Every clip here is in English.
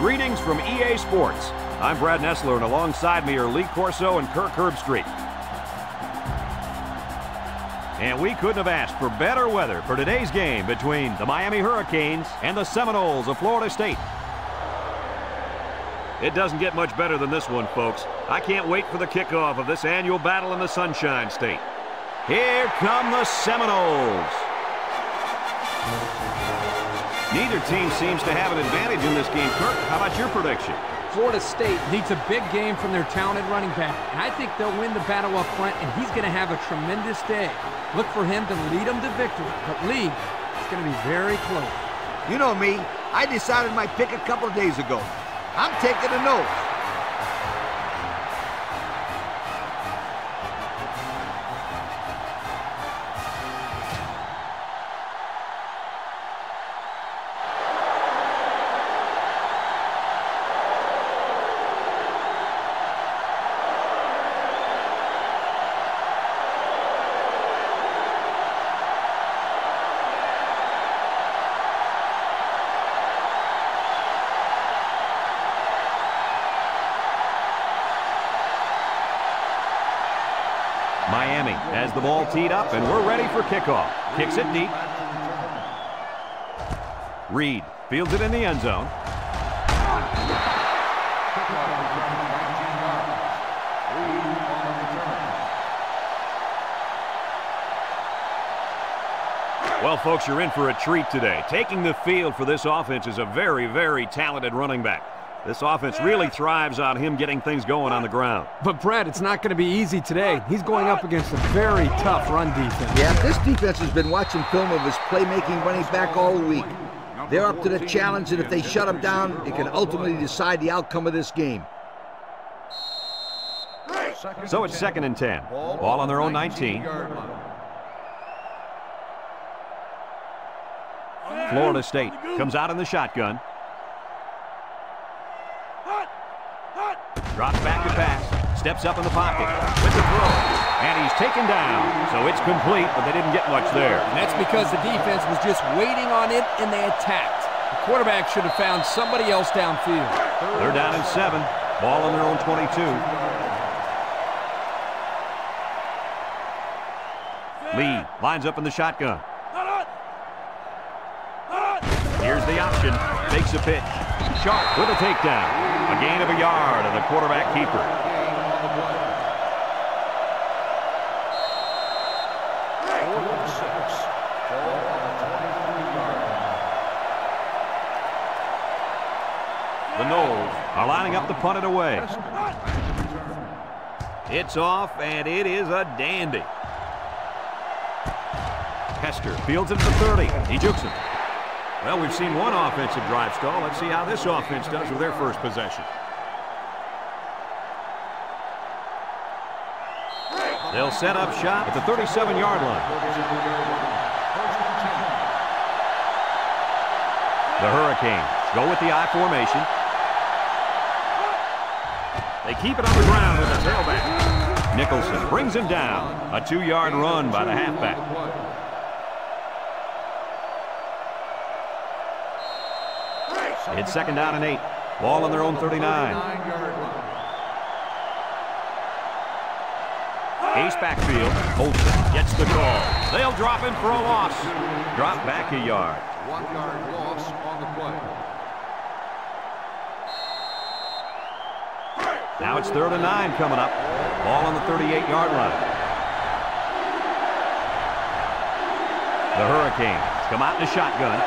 Greetings from EA Sports. I'm Brad Nessler, and alongside me are Lee Corso and Kirk Herbstreit. And we couldn't have asked for better weather for today's game between the Miami Hurricanes and the Seminoles of Florida State. It doesn't get much better than this one, folks. I can't wait for the kickoff of this annual battle in the Sunshine State. Here come the Seminoles. Neither team seems to have an advantage in this game. Kirk, how about your prediction? Florida State needs a big game from their talented running back, and I think they'll win the battle up front, and he's going to have a tremendous day. Look for him to lead them to victory, but Lee, it's going to be very close. You know me, I decided my pick a couple of days ago. I'm taking the Noles. Miami has the ball teed up, and we're ready for kickoff. Kicks it deep. Reed fields it in the end zone. Well, folks, you're in for a treat today. Taking the field for this offense is a very, very talented running back. This offense really thrives on him getting things going on the ground. But, Brad, it's not going to be easy today. He's going up against a very tough run defense. Yeah, this defense has been watching film of his playmaking running back all week. They're up to the challenge, and if they shut him down, it can ultimately decide the outcome of this game. So it's 2nd and 10. Ball on their own 19. Florida State comes out in the shotgun. Drops back to pass, steps up in the pocket with the throw, and he's taken down. So it's complete, but they didn't get much there. And that's because the defense was just waiting on it, and they attacked. The quarterback should have found somebody else downfield. They're down in 7. Ball on their own 22. Lee lines up in the shotgun. Here's the option. Takes a pitch. Sharp with a takedown. A gain of a yard, and the quarterback keeper. The Noles are lining up to punt it away. It's off, and it is a dandy. Hester fields it to the 30. He jukes him. Well, we've seen one offensive drive stall. Let's see how this offense does with their first possession. They'll set up shop at the 37-yard line. The Hurricanes go with the I formation. They keep it on the ground with the tailback. Nicholson brings him down. A 2-yard run by the halfback. It's 2nd down and 8. Ball on their own 39. Ace backfield. Olsen gets the call. They'll drop him for a loss. Drop back a yard. 1-yard loss on the play. Now it's 3rd and 9 coming up. Ball on the 38-yard line. The Hurricanes come out in a shotgun.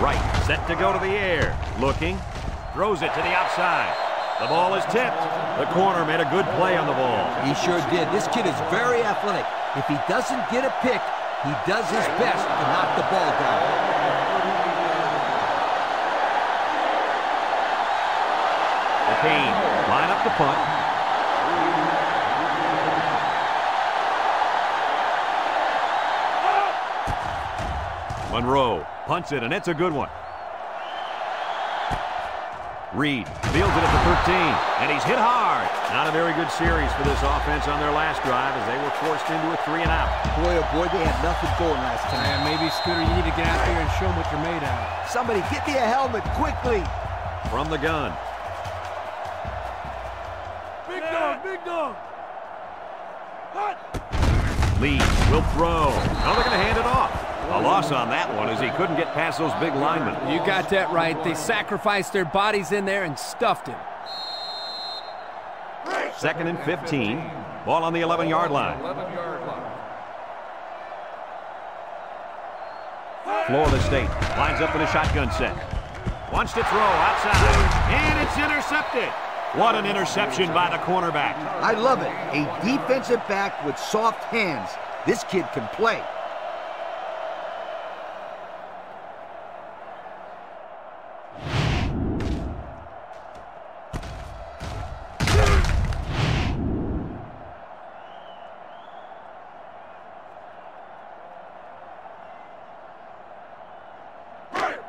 Right, set to go to the air. Looking, throws it to the outside. The ball is tipped. The corner made a good play on the ball. He sure did. This kid is very athletic. If he doesn't get a pick, he does his best to knock the ball down. The Canes line up the punt. Monroe punts it, and it's a good one. Reed fields it at the 13, and he's hit hard. Not a very good series for this offense on their last drive as they were forced into a 3-and-out. Boy, oh boy, they had nothing going last time. Yeah, maybe, Scooter, you need to get out there and show them what you're made of. Somebody get me a helmet quickly. From the gun. Big dog, big dog. Hot. Lee will throw. Now they're going to hand it off. A loss on that one as he couldn't get past those big linemen. You got that right. They sacrificed their bodies in there and stuffed him. 2nd and 15. Ball on the 11-yard line. 11-yard line. Florida State lines up in a shotgun set. Wants to throw outside, and it's intercepted. What an interception by the cornerback. I love it. A defensive back with soft hands. This kid can play.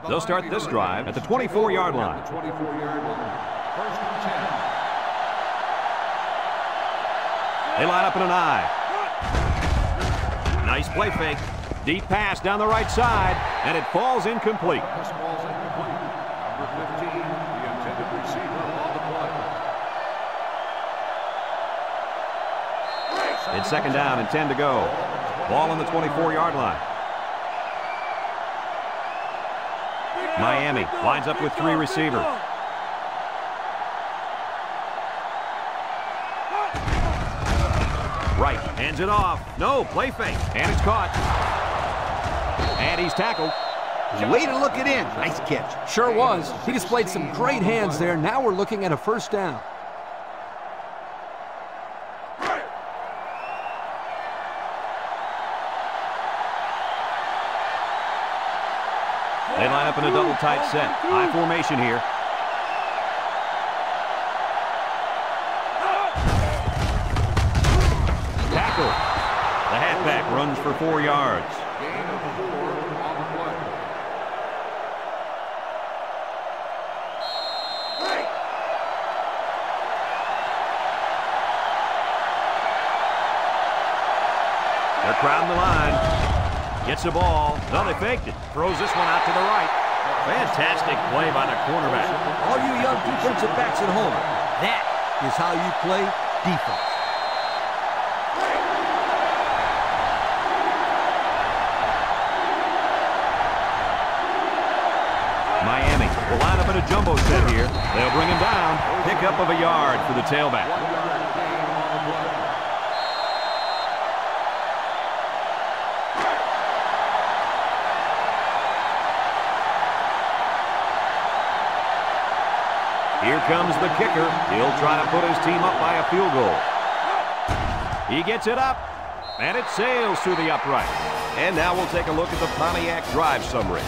They'll start this drive at the 24-yard line. 24-yard line. 1st and 10. They line up in an I. Nice play fake. Deep pass down the right side, and it falls incomplete. This ball's incomplete. Number 15, the intended receiver on the play. It's 2nd down and 10 to go. Ball on the 24-yard line. Miami lines up with 3 receivers. Right, hands it off. No, play fake, and it's caught. And he's tackled. Way to look it in. Nice catch. Sure was. He displayed some great hands there. Now we're looking at a 1st down. They line up in a double tight set. High formation here. Tackle. The halfback runs for 4 yards. Gain of 4 on the play. They're crowding the line. Gets the ball. No, they faked it. Throws this one out to the right. Fantastic play by the cornerback. All you young defensive backs at home, that is how you play defense. Miami will line up in a jumbo set here. They'll bring him down. Pickup of a yard for the tailback. 1 yard gain on the play. Here comes the kicker. He'll try to put his team up by a field goal. He gets it up, and it sails through the upright. And now we'll take a look at the Pontiac drive summary.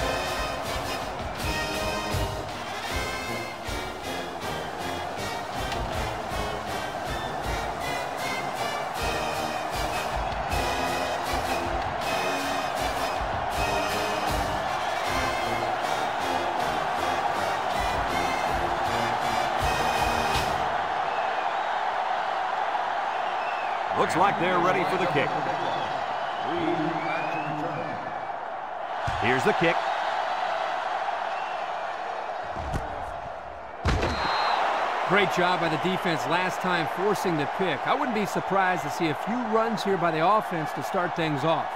Looks like they're ready for the kick. Here's the kick. Great job by the defense last time forcing the pick. I wouldn't be surprised to see a few runs here by the offense to start things off.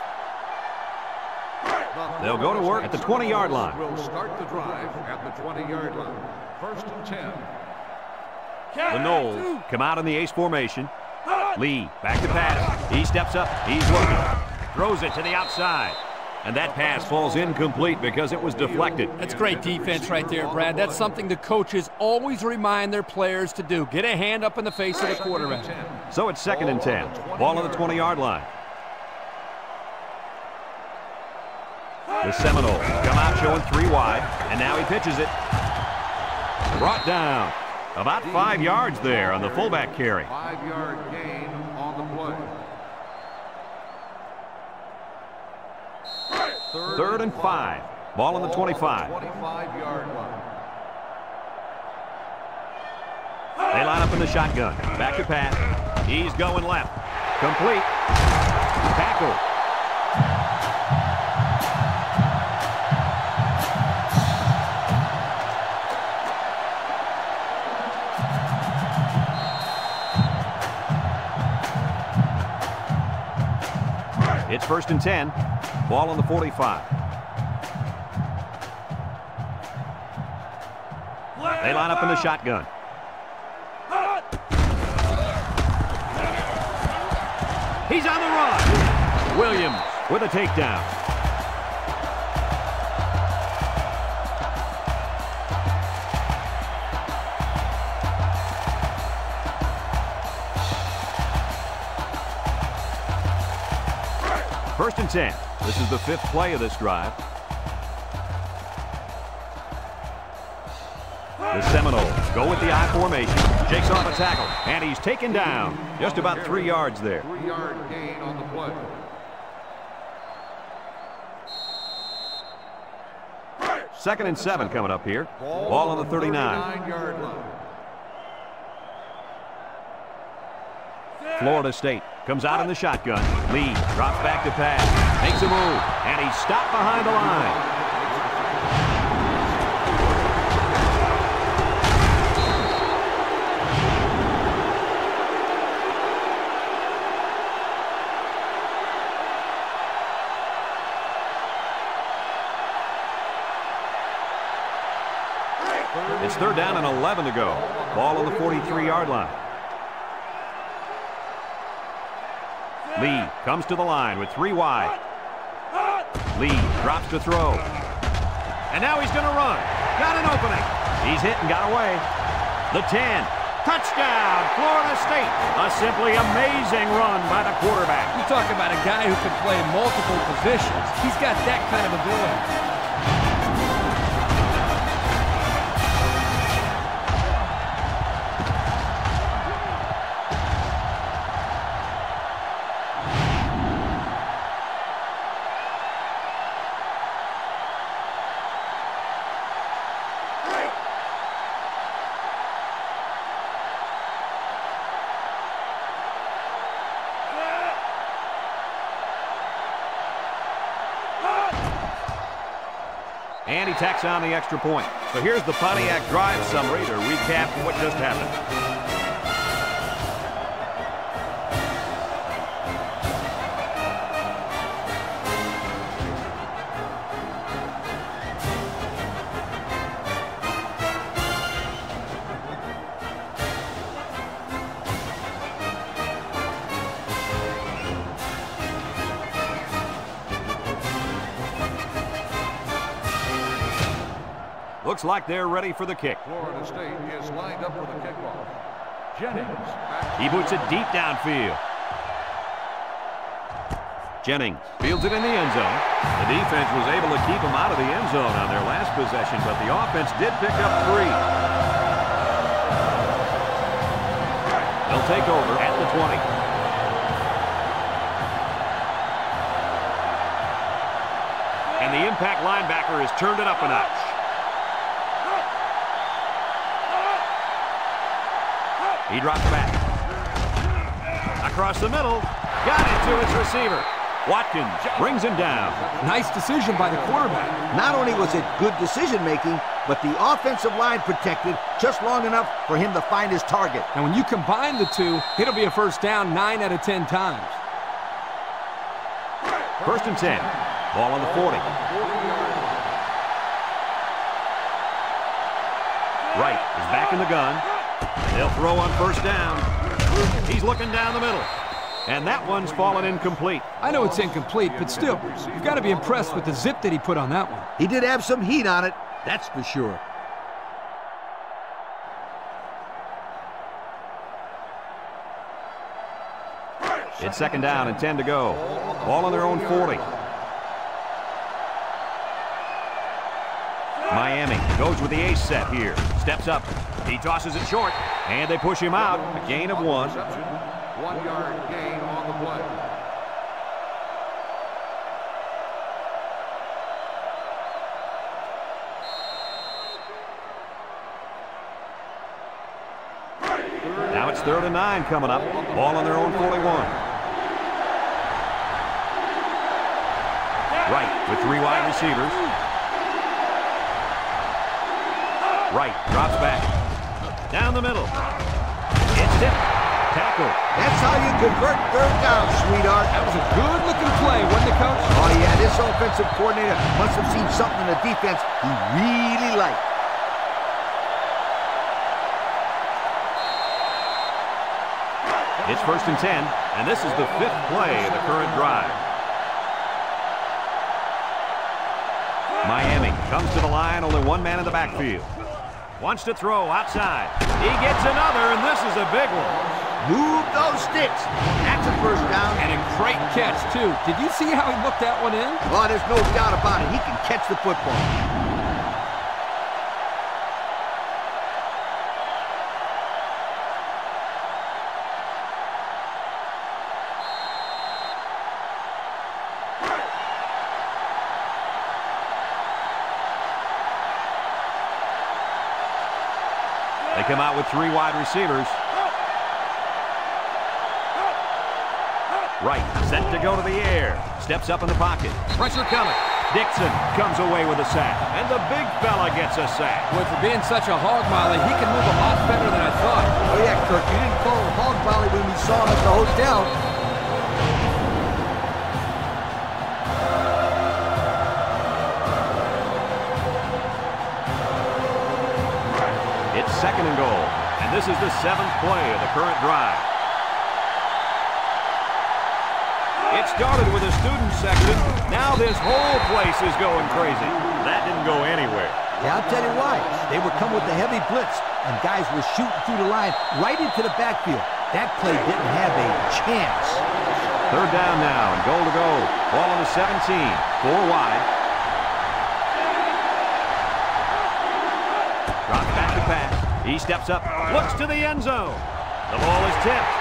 They'll go to work at the 20-yard line. Will start the drive at the 20-yard line. 1st and 10. The Noles come out in the ace formation. Lee back to pass. He steps up. He's looking. Throws it to the outside. And that pass falls incomplete because it was deflected. That's great defense right there, Brad. That's something the coaches always remind their players to do. Get a hand up in the face of the quarterback. So it's 2nd and 10. Ball on the 20-yard line. The Seminoles come out showing 3 wide, and now he pitches it. Brought down. About 5 yards there on the fullback carry. 5-yard gain on the play. 3rd and 5. Ball on the 25. 25-yard line. line up in the shotgun. Back to pass. He's going left. Complete. Tackle. It's 1st and 10. Ball on the 45. They line up in the shotgun. He's on the run. Williams with a takedown. First and 10. This is the 5th play of this drive. The Seminoles go with the I formation. Shakes off a tackle, and he's taken down. Just about 3 yards there. 3-yard gain on the play. Second and 7 coming up here. Ball on the 39. 39-yard line. Florida State comes out in the shotgun. Lee drops back to pass. Makes a move, and he's stopped behind the line. It's 3rd down and 11 to go. Ball on the 43-yard line. Lee comes to the line with 3 wide. Lee drops to throw. And now he's going to run. Got an opening. He's hit and got away. The 10. Touchdown, Florida State. A simply amazing run by the quarterback. You talk about a guy who can play multiple positions. He's got that kind of ability. And he tacks on the extra point. So here's the Pontiac drive summary to recap what just happened. Looks like they're ready for the kick. Florida State is lined up for the kickoff. Jennings. He boots it deep downfield. Jennings fields it in the end zone. The defense was able to keep him out of the end zone on their last possession, but the offense did pick up 3. They'll take over at the 20. And the impact linebacker has turned it up a notch. He drops back. Across the middle. Got it to its receiver. Watkins brings him down. Nice decision by the quarterback. Not only was it good decision-making, but the offensive line protected just long enough for him to find his target. And when you combine the two, it'll be a first down 9 out of 10 times. 1st and 10. Ball on the 40. Wright is back in the gun. They'll throw on first down. He's looking down the middle. And that one's fallen incomplete. I know it's incomplete, but still, you've got to be impressed with the zip that he put on that one. He did have some heat on it, that's for sure. It's 2nd down and 10 to go. Ball on their own 40. Miami goes with the ace set here. Steps up. He tosses it short. And they push him out. A gain of 1. 1-yard gain on the play. It's 3rd and 9 coming up. Ball on their own 41. Right with 3 wide receivers. Right drops back. Down the middle. It's tipped. Tackle. That's how you convert 3rd down, sweetheart. That was a good-looking play, wasn't it, Coach? Oh, yeah, this offensive coordinator must have seen something in the defense he really liked. It's 1st and 10, and this is the 5th play of the current drive. Miami comes to the line, only 1 man in the backfield. Wants to throw outside. He gets another, and this is a big one. Move those sticks. That's a 1st down. And a great catch, too. Did you see how he looked that one in? Oh, there's no doubt about it. He can catch the football. They come out with 3 wide receivers. Right, set to go to the air. Steps up in the pocket. Pressure coming. Dixon comes away with a sack. And the big fella gets a sack. Boy, for being such a hog molly, he can move a lot better than I thought. Oh, yeah, Kirk, you didn't call him hog volley when we saw him at the hotel. It's 2nd and goal. And this is the 7th play of the current drive. It started with a student section. Now this whole place is going crazy. That didn't go anywhere. Yeah, I'll tell you why. They would come with the heavy blitz, and guys were shooting through the line right into the backfield. That play didn't have a chance. 3rd down now and goal to go. Ball on the 17. 4 wide. Drops back to pass. He steps up, looks to the end zone. The ball is tipped.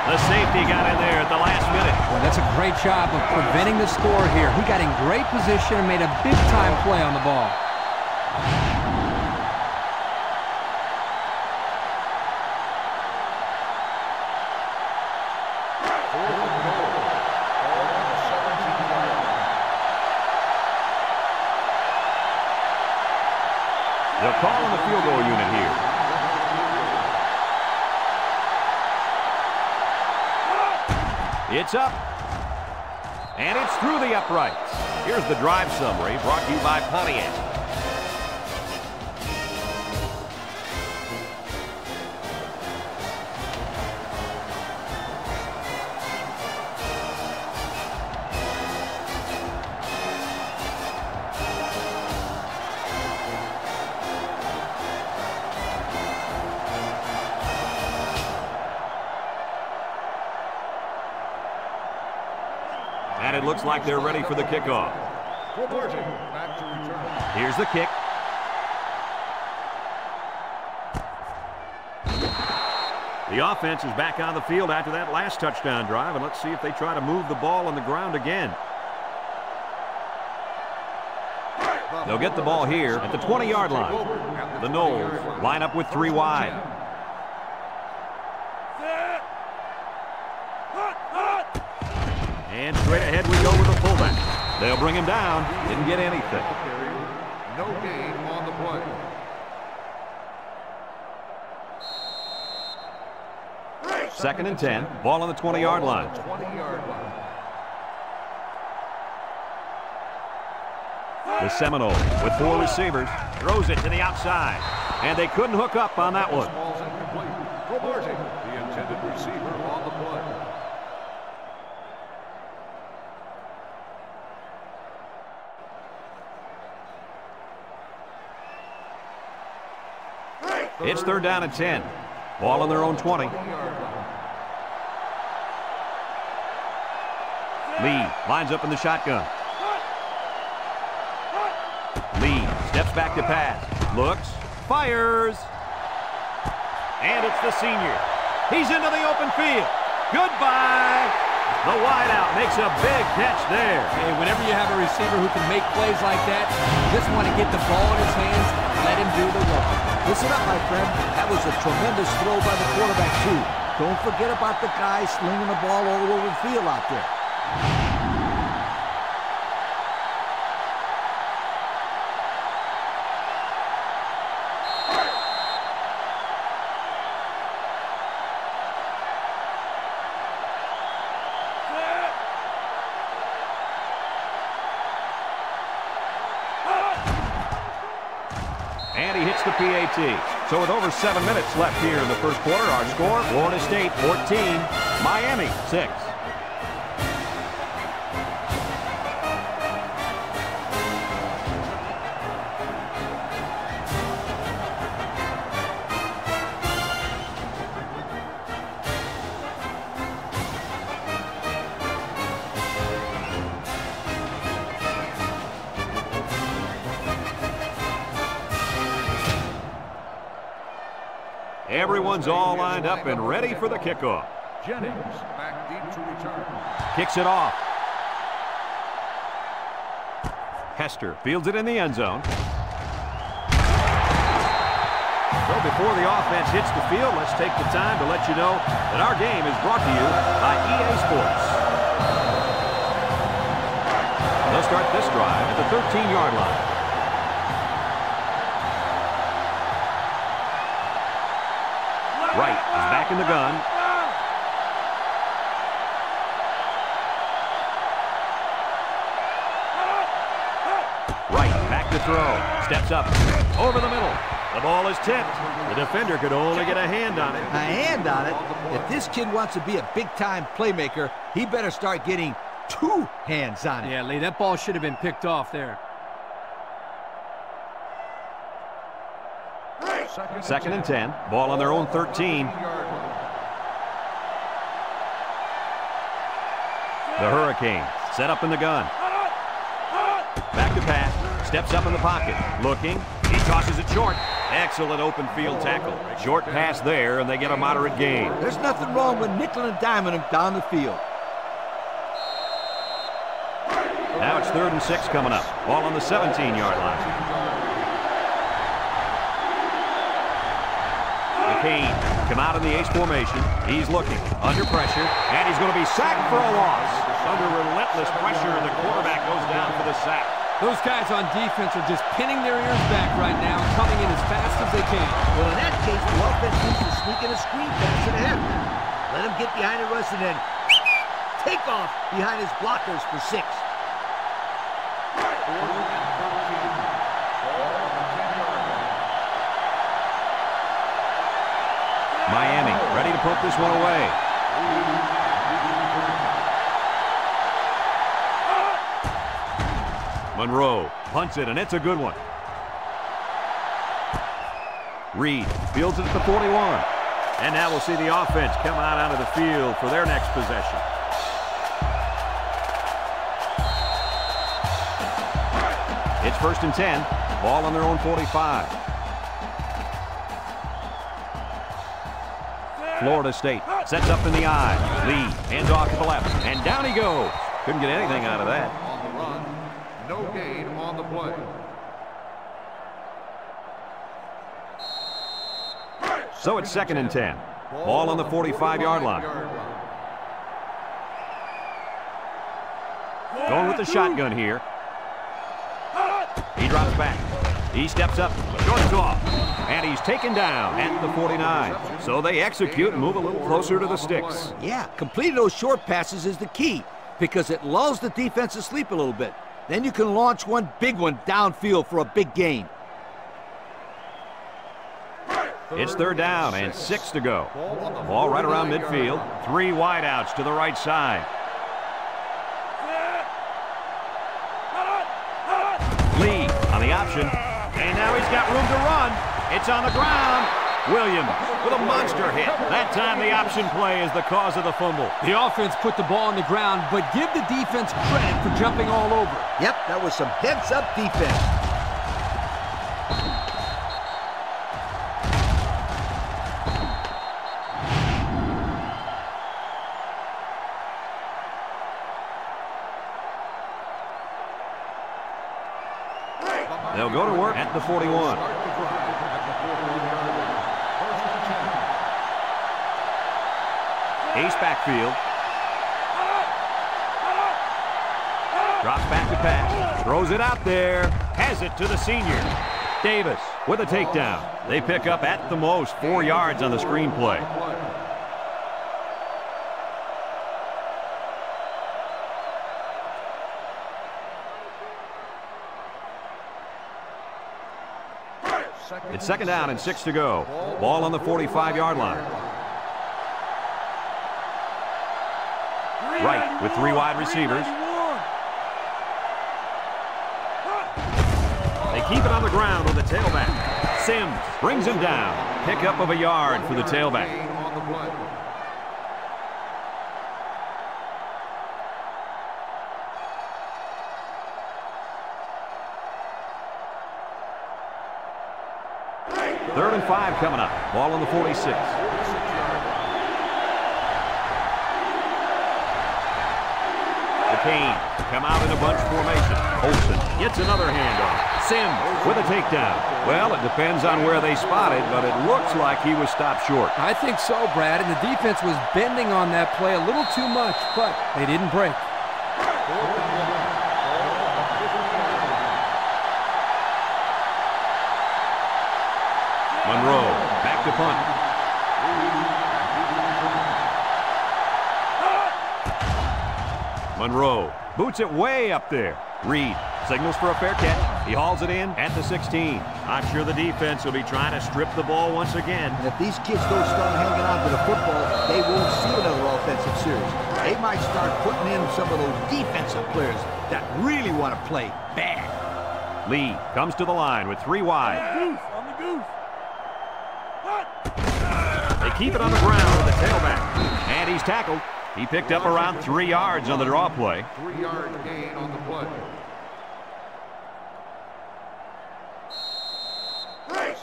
The safety got in there at the last minute. Boy, that's a great job of preventing the score here. He got in great position and made a big-time play on the ball. They'll call on the field goal unit here. It's up. And it's through the uprights. Here's the drive summary brought to you by Pontiac. And it looks like they're ready for the kickoff. Here's the kick. The offense is back on the field after that last touchdown drive, and let's see if they try to move the ball on the ground again. They'll get the ball here at the 20-yard line. The Noles line up with 3 wide. And straight ahead we go with the fullback. They'll bring him down. Didn't get anything. No gain on the play. Second and 10. Ball on the 20-yard line. 20-yard line. The Seminoles with 4 receivers. Throws it to the outside. And they couldn't hook up on that one. Ball's incomplete. Reverting the intended receiver on the play. It's 3rd down and 10. Ball on their own 20. Lee lines up in the shotgun. Lee steps back to pass. Looks. Fires. And it's the senior. He's into the open field. Goodbye. The wideout makes a big catch there. Hey, whenever you have a receiver who can make plays like that, you just want to get the ball in his hands and let him do the work. Listen up, my friend. That was a tremendous throw by the quarterback, too. Don't forget about the guy slinging the ball all over the field out there. And he hits the PAT. So with over 7 minutes left here in the first quarter, our score, Florida State 14, Miami 6. Everyone's all lined up and ready for the kickoff. Jennings back deep to return. Kicks it off. Hester fields it in the end zone. So before the offense hits the field, let's take the time to let you know that our game is brought to you by EA Sports. They'll start this drive at the 13-yard line. Wright is back in the gun. Wright back to throw. Steps up. Over the middle. The ball is tipped. The defender could only get a hand on it. A hand on it? If this kid wants to be a big-time playmaker, he better start getting 2 hands on it. Yeah, Lee, that ball should have been picked off there. Second and 10. Ball on their own 13. The Hurricanes set up in the gun. Back to pass. Steps up in the pocket. Looking. He tosses it short. Excellent open field tackle. Short pass there, and they get a moderate gain. There's nothing wrong with nickel and diming him down the field. Now it's 3rd and 6 coming up. Ball on the 17-yard line. Kane come out in the ace formation. He's looking under pressure, and he's going to be sacked for a loss. Under relentless pressure, the quarterback goes down for the sack. Those guys on defense are just pinning their ears back right now, coming in as fast as they can. Well, in that case, the offense needs to sneak in a screen pass to the half. Let him get behind the rush and then take off behind his blockers for 6. Miami ready to put this one away. Monroe punts it, and it's a good one. Reed fields it at the 41. And now we'll see the offense come out onto the field for their next possession. It's 1st and 10. Ball on their own 45. Florida State sets up in the eye. Lee hands off to the left, and down he goes. Couldn't get anything out of that. On the run, no gain on the play. So it's 2nd and 10. Ball on the 45-yard line. Going with the shotgun here. He drops back. He steps up, shorts off, and he's taken down at the 49. So they execute and move a little closer to the sticks. Yeah, completing those short passes is the key because it lulls the defense to sleep a little bit. Then you can launch one big one downfield for a big gain. It's 3rd down and 6 to go. Ball right around midfield. 3 wideouts to the right side. Lee on the option. And now he's got room to run. It's on the ground. Williams with a monster hit. That time the option play is the cause of the fumble. The offense put the ball on the ground, but give the defense credit for jumping all over. Yep, that was some heads-up defense. They'll go to work at the 41. Ace backfield. Drops back to pass. Throws it out there. Has it to the senior. Davis with a takedown. They pick up at the most 4 yards on the screenplay. It's 2nd down and 6 to go. Ball on the 45-yard line. Right with 3 wide receivers. They keep it on the ground with the tailback. Sims brings him down. Pickup of a yard for the tailback. Third and 5 coming up. Ball on the 46. The Canes come out in a bunch formation. Olsen gets another handoff. Sims with a takedown. Well, it depends on where they spotted, but it looks like he was stopped short. I think so, Brad, and the defense was bending on that play a little too much, but they didn't break. Monroe back to punt. Monroe boots it way up there. Reed signals for a fair catch. He hauls it in at the 16. I'm sure the defense will be trying to strip the ball once again. And if these kids don't start hanging on to the football, they won't see another offensive series. They might start putting in some of those defensive players that really want to play bad. Lee comes to the line with 3 wide. On the goose. They keep it on the ground with the tailback. And he's tackled. He picked up around 3 yards on the draw play. 3-yard gain on the play.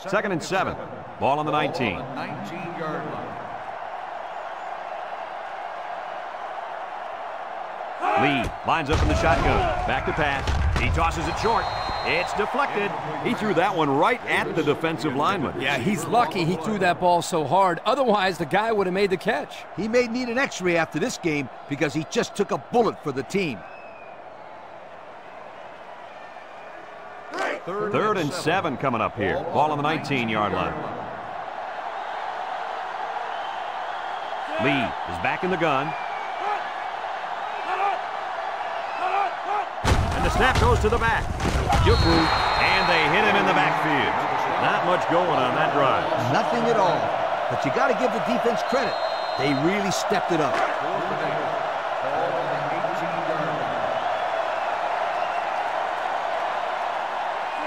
2nd and 7. Ball on the 19. 19-yard line. Lee lines up in the shotgun. Back to pass. He tosses it short. It's deflected. He threw that one right at the defensive lineman. Yeah, he's lucky he threw that ball so hard. Otherwise, the guy would have made the catch. He may need an x-ray after this game because he just took a bullet for the team. 3rd and 7 coming up here. Ball on the 19-yard line. Lee is back in the gun. And the snap goes to the back. And they hit him in the backfield. Not much going on that drive. Nothing at all. But you got to give the defense credit. They really stepped it up.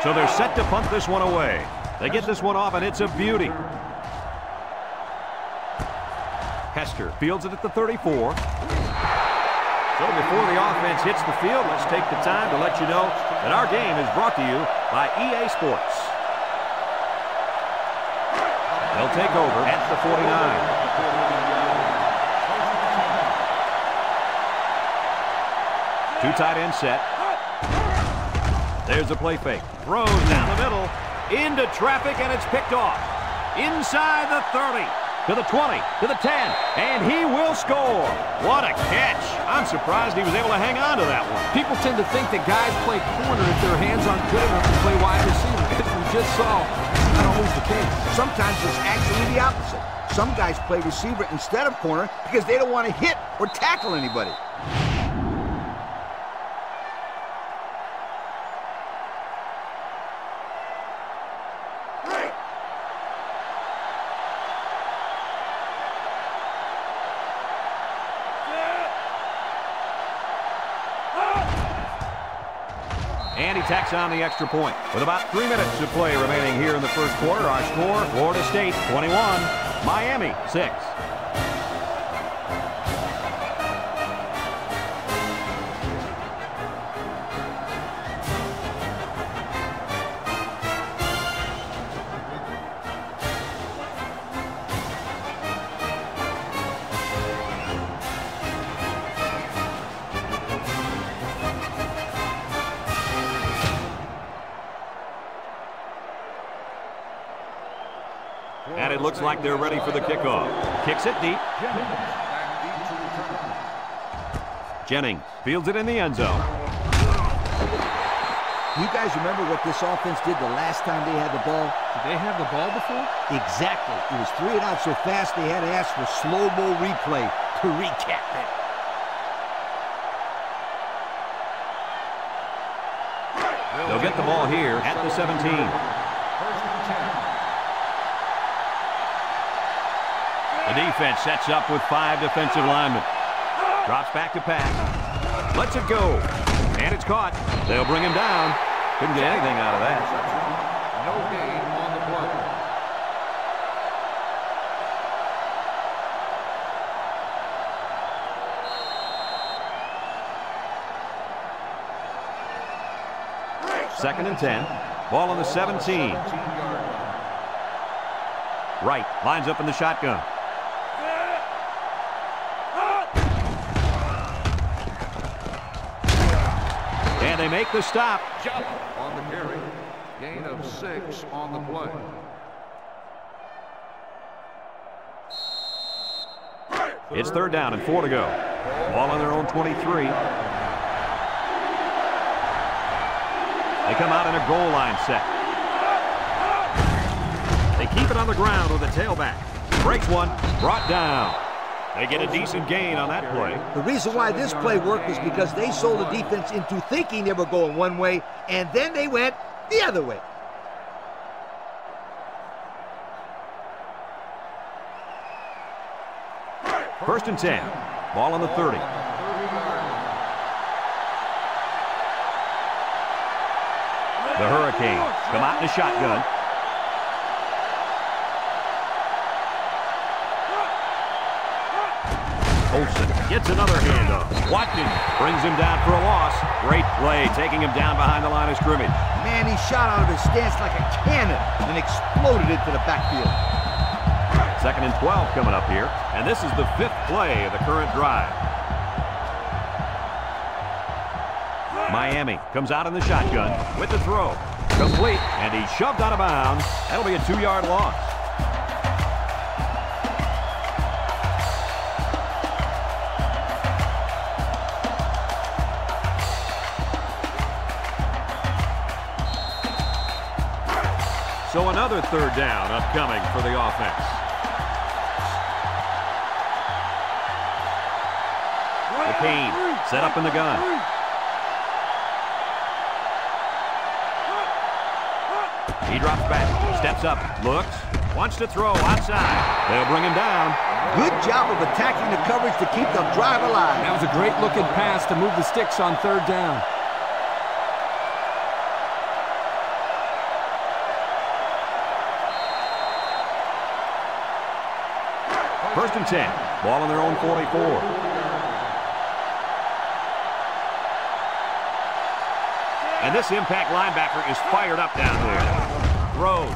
So they're set to punt this one away. They get this one off, and it's a beauty. Hester fields it at the 34. So before the offense hits the field, let's take the time to let you know that our game is brought to you by EA Sports. They'll take over at the 49. 2 tight end set. There's a play fake. Throws down the middle. Into traffic, and it's picked off. Inside the 30. To the 20. To the 10. And he will score. What a catch. I'm surprised he was able to hang on to that one. People tend to think that guys play corner if their hands aren't good enough to play wide receiver. As we just saw, it's not always the case. Sometimes it's actually the opposite. Some guys play receiver instead of corner because they don't want to hit or tackle anybody. And he tacks on the extra point. With about 3 minutes to play remaining here in the first quarter, our score, Florida State 21, Miami 6. And it looks like they're ready for the kickoff. Kicks it deep. Jennings fields it in the end zone. You guys remember what this offense did the last time they had the ball? Did they have the ball before? Exactly. It was 3 and out so fast they had to ask for slow-mo replay to recap it. They'll get the ball here at the 17. The defense sets up with 5 defensive linemen. Drops back to pass. Lets it go. And it's caught. They'll bring him down. Couldn't get anything out of that. No gain on the play. Second and 10. Ball on the 17. Wright lines up in the shotgun. And they make the stop. Jump on the carry. Gain of 6 on the play. It's 3rd down and 4 to go. Ball on their own 23. They come out in a goal line set. They keep it on the ground with a tailback. Breaks one, brought down. They get a decent gain on that play. The reason why this play worked is because they sold the defense into thinking they were going one way, and then they went the other way. First and 10. Ball on the 30. The Hurricanes come out in a shotgun. Olsen gets another handoff. Watkins brings him down for a loss. Great play, taking him down behind the line of scrimmage. Man, he shot out of his stance like a cannon and exploded into the backfield. Second and 12 coming up here. And this is the 5th play of the current drive. Miami comes out in the shotgun with the throw. Complete, and he's shoved out of bounds. That'll be a 2-yard loss. So another 3rd down upcoming for the offense. McCain set up in the gun. He drops back, steps up, looks, wants to throw outside. They'll bring him down. Good job of attacking the coverage to keep the drive alive. That was a great looking pass to move the sticks on 3rd down. First and 10. Ball on their own 44. And this impact linebacker is fired up down there. Throws.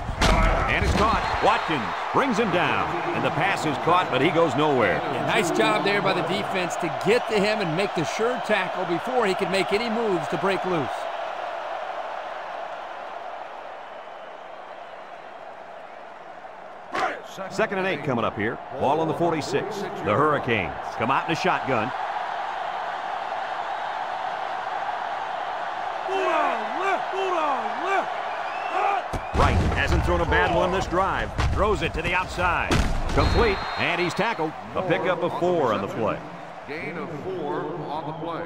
And it's caught. Watkins brings him down. And the pass is caught, but he goes nowhere. Yeah, nice job there by the defense to get to him and make the sure tackle before he could make any moves to break loose. Second and 8 coming up here. Ball on the 46. The Hurricanes come out in a shotgun. Wright hasn't thrown a bad one this drive. Throws it to the outside. Complete, and he's tackled. A pickup of 4 on the play. Gain of 4 on the play.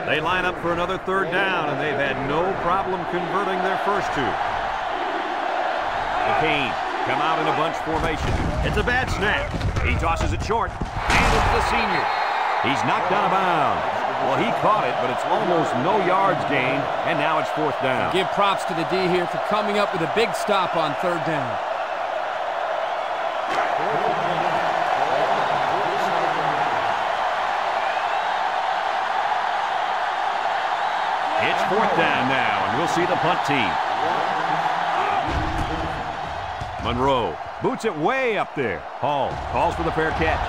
They line up for another 3rd down, and they've had no problem converting their first 2. McCain come out in a bunch formation. It's a bad snap. He tosses it short, and it's the senior. He's knocked out of bounds. Well, he caught it, but it's almost no yards gained, and now it's 4th down. Give props to the D here for coming up with a big stop on 3rd down. It's 4th down now, and we'll see the punt team. Monroe boots it way up there. Hall calls for the fair catch.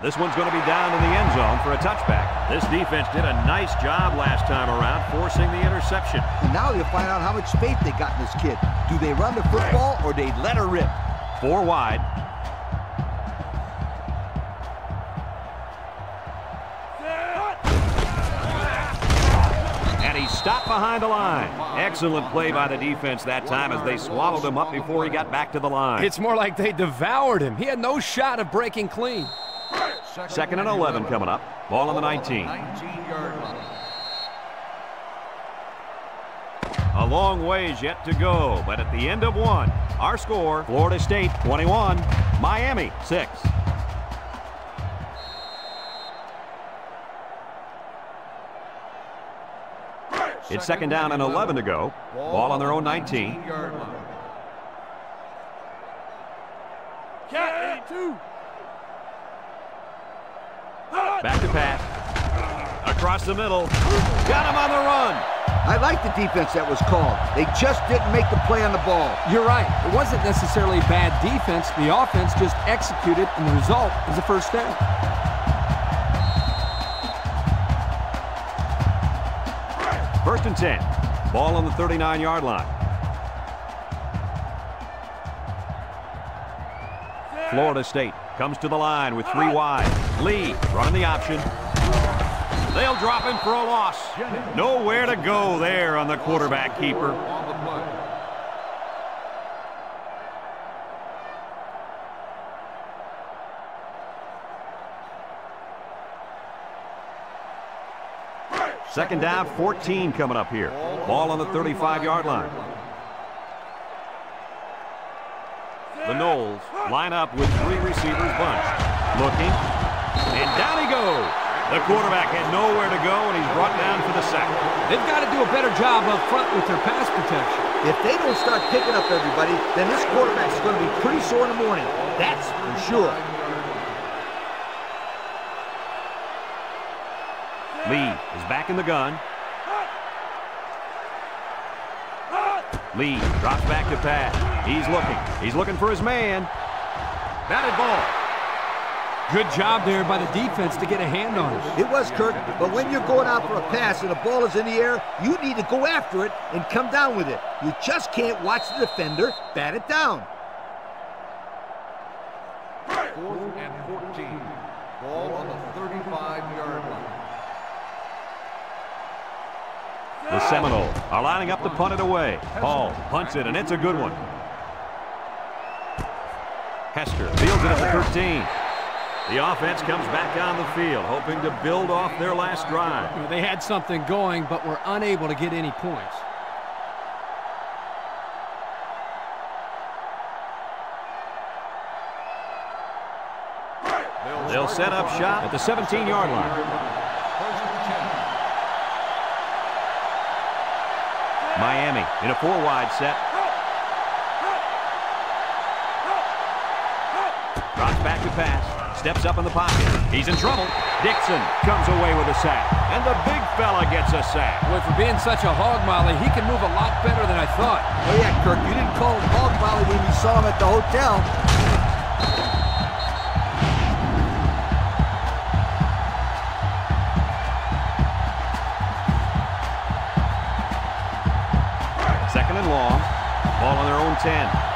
This one's going to be down in the end zone for a touchback. This defense did a nice job last time around forcing the interception. And now you'll find out how much faith they got in this kid. Do they run the football or they let her rip? 4 wide. And he stopped behind the line. Excellent play by the defense that time as they swallowed him up before he got back to the line. It's more like they devoured him. He had no shot of breaking clean. 2nd and 11 coming up. Ball on the 19. 19-yard line. A long ways yet to go, but at the end of one, our score, Florida State 21, Miami 6. It's 2nd down and 11 to go. Ball on their own 19. 19-yard line. Cat 82. Back to pass. Across the middle. Got him on the run. I like the defense that was called. They just didn't make the play on the ball. You're right. It wasn't necessarily bad defense. The offense just executed, and the result is a first down. First and 10. Ball on the 39-yard line. Florida State comes to the line with 3 wide. Lee running the option. They'll drop him for a loss. Nowhere to go there on the quarterback keeper. On the play. Second down, 14 coming up here. Ball on the 35-yard line. The Noles line up with 3 receivers bunched. Looking, and down he goes. The quarterback had nowhere to go, and he's brought down for the sack. They've got to do a better job up front with their pass protection. If they don't start picking up everybody, then this quarterback's going to be pretty sore in the morning. That's for sure. Lee is back in the gun. Lee drops back to pass. He's looking for his man. Batted ball. Good job there by the defense to get a hand on it. It was, Kirk, but when you're going out for a pass and the ball is in the air, you need to go after it and come down with it. You just can't watch the defender bat it down. 4th and 14. Ball on the 35-yard line. The Seminoles are lining up to punt it away. Hall punts it, and it's a good one. Hester fields it at the 13. The offense comes back on the field, hoping to build off their last drive. They had something going, but were unable to get any points. They'll set up shop at the 17-yard line. First and 10. Miami in a 4-wide set. Drops back to pass. Steps up in the pocket. He's in trouble. Dixon comes away with a sack. And the big fella gets a sack. Boy, for being such a hog molly, he can move a lot better than I thought. Oh, yeah, Kirk, you didn't call him hog molly when you saw him at the hotel. Second and long. Ball on their own 10.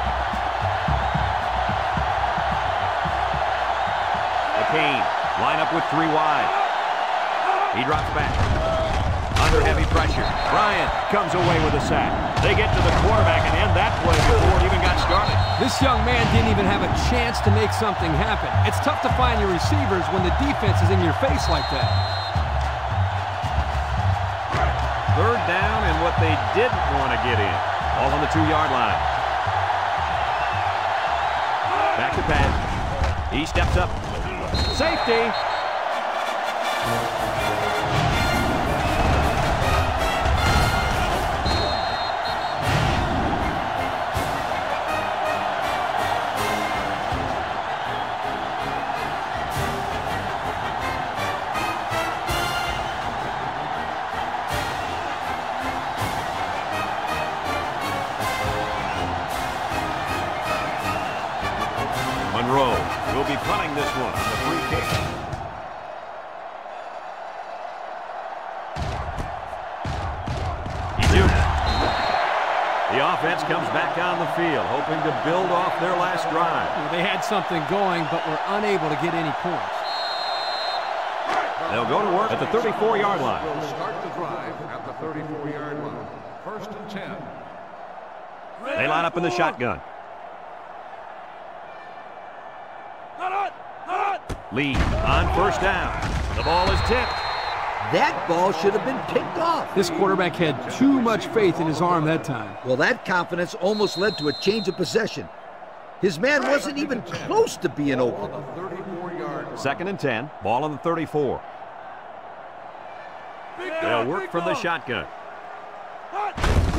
Kane line up with 3 wide. He drops back. Under heavy pressure. Bryant comes away with a sack. They get to the quarterback and end that play before it even got started. This young man didn't even have a chance to make something happen. It's tough to find your receivers when the defense is in your face like that. 3rd down and what they didn't want to get in. All on the 2-yard line. Back to pass. He steps up. Safety. Monroe will be punting this one on the free kick. The offense comes back on the field, hoping to build off their last drive. Well, they had something going, but were unable to get any points. They'll go to work at the 34-yard line. Will start the drive at the 34-yard line. 1st and 10. They line up in the shotgun. Lee on 1st down. The ball is tipped. That ball should have been picked off. This quarterback had too much faith in his arm that time. Well, that confidence almost led to a change of possession. His man wasn't even close to being open. 2nd and 10. Ball on the 34. They'll work from the shotgun.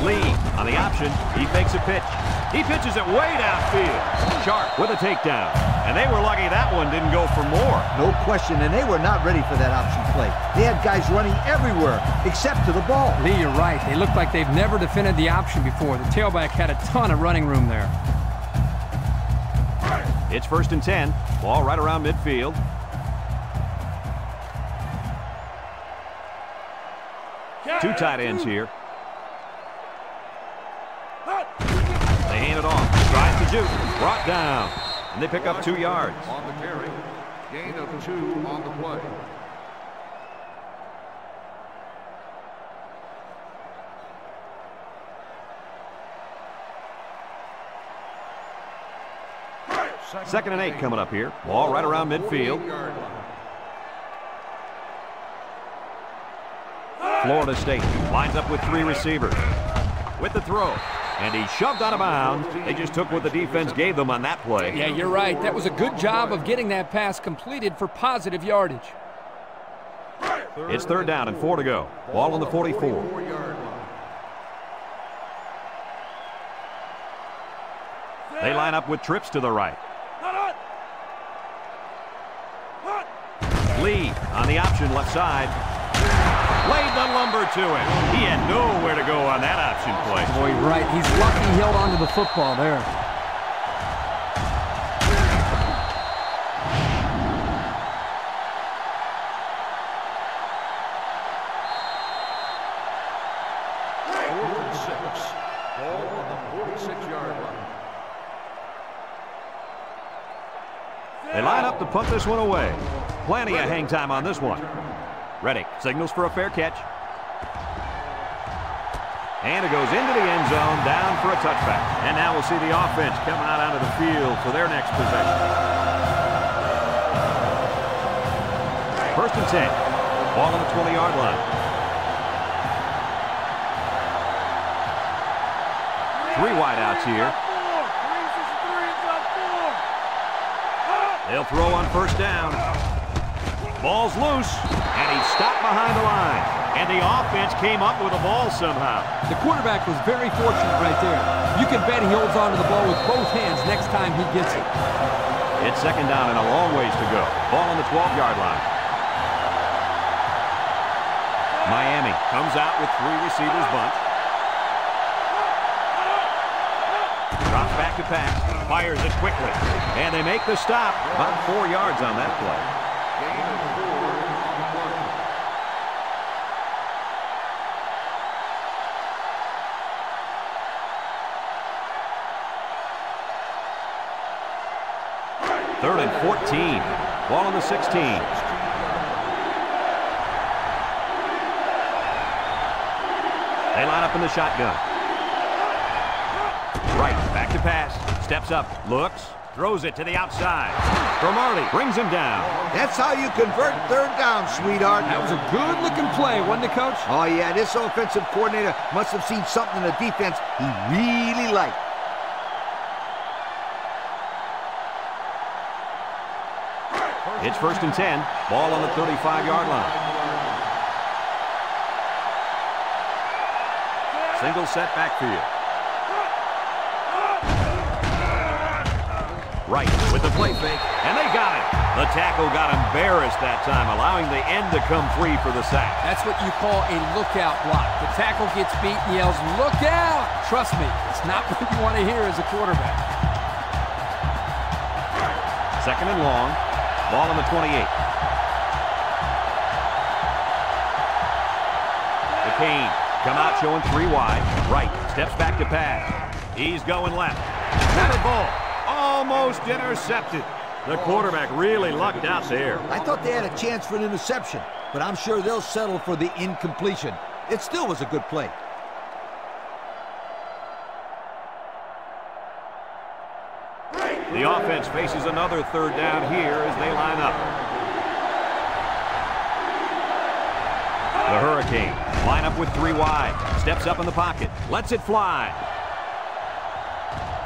Lee on the option. He fakes a pitch. He pitches it way downfield. Sharp with a takedown. And they were lucky that one didn't go for more. No question, and they were not ready for that option play. They had guys running everywhere except to the ball. Lee, you're right. They look like they've never defended the option before. The tailback had a ton of running room there. It's 1st and 10. Ball right around midfield. Two tight ends here. They hand it off. Tries to juke. Brought down. And they pick up 2 yards. On the carry. Gain of 2 on the play. Second and 8 coming up here. Ball right around midfield. Florida State lines up with 3 receivers. With the throw. And he shoved out of bounds. They just took what the defense gave them on that play. Yeah, you're right. That was a good job of getting that pass completed for positive yardage. It's 3rd down and 4 to go. Ball on the 44. They line up with trips to the right. Lee on the option left side. Laid the lumber to him. He had nowhere to go on that option play. Boy, right. He's lucky he held onto the football there. Ball on the 46-yard line. They line up to punt this one away. Plenty of hang time on this one. Reddick signals for a fair catch. And it goes into the end zone, down for a touchback. And now we'll see the offense come out onto the field for their next possession. 1st and 10. Ball on the 20-yard line. 3 wideouts here. They'll throw on 1st down. Ball's loose, and he's stopped behind the line. And the offense came up with the ball somehow. The quarterback was very fortunate right there. You can bet he holds onto the ball with both hands next time he gets it. It's 2nd down and a long ways to go. Ball on the 12-yard line. Miami comes out with 3 receivers bunt. Drops back to pass. Fires it quickly. And they make the stop. About 4 yards on that play. Gain of 4 on the play. Third and 14. Ball on the 16. They line up in the shotgun. Right, back to pass. Steps up, looks, throws it to the outside. Cromartie brings him down. That's how you convert 3rd down, sweetheart. That was a good-looking play, wasn't it, Coach? Oh, yeah, this offensive coordinator must have seen something in the defense he really liked. It's 1st and 10. Ball on the 35-yard line. Single set backfield. Right with the play fake, and they got it. The tackle got embarrassed that time, allowing the end to come free for the sack. That's what you call a lookout block. The tackle gets beat and yells, "Look out!" Trust me, it's not what you want to hear as a quarterback. 2nd and long. Ball on the 28. McCain come out showing 3 wide. Right, steps back to pass. He's going left. Batted ball, almost intercepted. The quarterback really lucked out there. I thought they had a chance for an interception, but I'm sure they'll settle for the incompletion. It still was a good play. The offense faces another 3rd down here as they line up. The Hurricanes line up with 3 wide. Steps up in the pocket. Lets it fly.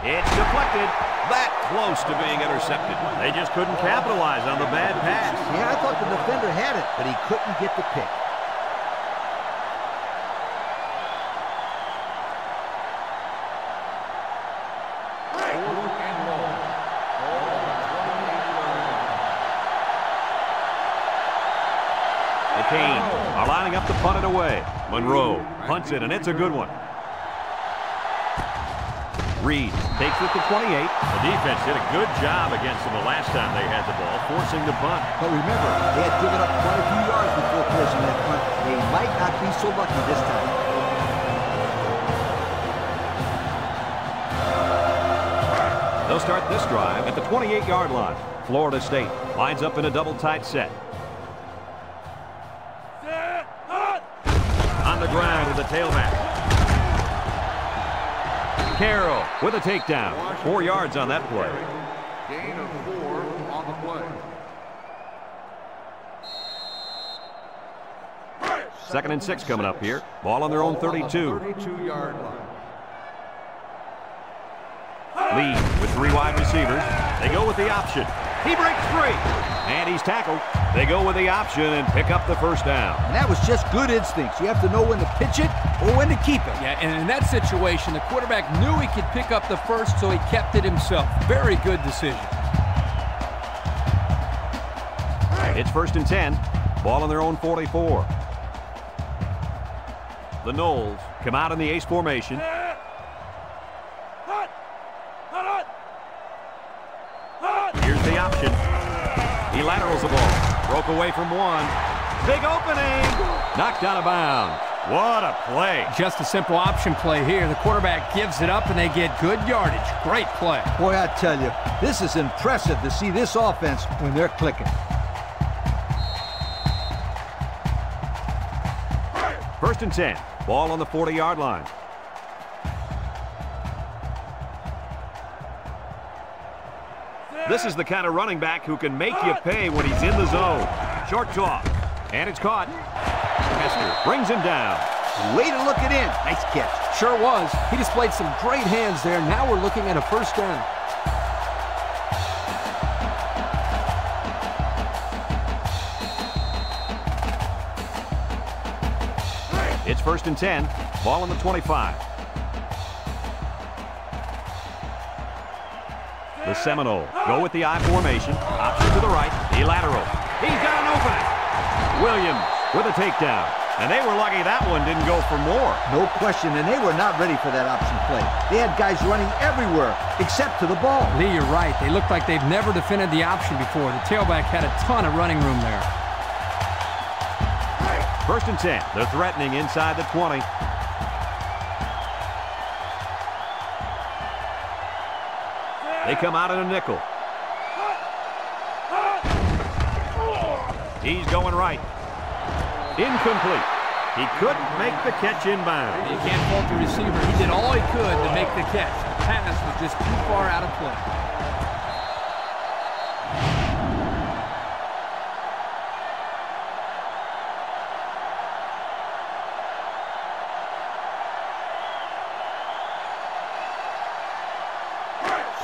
It's deflected. That close to being intercepted. They just couldn't capitalize on the bad pass. Yeah, I thought the defender had it, but he couldn't get the pick. The Canes are lining up to punt it away. Monroe punts it, and it's a good one. Reed takes it to 28. The defense did a good job against them the last time they had the ball, forcing the punt. But remember, they had given up quite a few yards before forcing that punt. They might not be so lucky this time. They'll start this drive at the 28-yard line. Florida State lines up in a double tight set. On the ground with the tailback. Carroll with a takedown. 4 yards on that play. Gain of 4 on the play. 2nd and 6 coming up here. Ball on their own 32. 32-yard line. Lee with 3 wide receivers. They go with the option. He breaks free. And he's tackled. They go with the option and pick up the 1st down. And that was just good instincts. You have to know when to pitch it or when to keep it. Yeah, and in that situation, the quarterback knew he could pick up the 1st, so he kept it himself. Very good decision. It's 1st and 10. Ball on their own 44. The Noles come out in the ace formation. Here's the option. He laterals the ball. Broke away from one. Big opening. Knocked out of bounds. What a play. Just a simple option play here. The quarterback gives it up, and they get good yardage. Great play. Boy, I tell you, this is impressive to see this offense when they're clicking. 1st and 10. Ball on the 40-yard line. This is the kind of running back who can make you pay when he's in the zone. Short toss. And it's caught. Hester brings him down. Way to look it in. Nice catch. Sure was. He displayed some great hands there. Now we're looking at a 1st down. It's 1st and 10. Ball on the 25. The Seminoles go with the I formation. Option to the right. The lateral. He's got an opening. Williams with a takedown. And they were lucky that one didn't go for more. No question, and they were not ready for that option play. They had guys running everywhere except to the ball. Lee, you're right. They look like they've never defended the option before. The tailback had a ton of running room there. 1st and 10. They're threatening inside the 20. They come out in a nickel. He's going right. Incomplete. He couldn't make the catch inbound. You can't fault the receiver. He did all he could to make the catch. The pass was just too far out of play.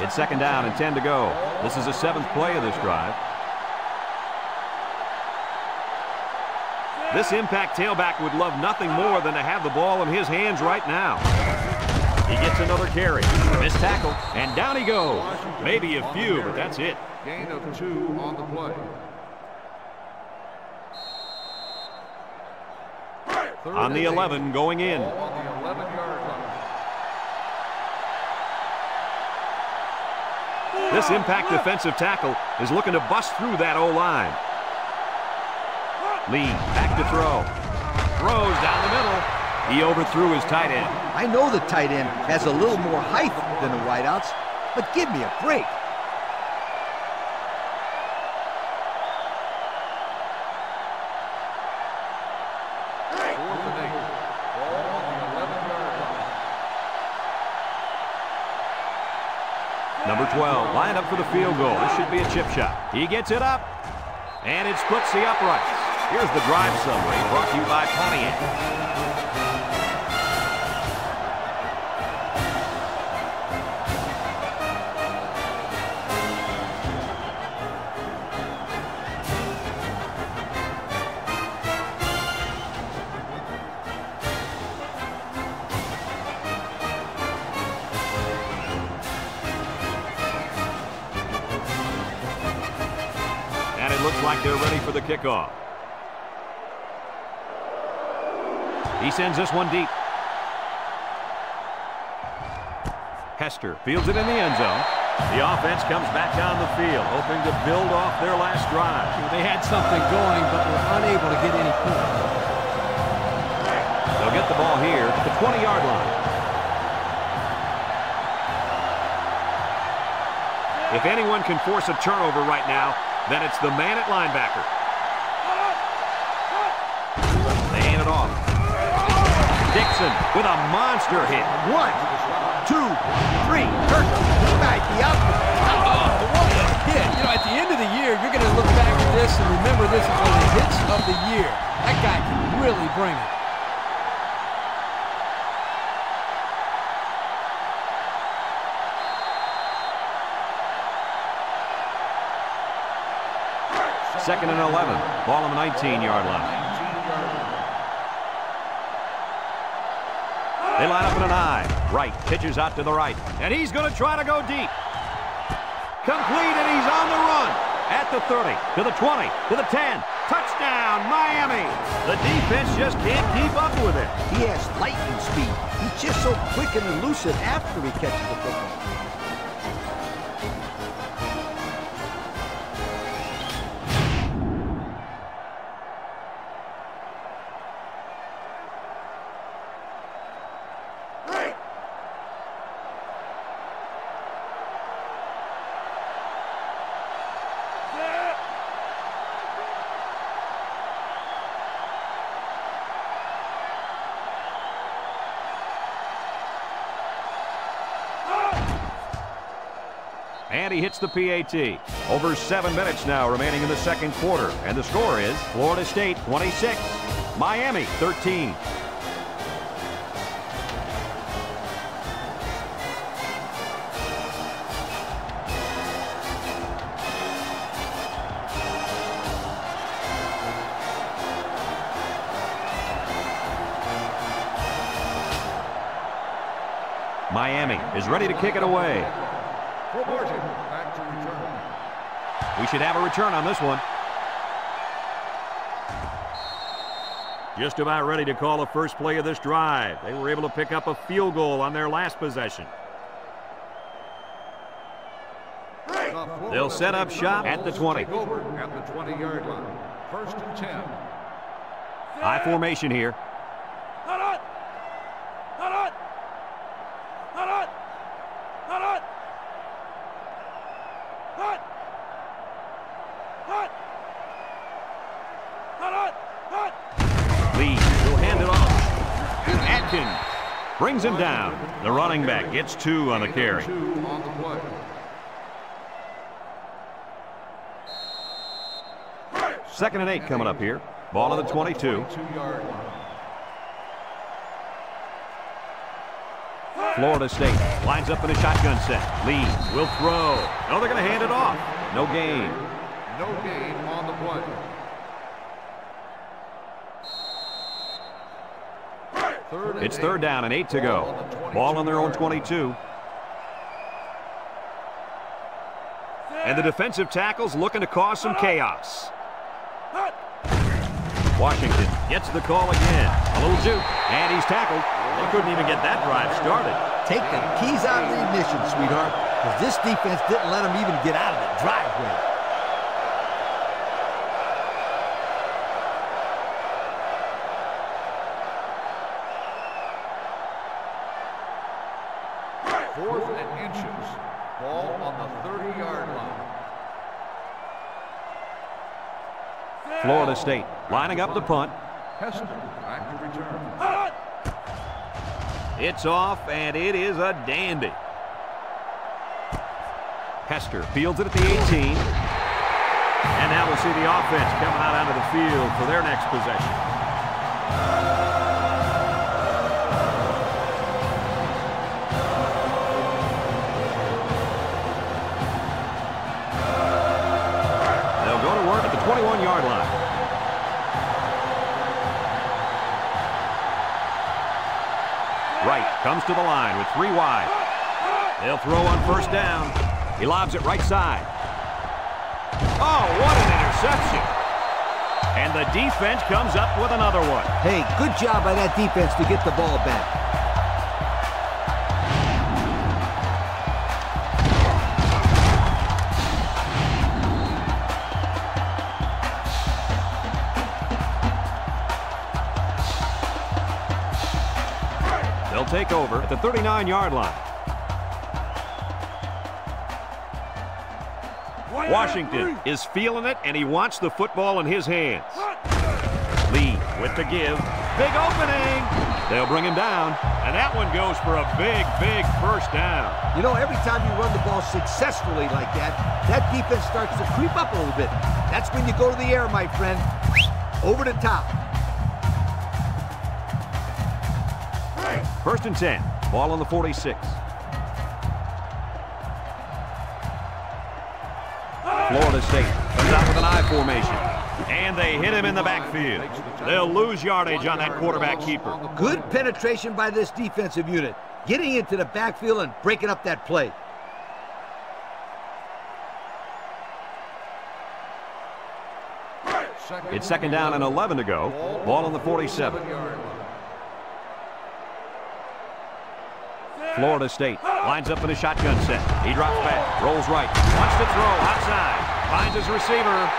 It's 2nd down and 10 to go. This is the 7th play of this drive. This impact tailback would love nothing more than to have the ball in his hands right now. He gets another carry. Missed tackle, and down he goes. Maybe a few, but that's it. Gain of 2 on the play. On the 11 going in. On the 11-yard line. This impact defensive tackle is looking to bust through that O-line. Lee back to throw. Throws down the middle. He overthrew his tight end. I know the tight end has a little more height than the wideouts, but give me a break. Number 12, lined up for the field goal. This should be a chip shot. He gets it up, and it splits the uprights. Here's the drive summary brought to you by Pontiac. Looks like they're ready for the kickoff. He sends this one deep. Hester fields it in the end zone. The offense comes back down the field, hoping to build off their last drive. They had something going, but were unable to get any points. They'll get the ball here at the 20-yard line. If anyone can force a turnover right now, then it's the man at linebacker. They hand it off. Dixon with a monster hit. 1, 2, 3. Kirk, he might be out. Oh, what a hit. You know, at the end of the year, you're going to look back at this and remember this as one of the hits of the year. That guy can really bring it. Second and 11. Ball on the 19-yard line. They line up in an I. Right. Pitches out to the right. And he's going to try to go deep. Complete, and he's on the run. At the 30, to the 20, to the 10. Touchdown, Miami. The defense just can't keep up with it. He has lightning speed. He's just so quick and elusive after he catches the football. And he hits the PAT. Over 7 minutes now remaining in the second quarter. And the score is Florida State 26, Miami 13. Miami is ready to kick it away. Back to return. We should have a return on this one. Just about ready to call the first play of this drive. They were able to pick up a field goal on their last possession. They'll set up shop at the 20. At the 20-yard line. First and 10. High formation here. Brings him down. The running back gets 2 on the carry. Second and 8 coming up here. Ball on the 22. Florida State lines up in a shotgun set. Lee will throw. No, they're going to hand it off. No gain. No gain on the play. It's third down and 8 to go. Ball on their own 22. And the defensive tackle's looking to cause some chaos. Washington gets the call again. A little juke, and he's tackled. They couldn't even get that drive started. Take the keys out of the ignition, sweetheart, because this defense didn't let them even get out of the driveway. 4th and inches. Ball on the 30-yard line. Florida State lining up the punt. Hester back to return. It's off, and it is a dandy. Hester fields it at the 18. And now we'll see the offense coming out onto the field for their next possession. They'll go to work at the 21-yard line. Wright comes to the line with 3 wide. They'll throw on first down. He lobs it right side. Oh, what an interception. And the defense comes up with another one. Hey, good job by that defense to get the ball back. They'll take over at the 39-yard line. Washington is feeling it, and he wants the football in his hands. Lee with the give. Big opening. They'll bring him down, and that one goes for a big, big first down. You know, every time you run the ball successfully like that, that defense starts to creep up a little bit. That's when you go to the air, my friend. Over the top. 1st and 10. Ball on the 46. Florida State comes out with an I formation. And they hit him in the backfield. They'll lose yardage on that quarterback keeper. Good penetration by this defensive unit. Getting into the backfield and breaking up that play. It's 2nd down and 11 to go. Ball on the 47. Florida State lines up in a shotgun set. He drops back, rolls right, wants to throw outside, finds his receiver.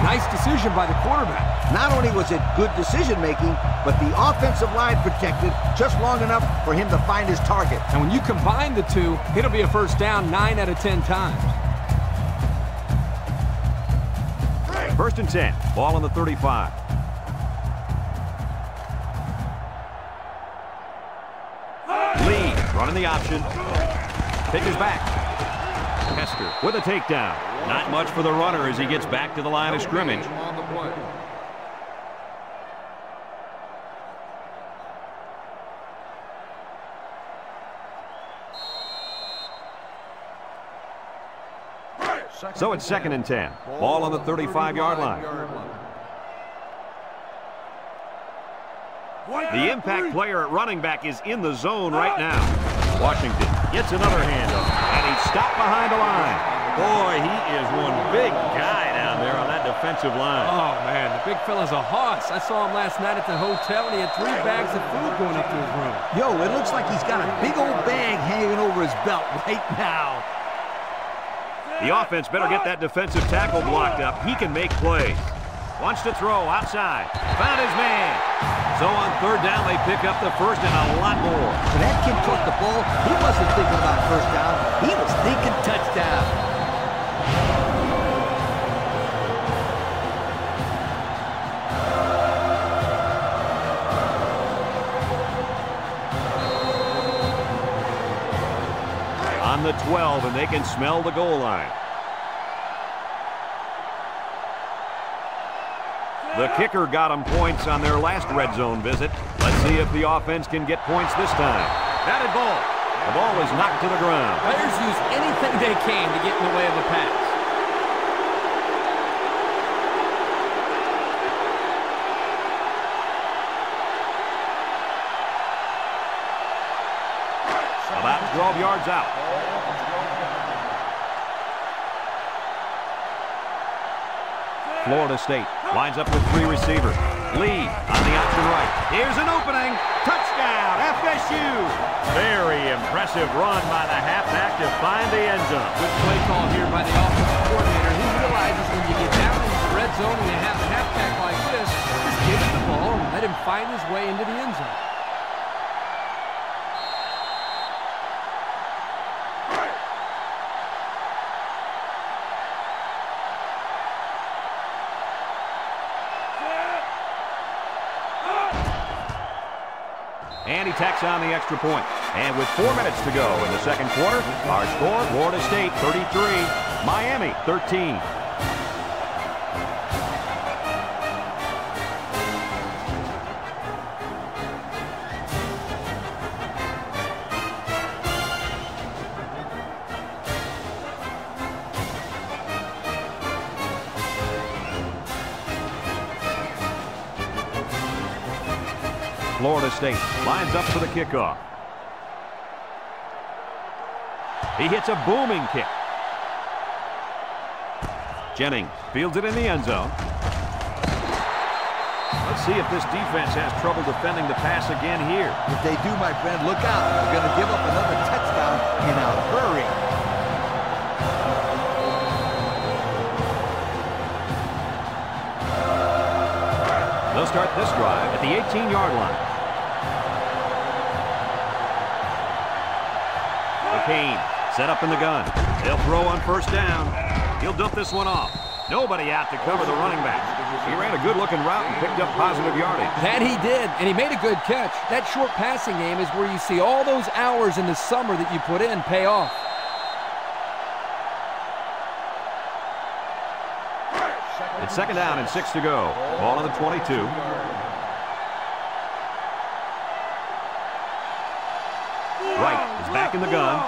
Nice decision by the quarterback. Not only was it good decision-making, but the offensive line protected just long enough for him to find his target. And when you combine the two, it'll be a first down 9 out of 10 times. 1st and 10. Ball on the 35. Lee running the option. Figures back. Hester with a takedown. Not much for the runner as he gets back to the line of scrimmage. On the play. So it's 2nd and 10. Ball on the 35-yard line. The impact player at running back is in the zone right now. Washington gets another handoff, and he's stopped behind the line. Boy, he is one big guy down there on that defensive line. Oh, man, the big fella's a hoss. I saw him last night at the hotel, and he had 3 bags of food going up to his room. Yo, it looks like he's got a big old bag hanging over his belt right now. The offense better get that defensive tackle blocked up. He can make plays. Wants to throw outside. Found his man. So on 3rd down, they pick up the first and a lot more. When that kid caught the ball, he wasn't thinking about first down. He was thinking touchdown. On the 12, and they can smell the goal line. The kicker got them points on their last red zone visit. Let's see if the offense can get points this time. Batted ball. The ball is knocked to the ground. Players use anything they can to get in the way of a pass. About 12 yards out. Florida State lines up with 3 receivers. Lee on the option right. Here's an opening. Touchdown, FSU. Very impressive run by the halfback to find the end zone. Good play call here by the offensive coordinator. He realizes when you get down into the red zone and you have a halfback like this, just give him the ball and let him find his way into the end zone. And he tacks on the extra point. And with 4 minutes to go in the second quarter, our score, Florida State 33, Miami 13. Florida State lines up for the kickoff. He hits a booming kick. Jennings fields it in the end zone. Let's see if this defense has trouble defending the pass again here. If they do, my friend, look out. They're going to give up another touchdown in a hurry. They'll start this drive at the 18-yard line. Kane set up in the gun. They'll throw on first down. He'll dump this one off. Nobody out to cover the running back. He ran a good-looking route and picked up positive yardage. That he did, and he made a good catch. That short passing game is where you see all those hours in the summer that you put in pay off. It's second down and 6 to go. Ball on the 22. Wright is back in the gun.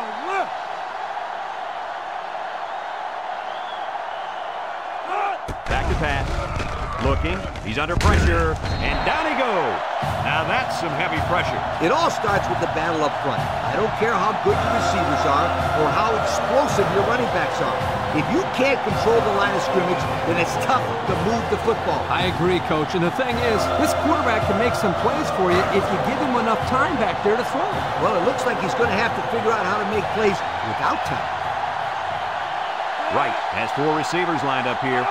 Back to pass. Looking. He's under pressure. And down he goes. Now that's some heavy pressure. It all starts with the battle up front. I don't care how good your receivers are or how explosive your running backs are. If you can't control the line of scrimmage, then it's tough to move the football. I agree, Coach. And the thing is, this quarterback can make some plays for you if you give him enough time back there to throw. Well, it looks like he's going to have to figure out how to make plays without time. Wright has 4 receivers lined up here.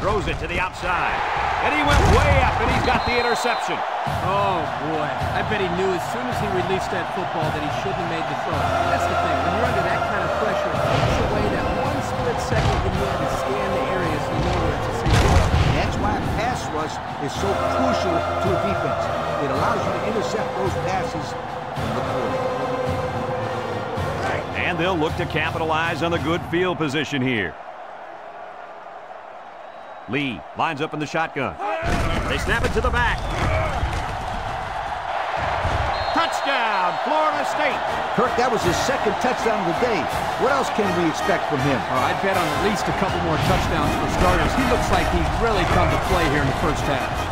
Throws it to the outside. And he went way up, and he's got the interception. Oh, boy. I bet he knew as soon as he released that football that he shouldn't have made the throw. That's the thing. When you're under that kind of pressure, it takes away that one split second when you have to scan the areas in order to see it. That's why a pass rush is so crucial to a defense. It allows you to intercept those passes from the quarterback. And they'll look to capitalize on the good field position here. Lee lines up in the shotgun. They snap it to the back. Touchdown, Florida State. Kirk, that was his second touchdown of the day. What else can we expect from him? I'd bet on at least a couple more touchdowns for starters. He looks like he's really come to play here in the first half.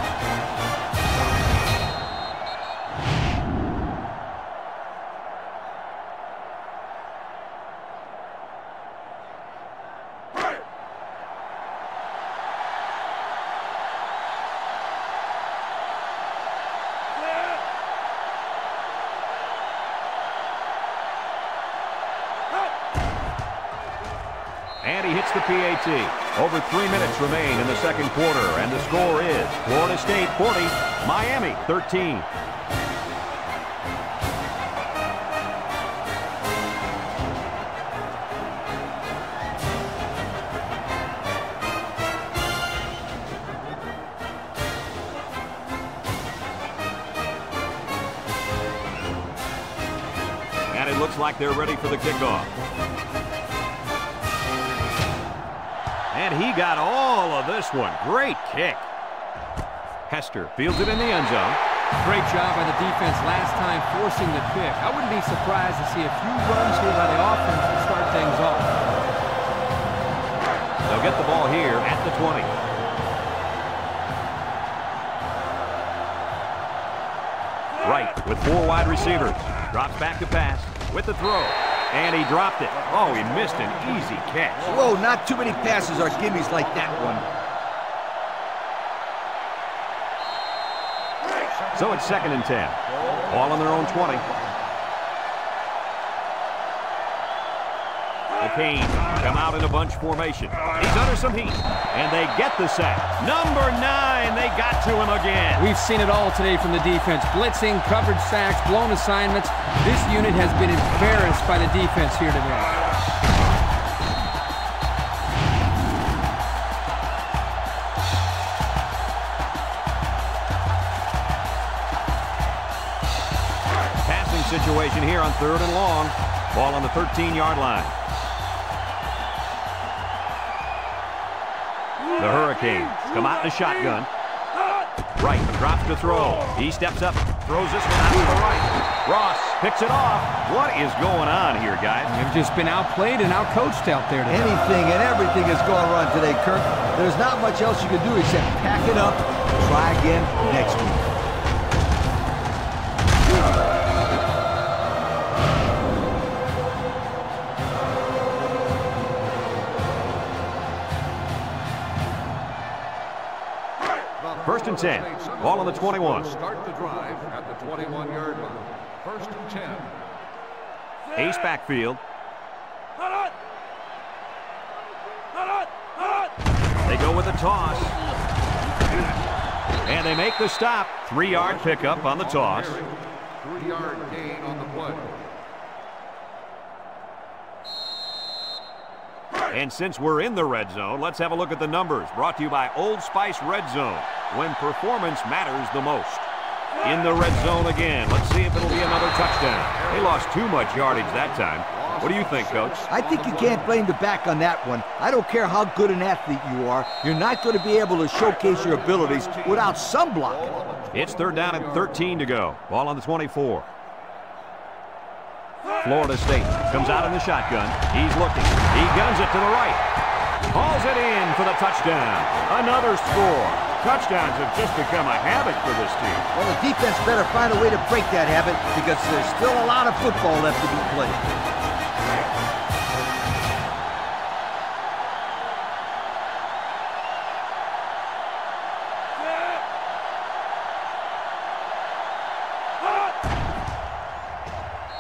And he hits the PAT. Over 3 minutes remain in the second quarter, and the score is Florida State 40, Miami 13. And it looks like they're ready for the kickoff. And he got all of this one. Great kick. Hester fields it in the end zone. Great job by the defense last time forcing the pick. I wouldn't be surprised to see a few runs here by the offense to start things off. They'll get the ball here at the 20. Wright with 4 wide receivers. Drops back to pass with the throw. And he dropped it. Oh, he missed an easy catch. Whoa, not too many passes are gimmies like that one. So it's 2nd and 10. Ball on their own 20. The Canes come out in a bunch formation. He's under some heat. And they get the sack. Number 9, they got to him again. We've seen it all today from the defense. Blitzing, coverage sacks, blown assignments. This unit has been embarrassed by the defense here today. passing situation here on 3rd and long. Ball on the 13-yard line. The Hurricanes come out in the shotgun. Right, drops to throw. He steps up, throws this one out to the right. Ross picks it off. What is going on here, guys? They've just been outplayed and outcoached out there today. Anything and everything is going wrong today, Kirk. There's not much else you can do except pack it up, try again next week. First and 10. Ball on the 21. Start the drive at the 21-yard line. First and 10. Ace backfield. They go with a toss. And they make the stop. 3-yard pickup on the toss. 3-yard gain on the play. And since we're in the red zone, let's have a look at the numbers. Brought to you by Old Spice Red Zone, when performance matters the most. In the red zone again. Let's see if it'll be another touchdown. They lost too much yardage that time. What do you think, Coach? I think you can't blame the back on that one. I don't care how good an athlete you are. You're not going to be able to showcase your abilities without some blocking. It's 3rd down and 13 to go. Ball on the 24. Florida State comes out in the shotgun. He's looking. He guns it to the right. Hauls it in for the touchdown. Another score. Touchdowns have just become a habit for this team. Well, the defense better find a way to break that habit because there's still a lot of football left to be played.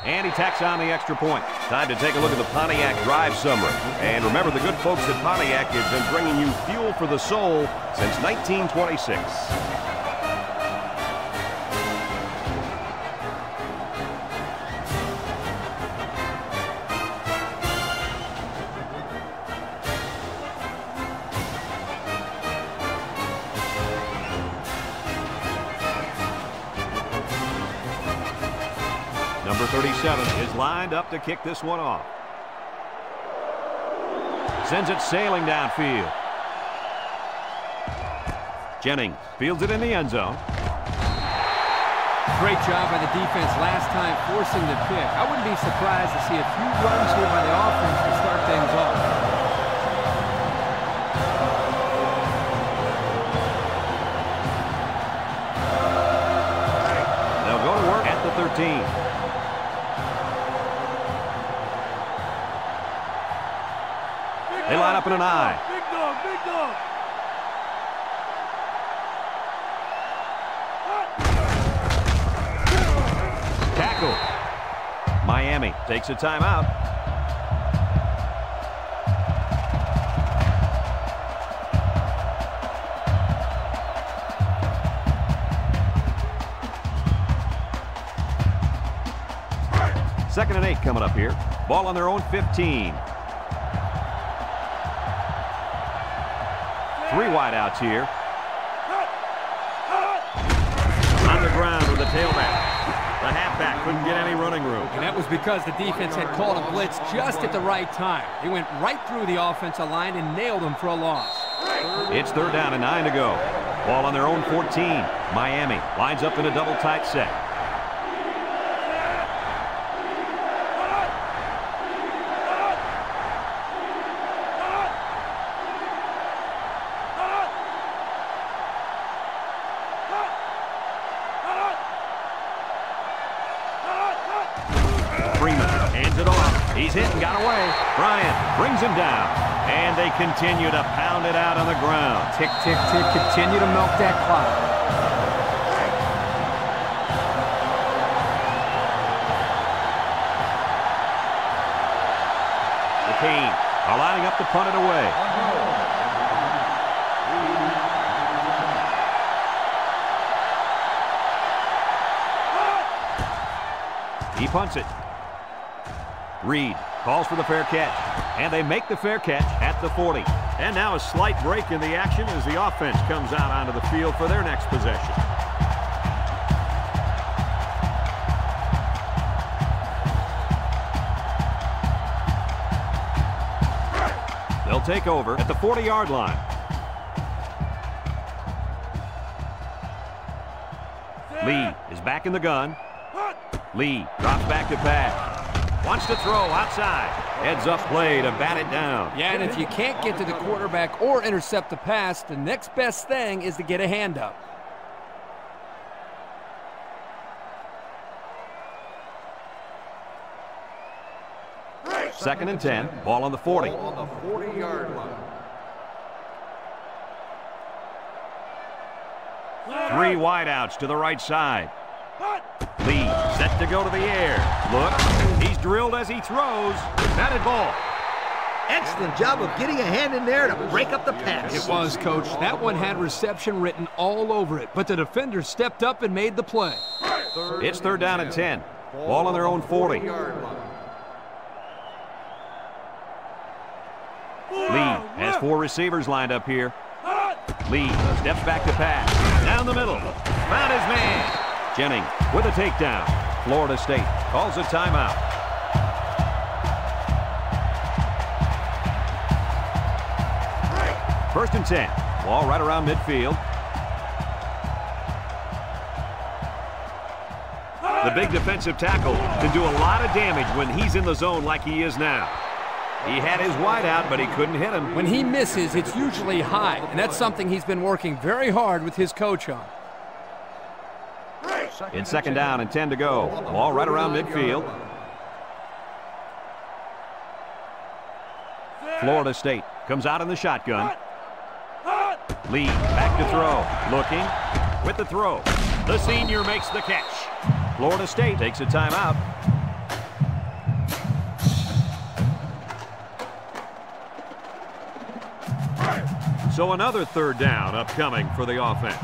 And he tacks on the extra point. Time to take a look at the Pontiac drive summary. And remember, the good folks at Pontiac have been bringing you fuel for the soul since 1926. Number 37 is lined up to kick this one off. Sends it sailing downfield. Jennings fields it in the end zone. Great job by the defense last time forcing the pick. I wouldn't be surprised to see a few runs here by the offense to start things off. They'll go to work at the 13. They line up in an eye. Big dog, big dog. Tackle. Miami takes a timeout. Second and 8 coming up here. Ball on their own 15. 3 wideouts here. On the ground with the tailback. The halfback couldn't get any running room. And that was because the defense had called a blitz just at the right time. They went right through the offensive line and nailed them for a loss. It's 3rd down and 9 to go. Ball on their own 14. Miami lines up in a double tight set. He's hit and got away. Bryant brings him down. And they continue to pound it out on the ground. Tick, tick, tick. Continue to milk that clock. The Canes are lining up to punt it away. He punts it. Reed calls for the fair catch, and they make the fair catch at the 40. And now a slight break in the action as the offense comes out onto the field for their next possession. take over at the 40-yard line. Lee is back in the gun. Lee drops back to pass. Wants to throw outside. Heads up play to bat it down. Yeah, and if you can't get to the quarterback or intercept the pass, the next best thing is to get a hand up. Second and 10. Ball on the 40. On the 40-yard line. 3 wideouts to the right side. Lee set to go to the air. Look, he's drilled as he throws. Batted ball. Excellent job of getting a hand in there to break up the pass. It was, Coach. That one had reception written all over it, but the defender stepped up and made the play. It's third down and 10. Ball on their own 40. Lee has 4 receivers lined up here. Lee steps back to pass. Down the middle. Found his man. Jennings with a takedown. Florida State calls a timeout. First and 10. Ball right around midfield. The big defensive tackle can do a lot of damage when he's in the zone like he is now. He had his wide out, but he couldn't hit him. When he misses, it's usually high, and that's something he's been working very hard with his coach on. It's second down and 10 to go. Ball right around midfield. Florida State comes out in the shotgun. Lee back to throw. Looking with the throw. The senior makes the catch. Florida State takes a timeout. So another third down upcoming for the offense.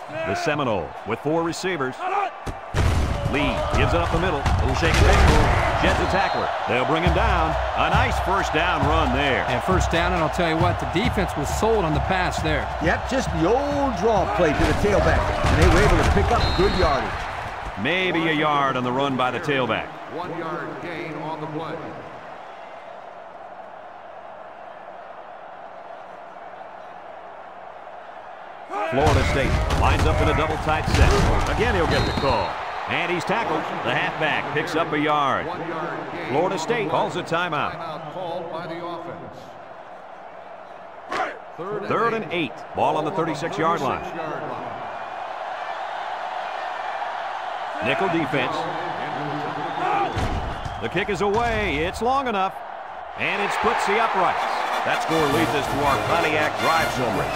The Seminole with 4 receivers. Lee gives it up the middle. Little shake and bake move. Jets a tackler. They'll bring him down. A nice first down run there. And first down, and I'll tell you what, the defense was sold on the pass there. Yep, just the old draw play to the tailback, and they were able to pick up good yardage. Maybe a yard on the run by the tailback. 1-yard gain on the play. Florida State lines up in a double tight set. Again, he'll get the call. And he's tackled. The halfback picks up a yard. 1-yard gain. Florida State calls a timeout. Timeout called by the offense. Third and 8. Ball on the 36-yard line. Nickel defense. The kick is away. It's long enough. And it splits the uprights. That score leads us to our Pontiac drive summary.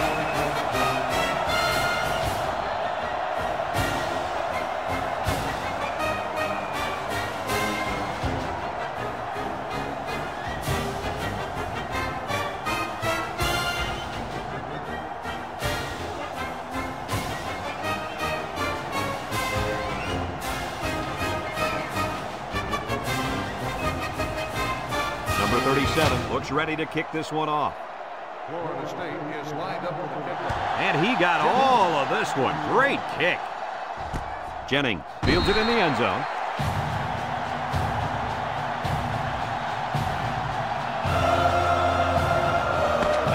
Number 37 looks ready to kick this one off. Florida State is lined up with the kickoff. And he got all of this one. Great kick. Jennings fields it in the end zone.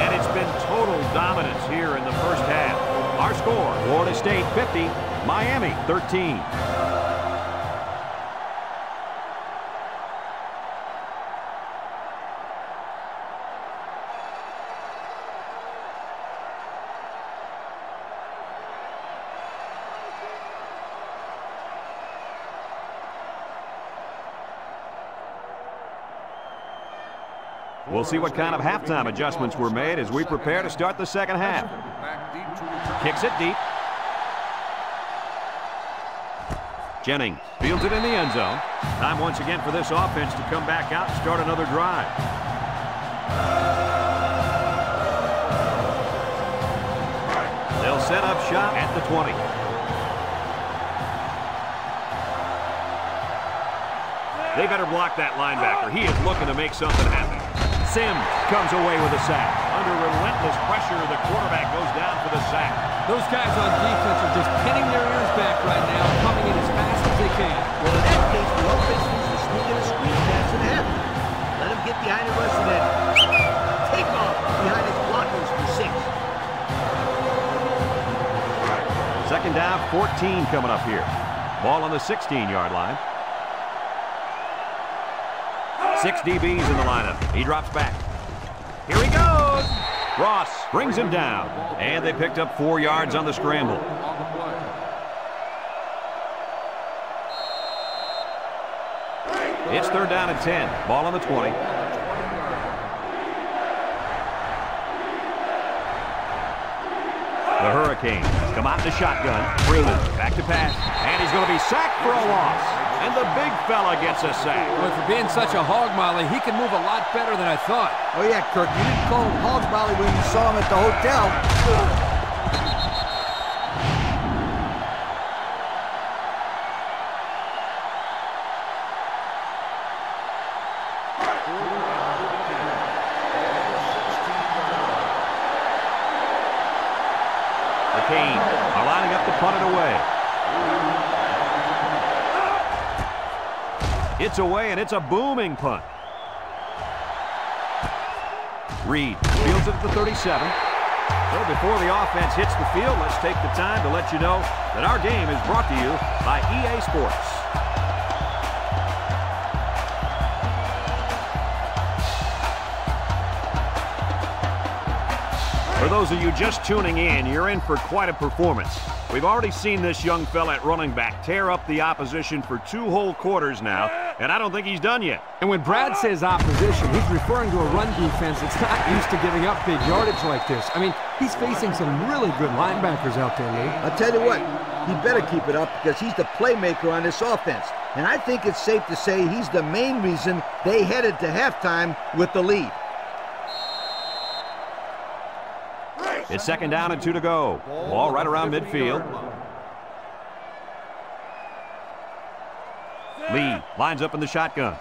And it's been total dominance here in the first half. Our score, Florida State 50, Miami 13. We'll see what kind of halftime adjustments were made as we prepare to start the second half. Back deep to return. Kicks it deep. Jennings fields it in the end zone. Time once again for this offense to come back out and start another drive. They'll set up shop at the 20. They better block that linebacker. He is looking to make something happen. Sims comes away with a sack. Under relentless pressure, the quarterback goes down for the sack. Those guys on defense are just pinning their ears back right now, coming in as fast as they can. Well, in that case, the offense needs to sneak in a screen pass and have it. get behind the rush and then take off behind his blockers for 6. Second down, 14 coming up here. Ball on the 16-yard line. 6 DBs in the lineup. He drops back. Here he goes. Ross brings him down. And they picked up 4 yards on the scramble. It's third down and 10. Ball on the 20. The Hurricanes come out in the shotgun. Freeman back to pass. And he's going to be sacked for a loss. And the big fella gets a sack. Well, for being such a hog molly, he can move a lot better than I thought. Oh, yeah, Kirk, you didn't call him hog molly when you saw him at the hotel. The Canes are lining up to punt it away. It's away, and it's a booming punt. Reed fields it at the 37. So before the offense hits the field, let's take the time to let you know that our game is brought to you by EA Sports. For those of you just tuning in, you're in for quite a performance. We've already seen this young fella at running back tear up the opposition for 2 whole quarters now, and I don't think he's done yet. And when Brad says opposition, he's referring to a run defense that's not used to giving up big yardage like this. I mean, he's facing some really good linebackers out there, Lee. I'll tell you what, he better keep it up because he's the playmaker on this offense. And I think it's safe to say he's the main reason they headed to halftime with the lead. It's second down and 2 to go. Ball right around midfield. Lee lines up in the shotgun.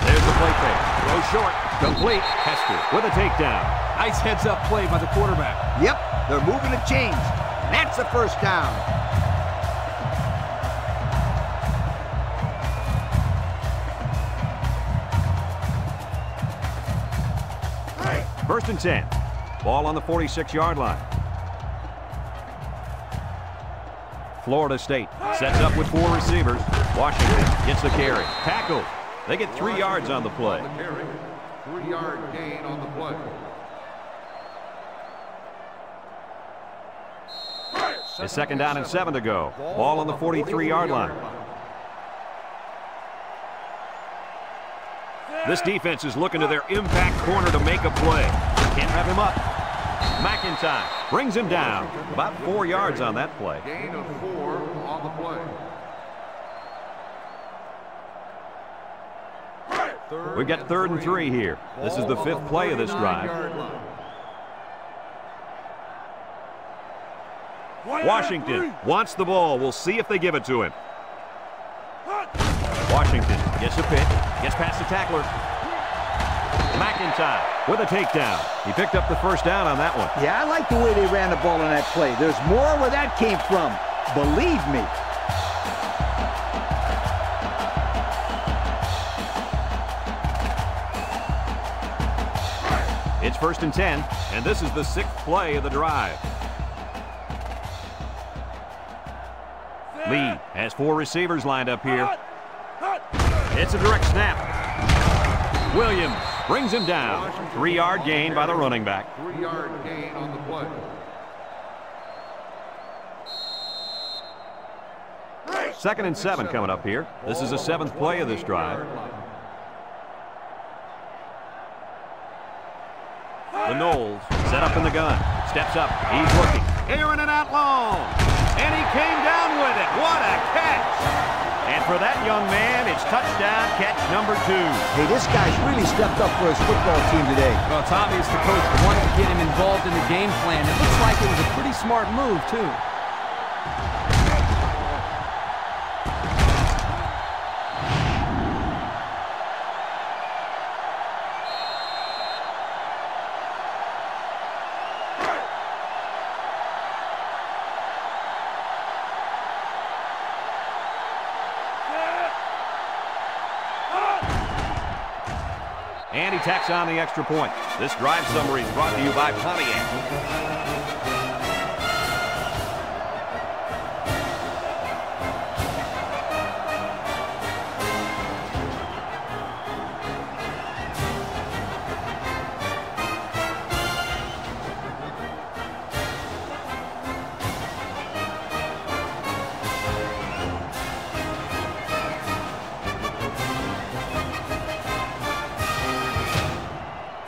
There's the play fake. Throw short. Complete. Hester with a takedown. Nice heads-up play by the quarterback. Yep, they're moving the chains. That's the first down. First and 10. Ball on the 46-yard line. Florida State sets up with 4 receivers. Washington gets the carry. Tackled. They get 3 yards on the play. 3-yard gain on the play. It's second down and 7 to go. Ball on the 43-yard line. This defense is looking to their impact corner to make a play. Can't have him up. McIntyre brings him down. About 4 yards on that play. Gain of 4 on the play. We've got third and 3 here. This is the 5th play of this drive. Washington wants the ball. We'll see if they give it to him. Washington gets a pick, gets past the tackler. McIntyre with a takedown. He picked up the first down on that one. Yeah, I like the way they ran the ball on that play. There's more where that came from. Believe me. It's first and 10, and this is the 6th play of the drive. Lee has 4 receivers lined up here. It's a direct snap. Williams brings him down. 3-yard gain by the running back. 3-yard gain on the play. Second and 7 coming up here. This is the 7th play of this drive. The Noles set up in the gun. Steps up. He's looking. Airing it out long. And he came down with it. What a catch. And for that young man, it's touchdown catch number 2. Hey, this guy's really stepped up for his football team today. Well, it's obvious the coach wanted to get him involved in the game plan. It looks like it was a pretty smart move, too. And he tacks on the extra point. This drive summary is brought to you by Pontiac.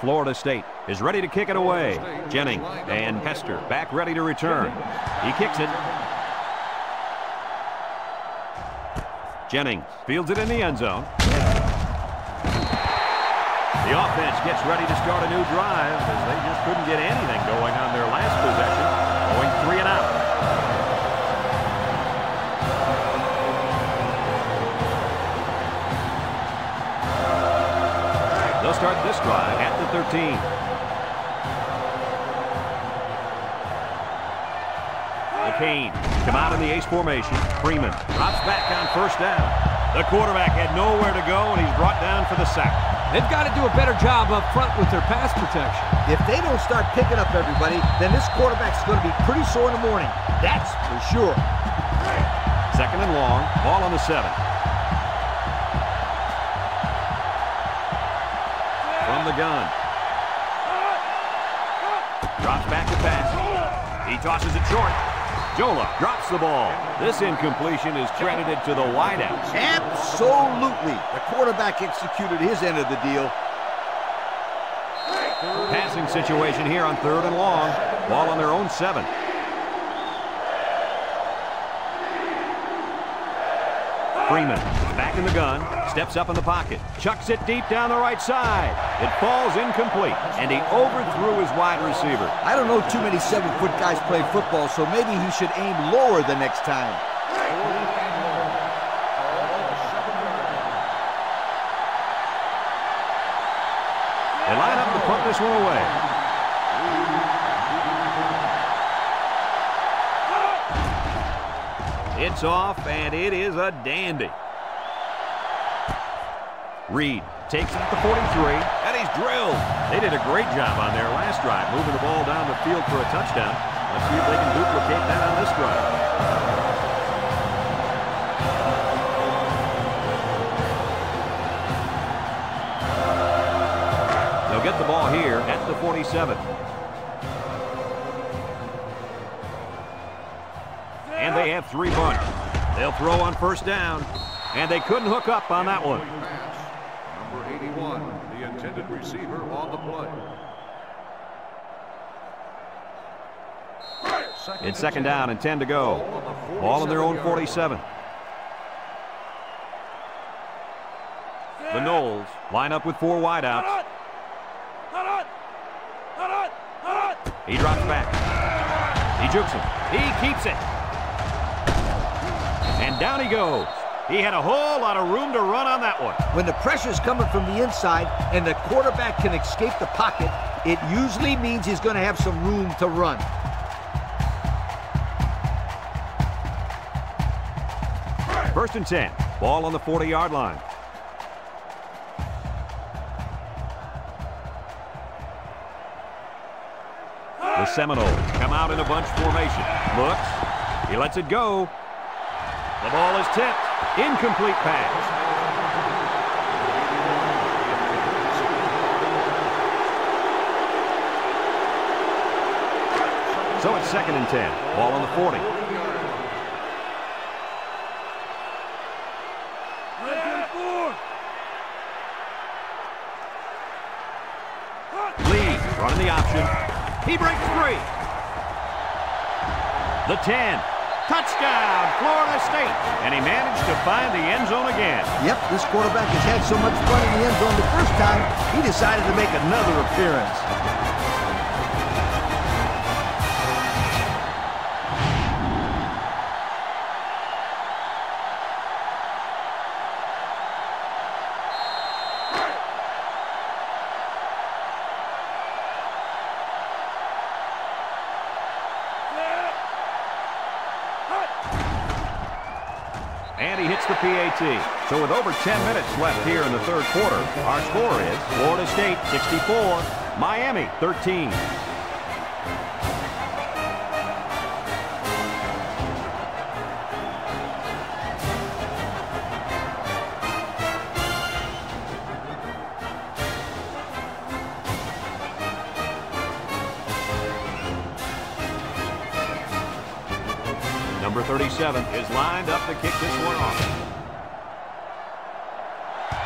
Florida State is ready to kick it away. Jennings and Pester back ready to return. He kicks it. Jennings fields it in the end zone. The offense gets ready to start a new drive as they just couldn't get anything going on their last possession, going 3 and out. They'll start this drive at the 13. McCain come out in the ace formation. Freeman drops back on first down. The quarterback had nowhere to go, and he's brought down for the sack. They've got to do a better job up front with their pass protection. If they don't start picking up everybody, then this quarterback's going to be pretty sore in the morning. That's for sure. Second and long, ball on the 7. From the gun. Drops back to pass. He tosses it short. Jola drops the ball. This incompletion is credited to the wideout. Absolutely. The quarterback executed his end of the deal. Passing situation here on 3rd and long. Ball on their own 7. Freeman is back in the gun, steps up in the pocket, chucks it deep down the right side. It falls incomplete, and he overthrew his wide receiver. I don't know too many 7-foot guys play football, so maybe he should aim lower the next time. They line up to punt this one away. It's off, and it is a dandy. Reed takes it at the 43, and he's drilled. They did a great job on their last drive, moving the ball down the field for a touchdown. Let's see if they can duplicate that on this drive. They'll get the ball here at the 47. And they have 3 bunch. They'll throw on first down, and they couldn't hook up on that one. Number 81, the intended receiver on the play. It's second down and 10 to go. Ball on their own 47. The Noles line up with 4 wideouts. He drops back. He jukes him. He keeps it. And down he goes. He had a whole lot of room to run on that one. When the pressure's coming from the inside and the quarterback can escape the pocket, it usually means he's going to have some room to run. First and 10. Ball on the 40-yard line. The Seminoles come out in a bunch formation. Looks. He lets it go. The ball is tipped. Incomplete pass. So it's second and 10. Ball on the 40. Lee running the option. He breaks free. The 10. Touchdown, Florida State. And he managed to find the end zone again. Yep, this quarterback has had so much fun in the end zone the first time, he decided to make another appearance. hits the PAT. So with over 10 minutes left here in the third quarter, our score is Florida State 64, Miami 13. Number 37 is lined up to kick this one off.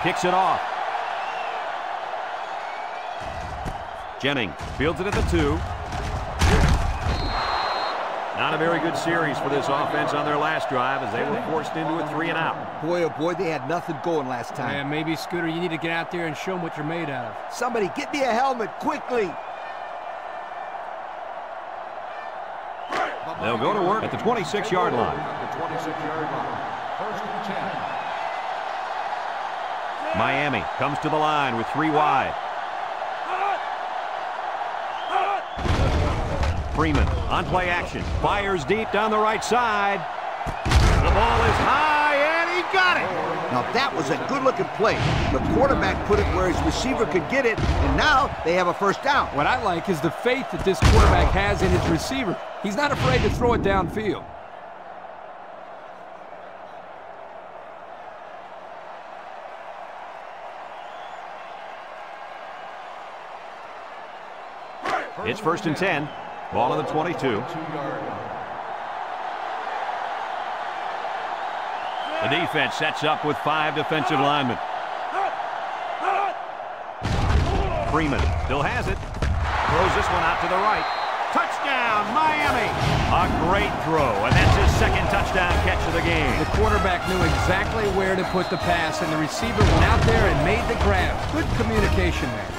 Kicks it off. Jennings fields it at the 2. Not a very good series for this offense on their last drive as they were forced into a 3 and out. Boy, oh boy, they had nothing going last time. Yeah, maybe, Scooter, you need to get out there and show them what you're made out of. Somebody get me a helmet quickly. They'll go to work at the 26-yard line. At the 26-yard line. First and 10. Miami comes to the line with 3 wide. Freeman on play action. Fires deep down the right side. The ball is high, and he got it. Now that was a good-looking play. The quarterback put it where his receiver could get it, and now they have a first down. What I like is the faith that this quarterback has in his receiver. He's not afraid to throw it downfield. It's first and 10. Ball on the 22. The defense sets up with 5 defensive linemen. Freeman still has it. Throws this one out to the right. Touchdown, Miami! A great throw, and that's his second touchdown catch of the game. The quarterback knew exactly where to put the pass, and the receiver went out there and made the grab. Good communication there.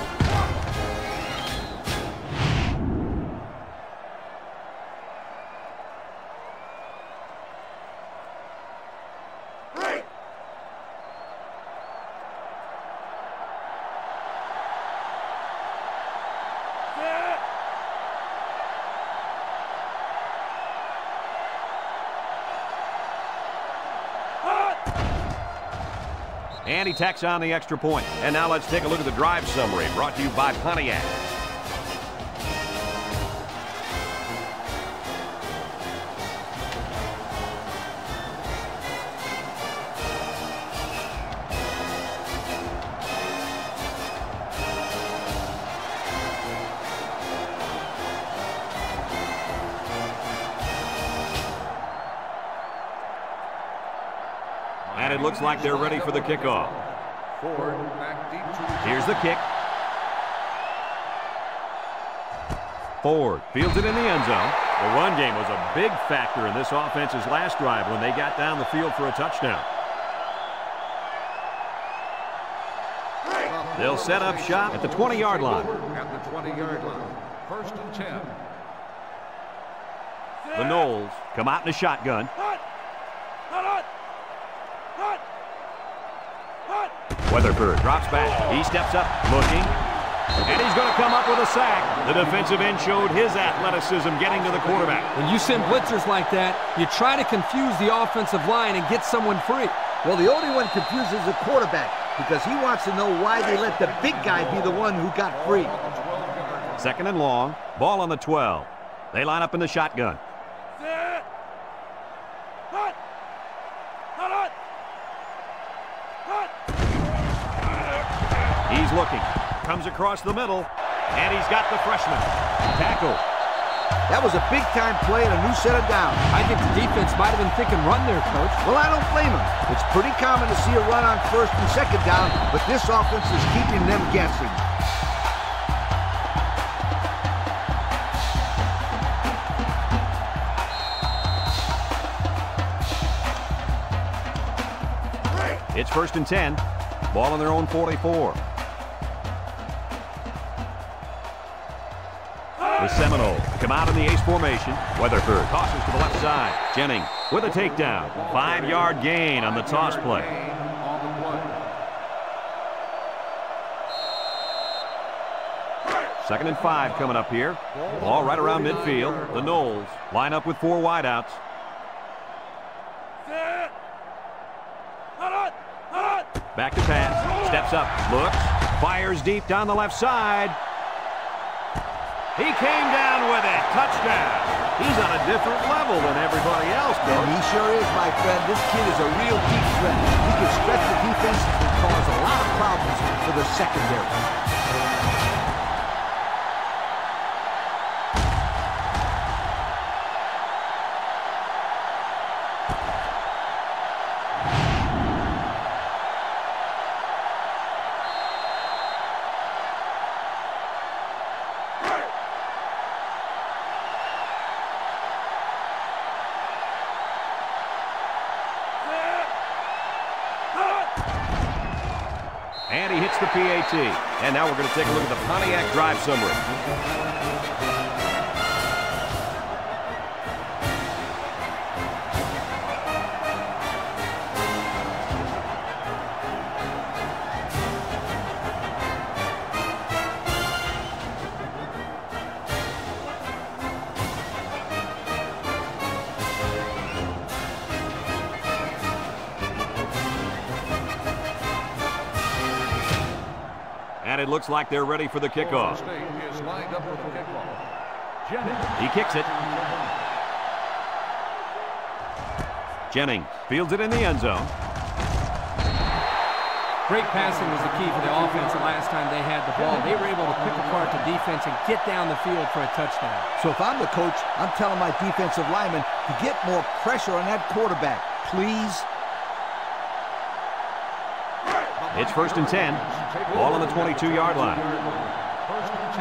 And he tacks on the extra point. And now let's take a look at the drive summary brought to you by Pontiac. And it looks like they're ready for the kickoff. Here's the kick. Ford fields it in the end zone. The run game was a big factor in this offense's last drive when they got down the field for a touchdown. They'll set up shop at the 20-yard line. At the 20-yard line. First and 10. The Noles come out in a shotgun. Weatherford drops back. He steps up, looking, and he's going to come up with a sack. The defensive end showed his athleticism getting to the quarterback. When you send blitzers like that, you try to confuse the offensive line and get someone free. Well, the only one confused is the quarterback because he wants to know why they let the big guy be the one who got free. Second and long, ball on the 12. They line up in the shotgun. He's looking, comes across the middle, and he's got the freshman. Tackle. That was a big-time play and a new set of downs. I think the defense might have been thinking run there, Coach. Well, I don't blame him. It's pretty common to see a run on first and second down, but this offense is keeping them guessing. It's first and 10. Ball on their own 44. The Seminoles come out in the ace formation. Weatherford tosses to the left side. Jennings with a takedown. 5-yard gain on the toss play. Second and 5 coming up here. Ball right around midfield. The Noles line up with 4 wideouts. Back to pass. Steps up. Looks. Fires deep down the left side. He came down with it. Touchdown. He's on a different level than everybody else, And Coach. he sure is, my friend. This kid is a real deep threat. He can stretch the defense and cause a lot of problems for the secondary. And he hits the PAT. And now we're going to take a look at the Pontiac drive summary. And it looks like they're ready for the kickoff. Is lined up for the kickoff. He kicks it. Jennings fields it in the end zone. Great passing was the key for the offense the last time they had the ball. They were able to pick apart the defense and get down the field for a touchdown. So if I'm the coach, I'm telling my defensive linemen to get more pressure on that quarterback. Please. It's 1st and 10. Ball on the 22-yard line. 1st and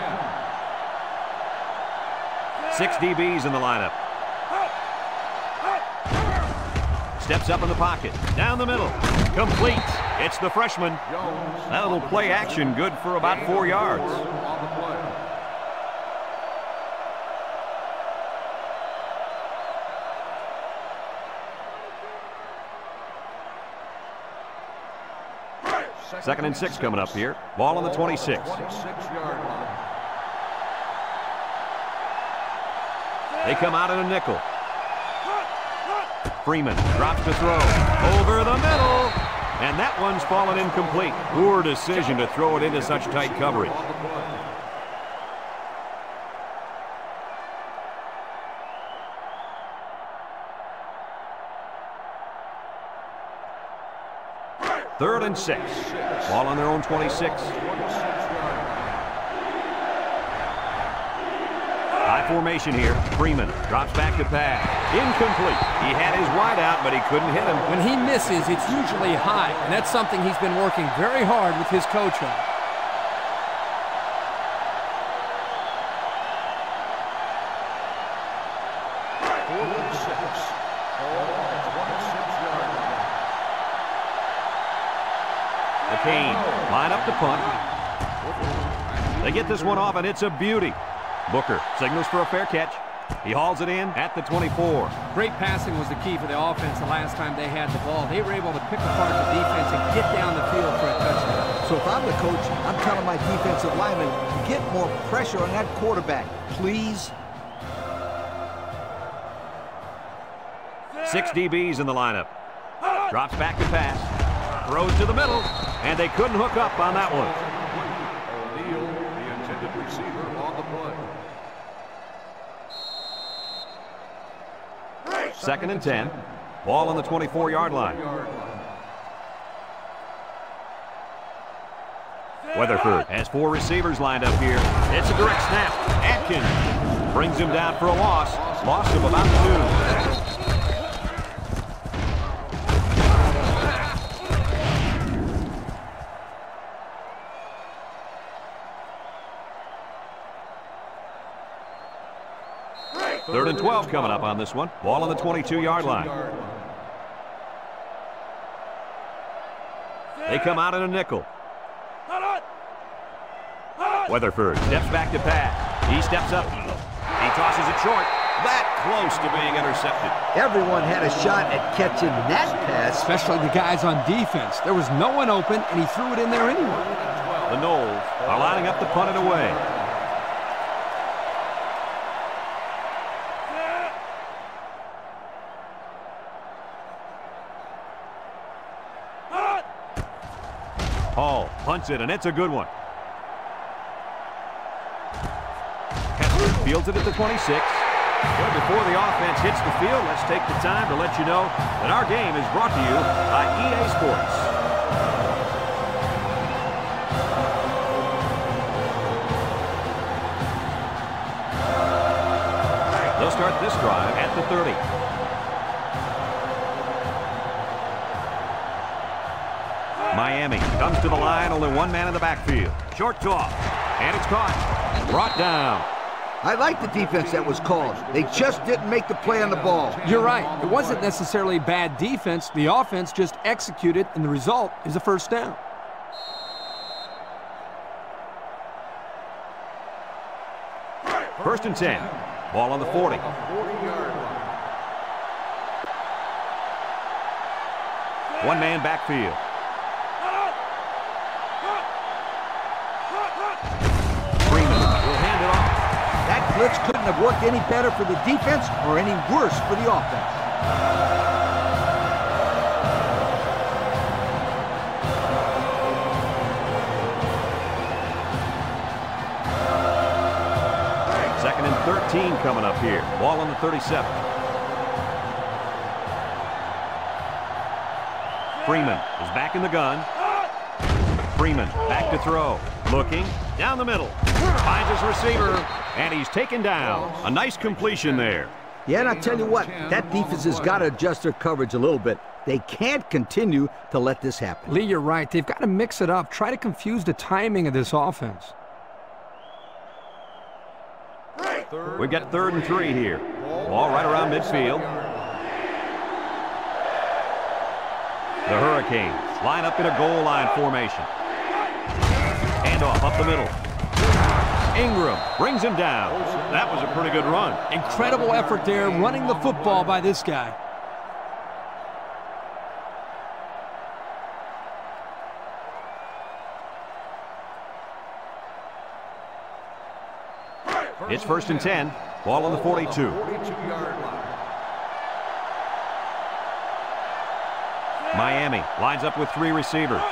10. 6 DBs in the lineup. Steps up in the pocket. Down the middle. Complete. It's the freshman. That little play action good for about 4 yards. On the play. Second and 6 coming up here. Ball on the 26. 26-yard line. They come out in a nickel. Freeman drops to throw. Over the middle. And that one's fallen incomplete. Poor decision to throw it into such tight coverage. On the play. Third and 6. Ball on their own 26. High formation here. Freeman drops back to pass. Incomplete. He had his wide out, but he couldn't hit him. When he misses, it's usually high, and that's something he's been working very hard with his coach on. Kane line up to punt. They get this one off, and it's a beauty. Booker signals for a fair catch. He hauls it in at the 24. Great passing was the key for the offense the last time they had the ball. They were able to pick apart the defense and get down the field for a touchdown. So if I'm the coach, I'm telling my defensive linemen to get more pressure on that quarterback. Please. 6 DBs in the lineup. Drops back to pass. Throws to the middle. And they couldn't hook up on that one. O'Neal, the intended receiver, on the play. 2nd and 10. Ball on the 24-yard line. Weatherford has 4 receivers lined up here. It's a direct snap. Atkins brings him down for a loss. Loss of about 2. Third and 12 coming up on this one. Ball on the 22-yard line. They come out in a nickel. Weatherford steps back to pass. He steps up. He tosses it short. That close to being intercepted. Everyone had a shot at catching that pass. Especially the guys on defense. There was no one open, and he threw it in there anyway. The Noles are lining up to punt it away. Hall punts it, and it's a good one. Kessler fields it at the 26. Well, before the offense hits the field, let's take the time to let you know that our game is brought to you by EA Sports. They'll start this drive at the 30. Miami comes to the line, only one man in the backfield. Short toss, and it's caught. Brought down. I like the defense that was called. They just didn't make the play on the ball. You're right. It wasn't necessarily bad defense. The offense just executed, and the result is a first down. First and 10. Ball on the 40. One man backfield. Freeman will hand it off. That blitz couldn't have worked any better for the defense or any worse for the offense. Second and 13 coming up here. Ball on the 37. Freeman is back in the gun. Freeman back to throw. Looking down the middle. Finds his receiver, and he's taken down. A nice completion there. Yeah, and I tell you what, that defense has got to adjust their coverage a little bit. They can't continue to let this happen. Lee, you're right. They've got to mix it up. Try to confuse the timing of this offense. We've got 3rd and 3 here. Ball right around midfield. The Hurricanes line up in a goal line formation. Handoff up the middle. Ingram brings him down. That was a pretty good run. Incredible effort there, running the football by this guy. It's 1st and 10. Ball on the 42. Miami lines up with 3 receivers.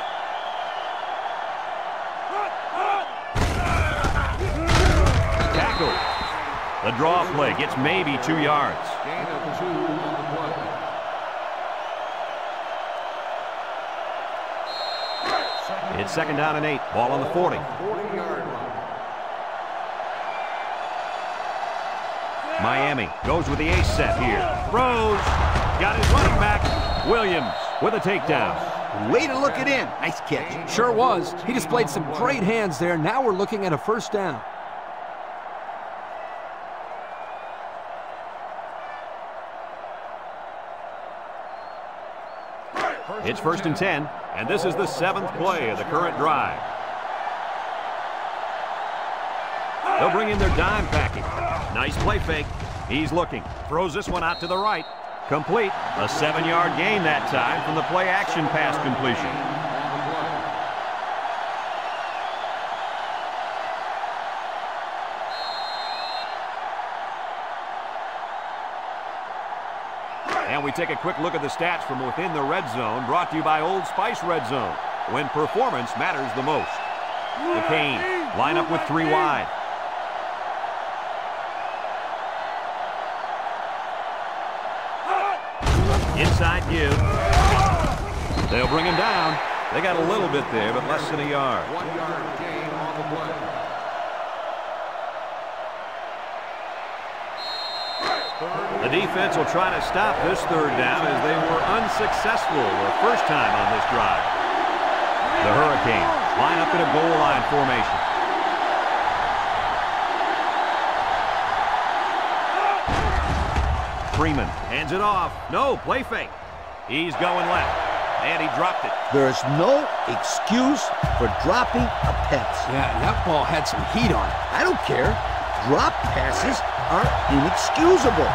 Tackle. The draw play gets maybe 2 yards. It's 2nd down and 8. Ball on the 40. Miami goes with the ace set here. Throws. Got his running back. Williams with a takedown. Way to look it in. Nice catch. Sure was. He displayed some great hands there. Now we're looking at a first down. It's 1st and 10, and this is the 7th play of the current drive. They'll bring in their dime package. Nice play fake. He's looking. Throws this one out to the right. Complete. A 7-yard gain that time from the play action pass completion. And we take a quick look at the stats from within the red zone, brought to you by Old Spice Red Zone, when performance matters the most. The Canes line up with 3 wide. Inside give. They'll bring him down. They got a little bit there, but less than a yard. 1-yard gain on the play. The defense will try to stop this 3rd down as they were unsuccessful the first time on this drive. The Hurricanes line up in a goal line formation. Freeman hands it off. No, play fake. He's going left, and he dropped it. There's no excuse for dropping a pass. Yeah, that ball had some heat on it. I don't care. Drop passes are inexcusable.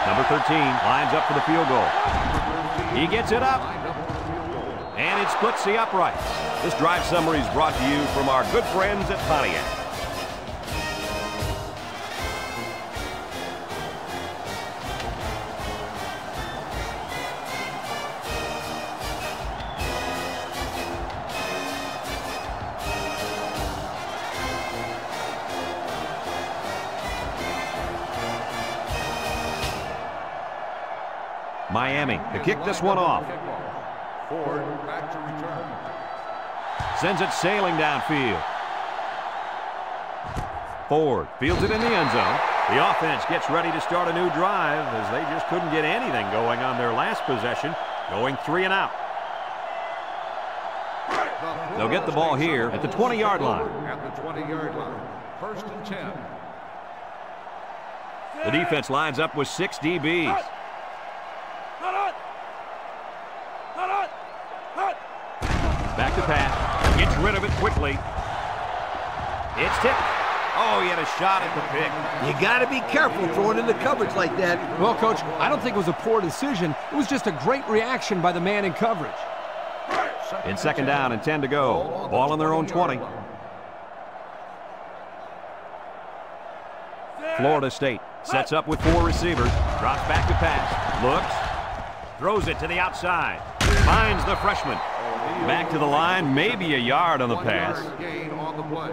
Number 13 lines up for the field goal. He gets it up, and it splits the uprights. This drive summary is brought to you from our good friends at Pontiac. Miami to kick this one off. Ford back to return. Sends it sailing downfield. Ford fields it in the end zone. The offense gets ready to start a new drive as they just couldn't get anything going on their last possession, going 3 and out. They'll get the ball here at the 20-yard line. At the 20-yard line. 1st and 10. The defense lines up with 6 DBs. Back to pass. Gets rid of it quickly. It's tipped. Oh, he had a shot at the pick. You got to be careful throwing in the coverage like that. Well, Coach, I don't think it was a poor decision. It was just a great reaction by the man in coverage. In 2nd down and 10 to go. Ball on their own 20. Florida State sets up with 4 receivers. Drops back to pass. Looks. Throws it to the outside. Finds the freshman. Back to the line. Maybe a yard on the pass. 1 yard gain on the play.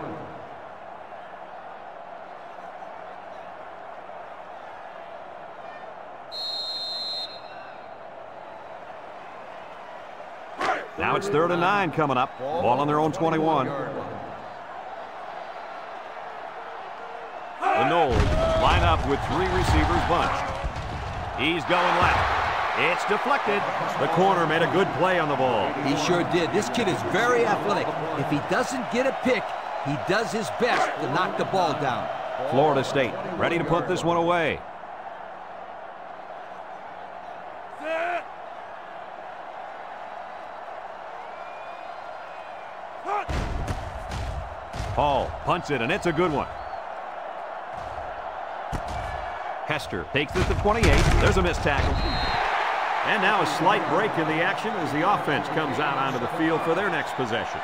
Now it's 3rd and 9 coming up. Ball on their own 21. The Noles line up with 3 receivers bunched. He's going left. It's deflected. The corner made a good play on the ball. He sure did. This kid is very athletic. If he doesn't get a pick, he does his best to knock the ball down. Florida State ready to punt this one away. Hall punts it, and it's a good one. Hester takes it to 28. There's a missed tackle. And now a slight break in the action as the offense comes out onto the field for their next possession.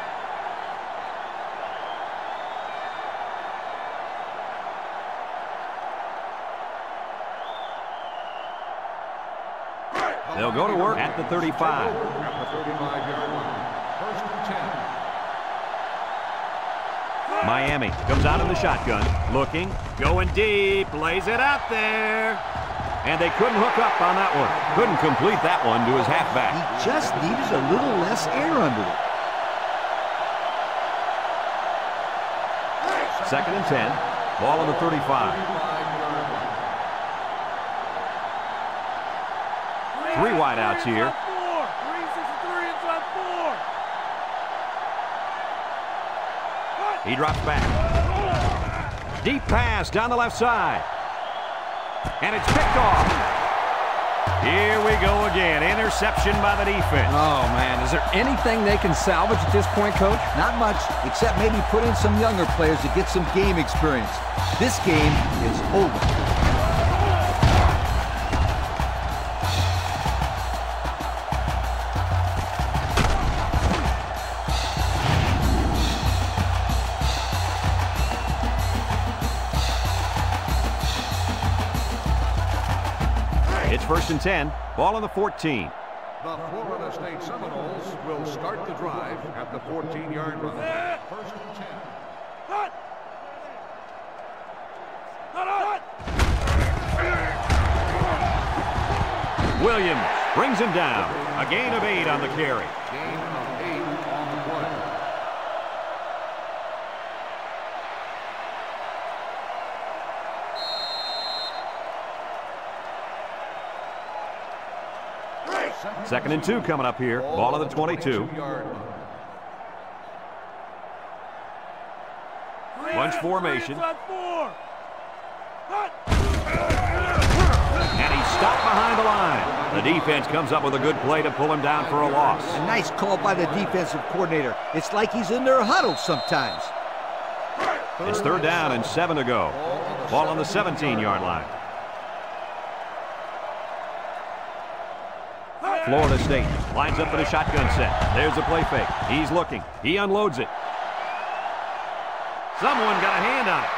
They'll go to work at the 35. At the 35-yard line. 1st and 10. Miami comes out in the shotgun, looking, going deep, lays it out there. And they couldn't hook up on that one. Couldn't complete that one to his halfback. He just needed a little less air under it. 2nd and 10. Ball on the 35. 3 wideouts here. 363 inside 4. He drops back. Deep pass down the left side. And it's picked off. Here we go again. Interception by the defense. Oh, man. Is there anything they can salvage at this point, Coach? Not much, except maybe put in some younger players to get some game experience. This game is over. It's 1st and 10. Ball on the 14. The Florida State Seminoles will start the drive at the 14-yard line. 1st and 10. Williams brings him down. A gain of 8 on the carry. Gain of 8 on the play. Second and 2 coming up here. Ball on the 22. Bunch formation. And he's stopped behind the line. The defense comes up with a good play to pull him down for a loss. A nice call by the defensive coordinator. It's like he's in their huddle sometimes. It's 3rd down and 7 to go. Ball on the 17-yard line. Florida State lines up in a shotgun set. There's a play fake. He's looking. He unloads it. Someone got a hand on it.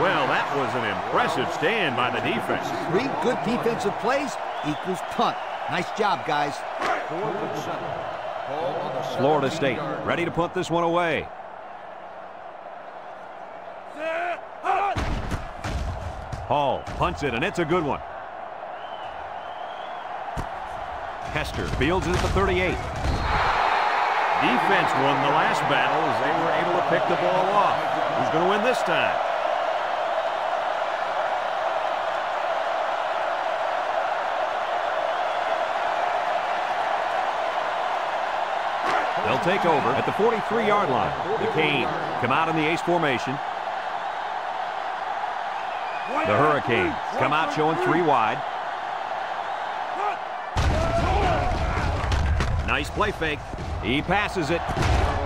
Well, that was an impressive stand by the defense. 3 good defensive plays equals punt. Nice job, guys. Florida State ready to punt this one away. Hall punts it, and it's a good one. Hester fields it at the 38. Defense won the last battle as they were able to pick the ball off. Who's going to win this time? They'll take over at the 43-yard line. The Canes come out in the ace formation. The Hurricanes come out showing 3 wide. Nice play fake. He passes it.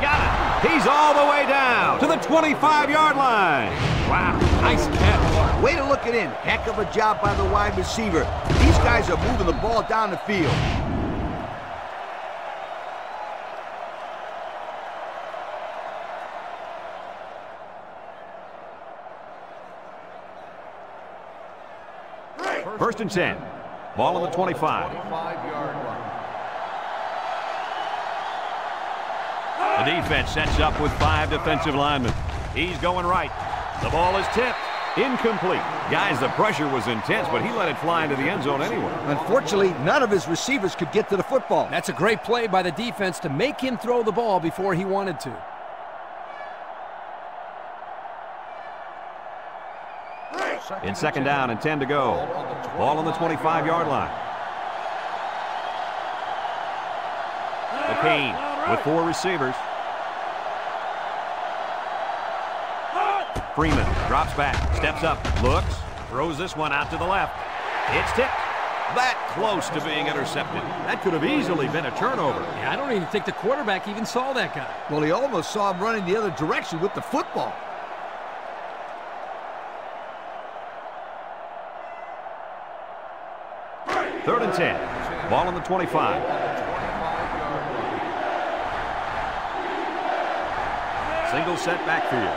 Got it. He's all the way down to the 25-yard line. Wow, nice catch. Way to look it in. Heck of a job by the wide receiver. These guys are moving the ball down the field. First and 10. Ball on the 25. 25-yard line. The defense sets up with 5 defensive linemen. He's going right. The ball is tipped. Incomplete. Guys, the pressure was intense, but he let it fly into the end zone anyway. Unfortunately, none of his receivers could get to the football. That's a great play by the defense to make him throw the ball before he wanted to. In second down and 10 to go. Ball on the 25-yard line. The Canes with 4 receivers. Freeman drops back, steps up, looks, throws this one out to the left. It's tipped. That close to being intercepted. That could have easily been a turnover. Yeah, I don't even think the quarterback even saw that guy. Well, he almost saw him running the other direction with the football. Third and 10. Ball on the 25. Single set backfield.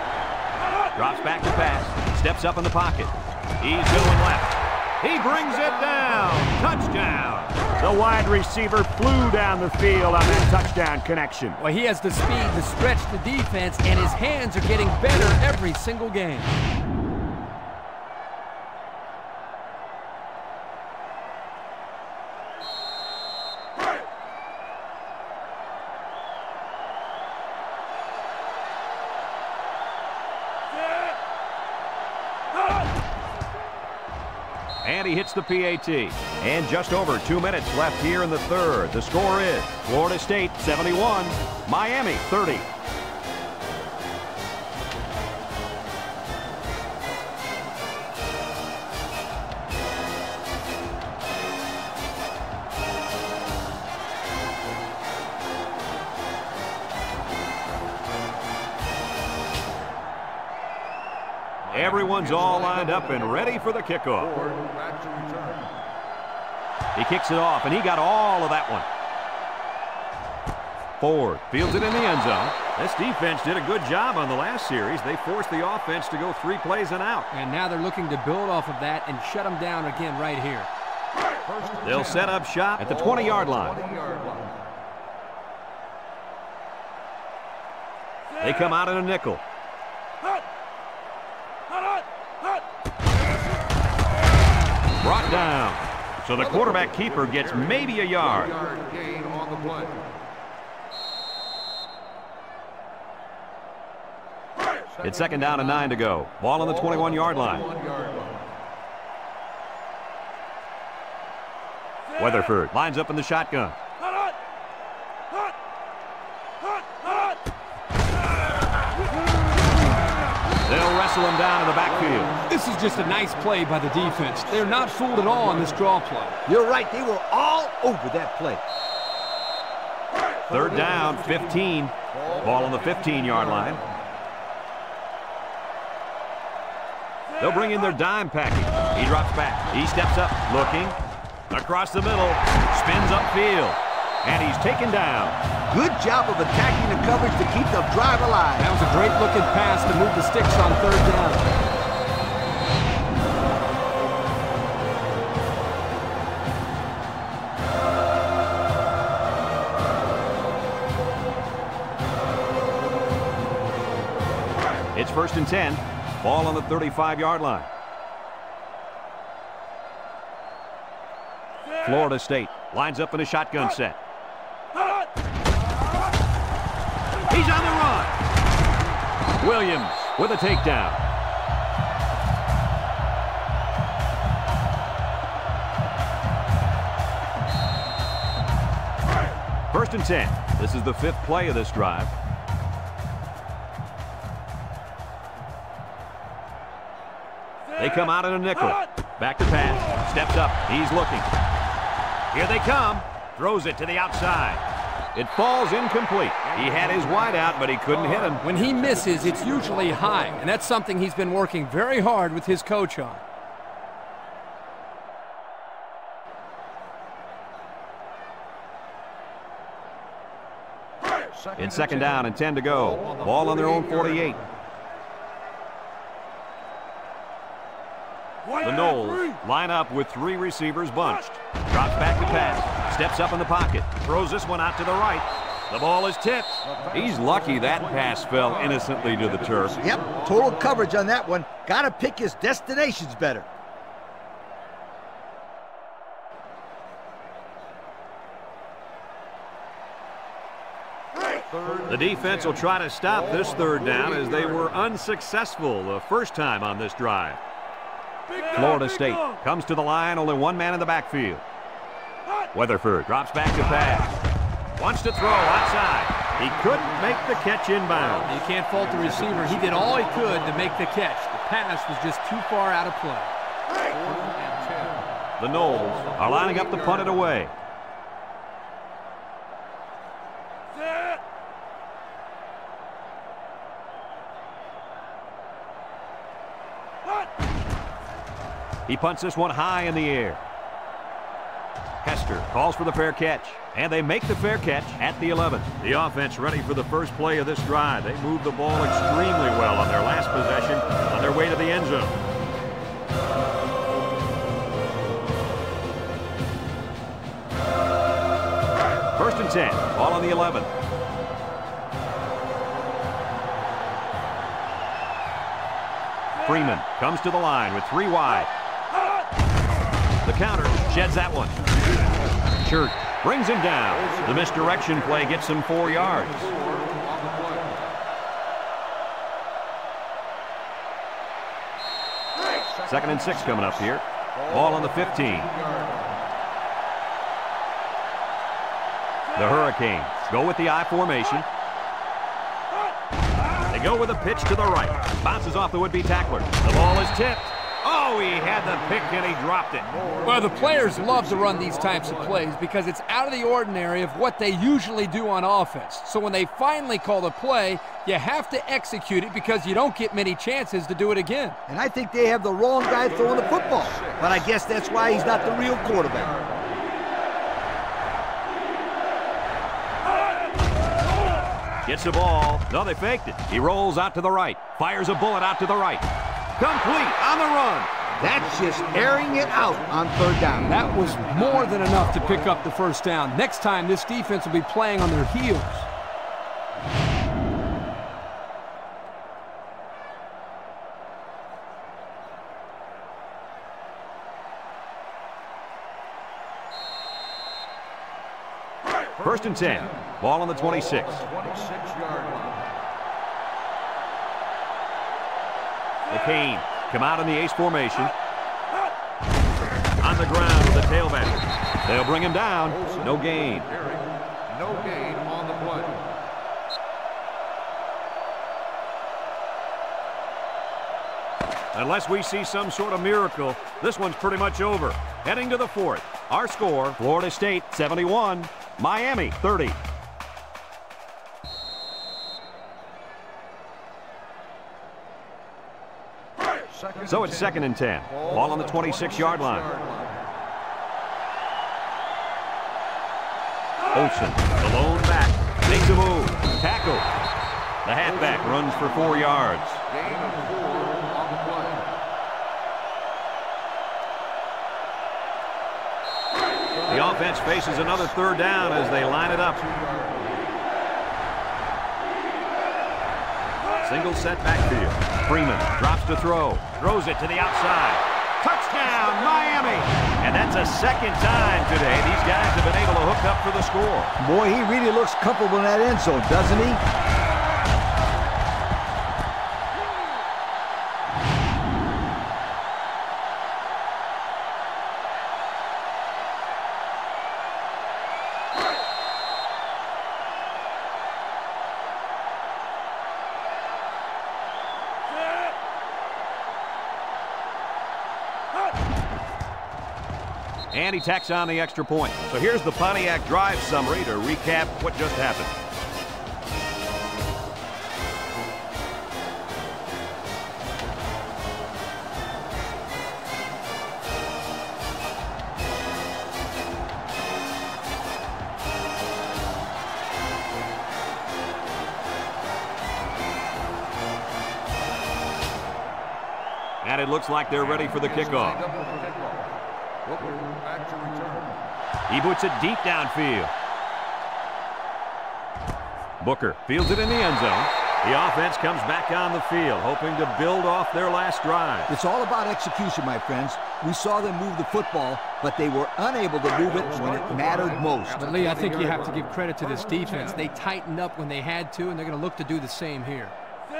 Drops back to pass. Steps up in the pocket. He's going left. He brings it down. Touchdown. The wide receiver flew down the field on that touchdown connection. Well, he has the speed to stretch the defense, and his hands are getting better every single game. And he hits the PAT. And just over 2 minutes left here in the third. The score is Florida State 71, Miami 30. Everyone's all lined up and ready for the kickoff. Back to return. He kicks it off, and he got all of that one. Ford fields it in the end zone. This defense did a good job on the last series. They forced the offense to go 3 plays and out. And now they're looking to build off of that and shut them down again right here. They'll set up shop at the 20-yard line. 20-yard line. They come out in a nickel. Brought down. So the quarterback keeper gets maybe a yard. 1-yard gain on the play. It's second down and 9 to go. Ball on the 21-yard line. 21-yard line. Weatherford lines up in the shotgun. They'll wrestle him down in the backfield. This is just a nice play by the defense. They're not fooled at all on this draw play. You're right. They were all over that play. Third down, 15. Ball on the 15-yard line. They'll bring in their dime package. He drops back. He steps up, looking. Across the middle. Spins upfield. And he's taken down. Good job of attacking the coverage to keep the drive alive. That was a great-looking pass to move the sticks on third down. It's first and 10. Ball on the 35-yard line. Florida State Lines up in a shotgun set. He's on the run. Williams with a takedown. First and 10. This is the 5th play of this drive. They come out in a nickel. Back to pass. Steps up. He's looking. Here they come. Throws it to the outside. It falls incomplete. He had his wide out, but he couldn't hit him. When he misses, it's usually high, and that's something he's been working very hard with his coach on. It's 2nd down and 10 to go. Ball on their own 48. The Noles line up with 3 receivers bunched. Drops back to pass. Steps up in the pocket. Throws this one out to the right. The ball is tipped. He's lucky that pass fell innocently to the turf. Yep, total coverage on that one. Got to pick his destinations better. The defense will try to stop this 3rd down as they were unsuccessful the first time on this drive. Florida State comes to the line, only 1 man in the backfield. Weatherford drops back to pass. Wants to throw outside. He couldn't make the catch inbound. You can't fault the receiver. He did all he could to make the catch. The pass was just too far out of play. The Noles are lining up to punt it away. He punts this one high in the air. Hester calls for the fair catch, and they make the fair catch at the 11. The offense ready for the first play of this drive. They moved the ball extremely well on their last possession on their way to the end zone. First and 10, ball on the 11. Freeman comes to the line with 3 wide. The counter sheds that one. Church brings him down. The misdirection play gets him 4 yards. Second and 6 coming up here. Ball on the 15. The Hurricanes go with the I formation. They go with a pitch to the right. Bounces off the would-be tackler. The ball is tipped. Oh, he had the pick and he dropped it. Well, the players love to run these types of plays because it's out of the ordinary of what they usually do on offense. So when they finally call the play, you have to execute it because you don't get many chances to do it again. And I think they have the wrong guy throwing the football. But I guess that's why he's not the real quarterback. Gets the ball. No, they faked it. He rolls out to the right. Fires a bullet out to the right. Complete on the run. That's just airing it out on 3rd down. That was more than enough to pick up the first down. Next time, this defense will be playing on their heels. First and 10. Ball on the 26. The Canes come out in the ace formation. On the ground with the tailback. They'll bring him down. No gain. No gain on the play. Unless we see some sort of miracle, this one's pretty much over. Heading to the 4th. Our score, Florida State 71, Miami 30. So it's 2nd and 10. Ball on the 26-yard line. Olsen, the lone back, makes a move. Tackle. The halfback runs for 4 yards. Gain of 4 on the play. The offense faces another 3rd down as they line it up. Single set backfield. Freeman drops to throw. Throws it to the outside. Touchdown, Miami! And that's a second time today these guys have been able to hook up for the score. Boy, he really looks comfortable in that end zone, doesn't he? And he tacks on the extra point. So here's the Pontiac drive summary to recap what just happened. And it looks like they're ready for the kickoff. He boots it deep downfield. Booker fields it in the end zone. The offense comes back on the field, hoping to build off their last drive. It's all about execution, my friends. We saw them move the football, but they were unable to move it when it mattered most. But, Lee, I think you have to give credit to this defense. They tightened up when they had to, and they're going to look to do the same here.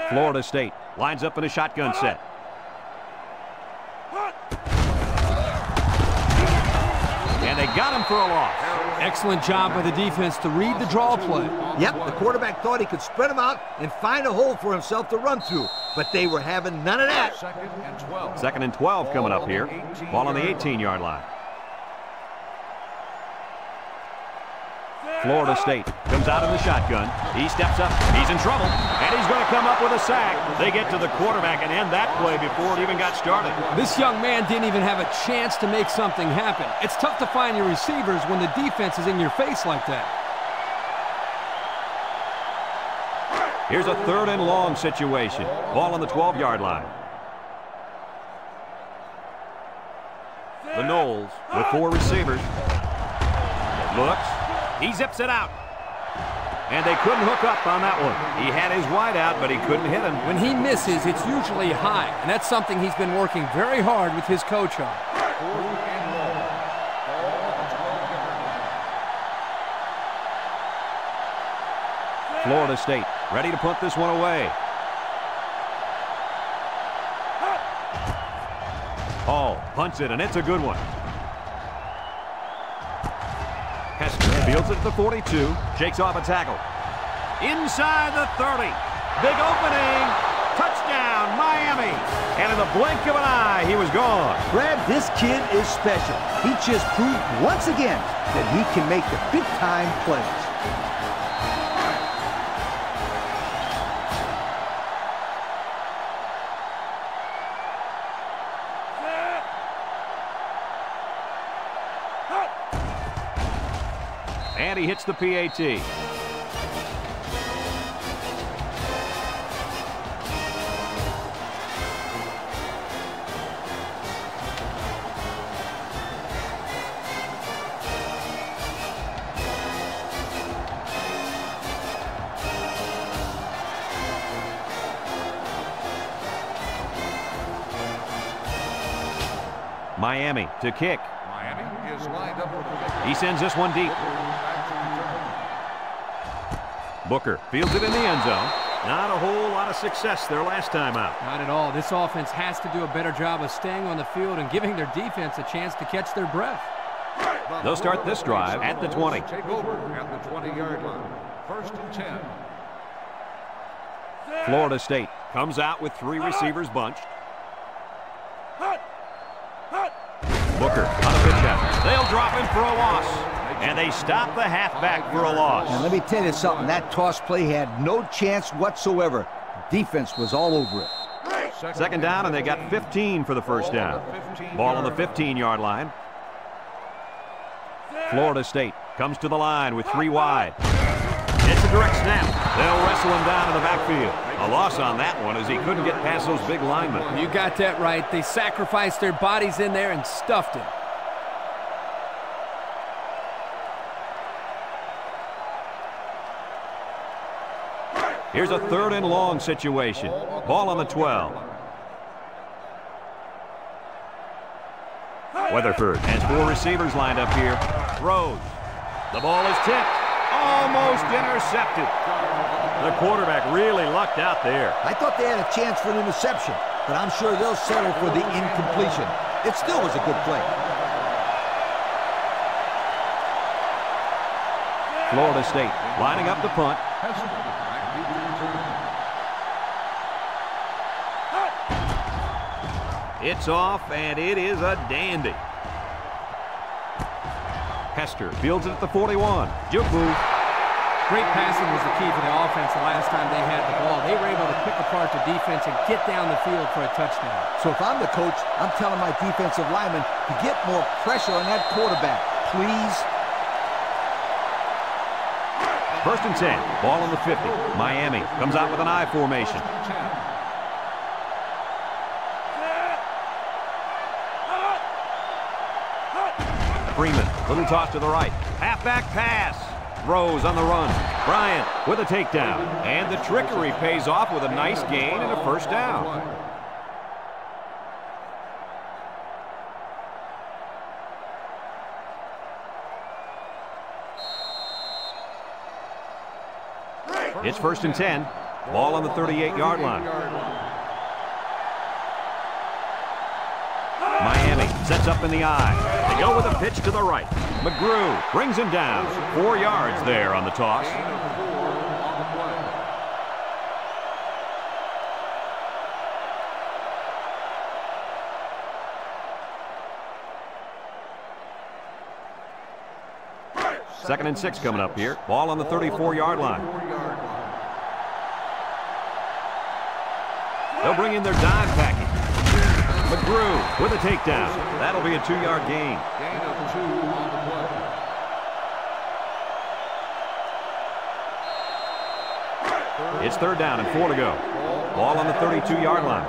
Florida State lines up in a shotgun set. And they got him for a loss. Excellent job by the defense to read the draw play. Yep, the quarterback thought he could spread him out and find a hole for himself to run through, but they were having none of that. Second and 12 coming up here. Ball on the 18-yard line. Florida State comes out in the shotgun. He steps up. He's in trouble. And he's going to come up with a sack. They get to the quarterback and end that play before it even got started. This young man didn't even have a chance to make something happen. It's tough to find your receivers when the defense is in your face like that. Here's a third and long situation. Ball on the 12-yard line. The Noles with 4 receivers. Looks. He zips it out. And they couldn't hook up on that one. He had his wide out, but he couldn't hit him. When he misses, it's usually high, and that's something he's been working very hard with his coach on. Florida State ready to punt this one away. Hall punts it, and it's a good one. Fields it at the 42, shakes off a tackle. Inside the 30. Big opening. Touchdown, Miami. And in the blink of an eye, he was gone. Brad, this kid is special. He just proved once again that he can make the big-time plays. And he hits the PAT. Miami to kick. Miami is lined up with the He sends this one deep. Booker fields it in the end zone. Not a whole lot of success their last time out. Not at all. This offense has to do a better job of staying on the field and giving their defense a chance to catch their breath. They'll start this drive at the 20. Take over at the 20-yard line. First and 10. Florida State comes out with 3 receivers bunched. Booker on a pitch out. They'll drop him for a loss. And they stop the halfback for a loss. And let me tell you something. That toss play had no chance whatsoever. Defense was all over it. Second down, and they got 15 for the first down. Ball on the 15-yard line. Florida State comes to the line with 3 wide. It's a direct snap. They'll wrestle him down in the backfield. A loss on that one as he couldn't get past those big linemen. You got that right. They sacrificed their bodies in there and stuffed him. Here's a third and long situation. Ball on the 12. Weatherford has 4 receivers lined up here. Throws. The ball is tipped. Almost intercepted. The quarterback really lucked out there. I thought they had a chance for an interception, but I'm sure they'll settle for the incompletion. It still was a good play. Florida State lining up the punt. It's off, and it is a dandy. Hester fields it at the 41. Juke move. Great passing was the key for the offense the last time they had the ball. They were able to pick apart the defense and get down the field for a touchdown. So if I'm the coach, I'm telling my defensive linemen to get more pressure on that quarterback, please. 1st and 10. Ball on the 50. Miami comes out with an I formation. Freeman, little toss to the right. Halfback pass. Throws on the run. Bryant with a takedown. And the trickery pays off with a nice gain and a 1st down. It's 1st and 10. Ball on the 38-yard line. Miami sets up in the I. They go with a pitch to the right. McGrew brings him down. 4 yards there on the toss. Second and 6 coming up here. Ball on the 34-yard line. They'll bring in their dime package. McGrew with a takedown. That'll be a 2-yard gain. Gain of 2 on the play. It's 3rd down and 4 to go. Ball on the 32-yard line.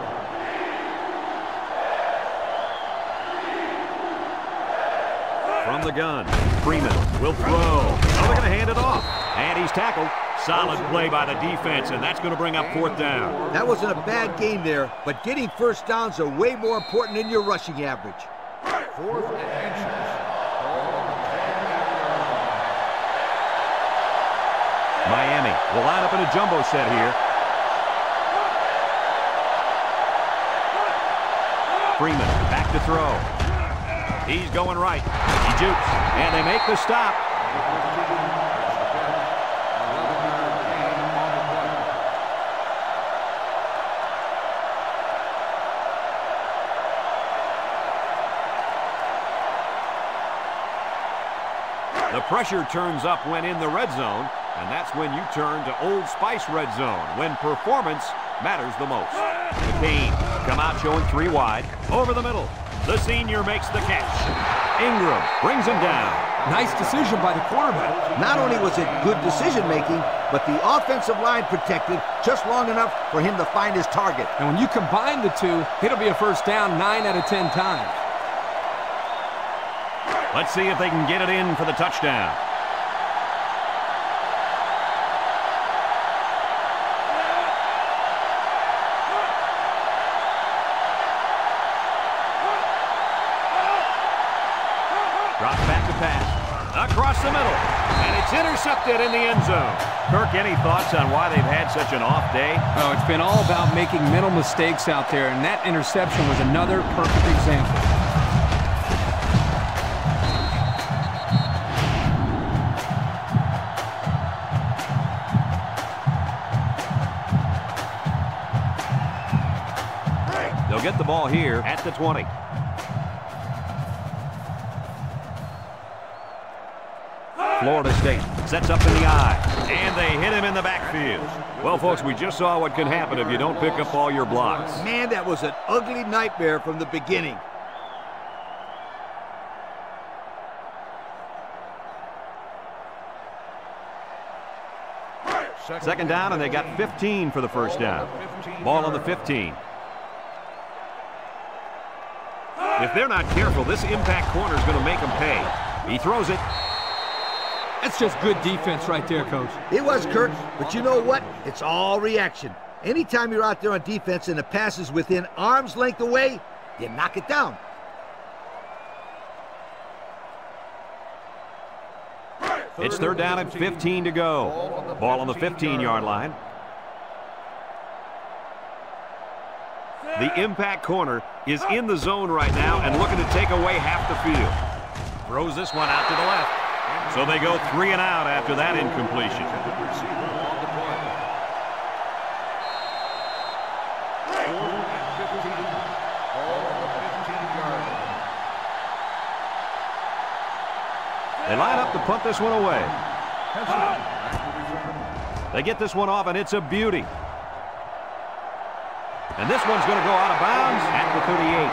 From the gun, Freeman will throw. Oh, they're going to hand it off. And he's tackled. Solid play by the defense, and that's going to bring up 4th down. That wasn't a bad game there, but getting 1st downs are way more important than your rushing average. 4th and inches. Miami will line up in a jumbo set here. Freeman back to throw. He's going right. He jukes, and they make the stop. The pressure turns up when in the red zone, and that's when you turn to Old Spice red zone, when performance matters the most. McCain come out showing 3 wide. Over the middle, the senior makes the catch. Ingram brings him down. Nice decision by the quarterback. Not only was it good decision-making, but the offensive line protected just long enough for him to find his target. And when you combine the two, it'll be a 1st down 9 out of 10 times. Let's see if they can get it in for the touchdown. Drops back to pass. Across the middle. And it's intercepted in the end zone. Kirk, any thoughts on why they've had such an off day? Oh, it's been all about making mental mistakes out there, and that interception was another perfect example. They'll get the ball here at the 20. Florida State sets up in the I, and they hit him in the backfield. Well, folks, we just saw what can happen if you don't pick up all your blocks. Man, that was an ugly nightmare from the beginning. Second down, and they got 15 for the 1st down. Ball on the 15. If they're not careful, this impact corner is going to make them pay. He throws it. That's just good defense right there, Coach. It was, Kirk, but you know what? It's all reaction. Anytime you're out there on defense and the pass is within arm's length away, you knock it down. It's third down and 15 to go. Ball on the 15-yard line. The impact corner is in the zone right now and looking to take away half the field. Throws this one out to the left. So they go 3 and out after that incompletion. They line up to punt this one away. They get this one off, and it's a beauty. And this one's going to go out of bounds at the 38.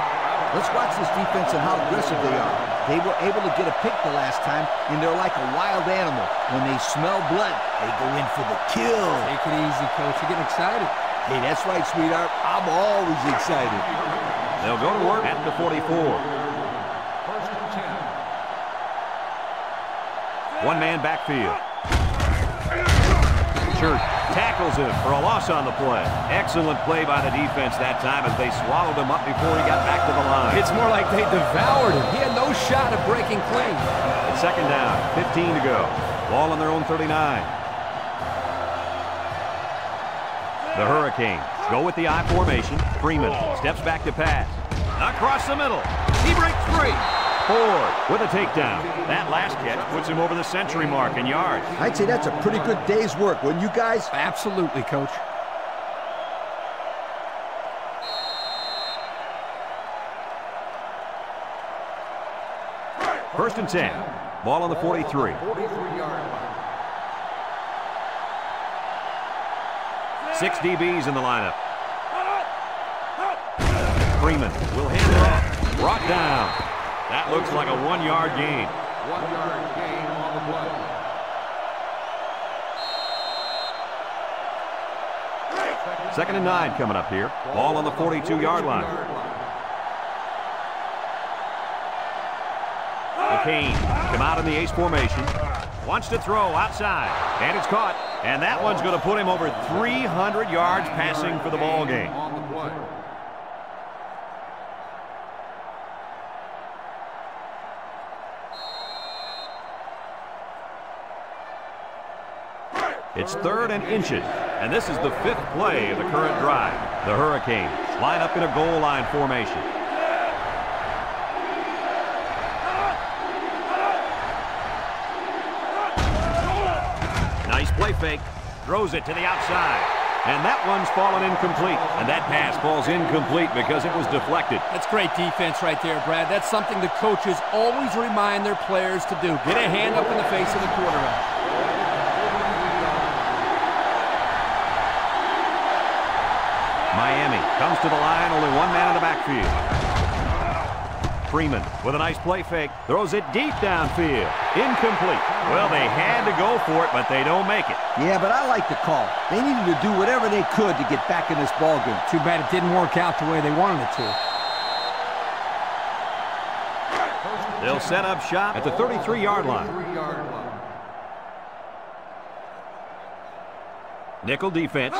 Let's watch this defense and how aggressive they are. They were able to get a pick the last time, and they're like a wild animal. When they smell blood, they go in for the kill. Take it easy, Coach. You're getting excited. Hey, that's right, sweetheart. I'm always excited. They'll go to work at the 44. First and 10. One-man backfield. Church tackles him for a loss on the play. Excellent play by the defense that time as they swallowed him up before he got back to the line. It's more like they devoured him. He had no shot at breaking clean. It's second down, 15 to go. Ball on their own 39. The Hurricanes go with the I formation. Freeman steps back to pass. Across the middle. He breaks free. Ford with a takedown. That last catch puts him over the century mark in yards. I'd say that's a pretty good day's work, wouldn't you guys? Absolutely, Coach. First and 10. Ball on the 43. 43-yard line. 6 DBs in the lineup. Freeman will hand it off. Brought down. That looks like a 1-yard gain. 1-yard gain on the play. Second and 9 coming up here. Ball on the 42-yard line. The Canes come out in the ace formation. Wants to throw outside. And it's caught. And that one's going to put him over 300 yards passing for the ball game. On the play. It's third and inches, and this is the 5th play of the current drive. The Hurricanes line up in a goal line formation. Nice play fake. Throws it to the outside. And that one's fallen incomplete. And that pass falls incomplete because it was deflected. That's great defense right there, Brad. That's something the coaches always remind their players to do. Get a hand up in the face of the quarterback. Miami comes to the line, only 1 man in the backfield. Freeman with a nice play fake, throws it deep downfield. Incomplete. Well, they had to go for it, but they don't make it. Yeah, but I like the call. They needed to do whatever they could to get back in this ballgame. Too bad it didn't work out the way they wanted it to. They'll set up shop at the 33-yard line. Nickel defense.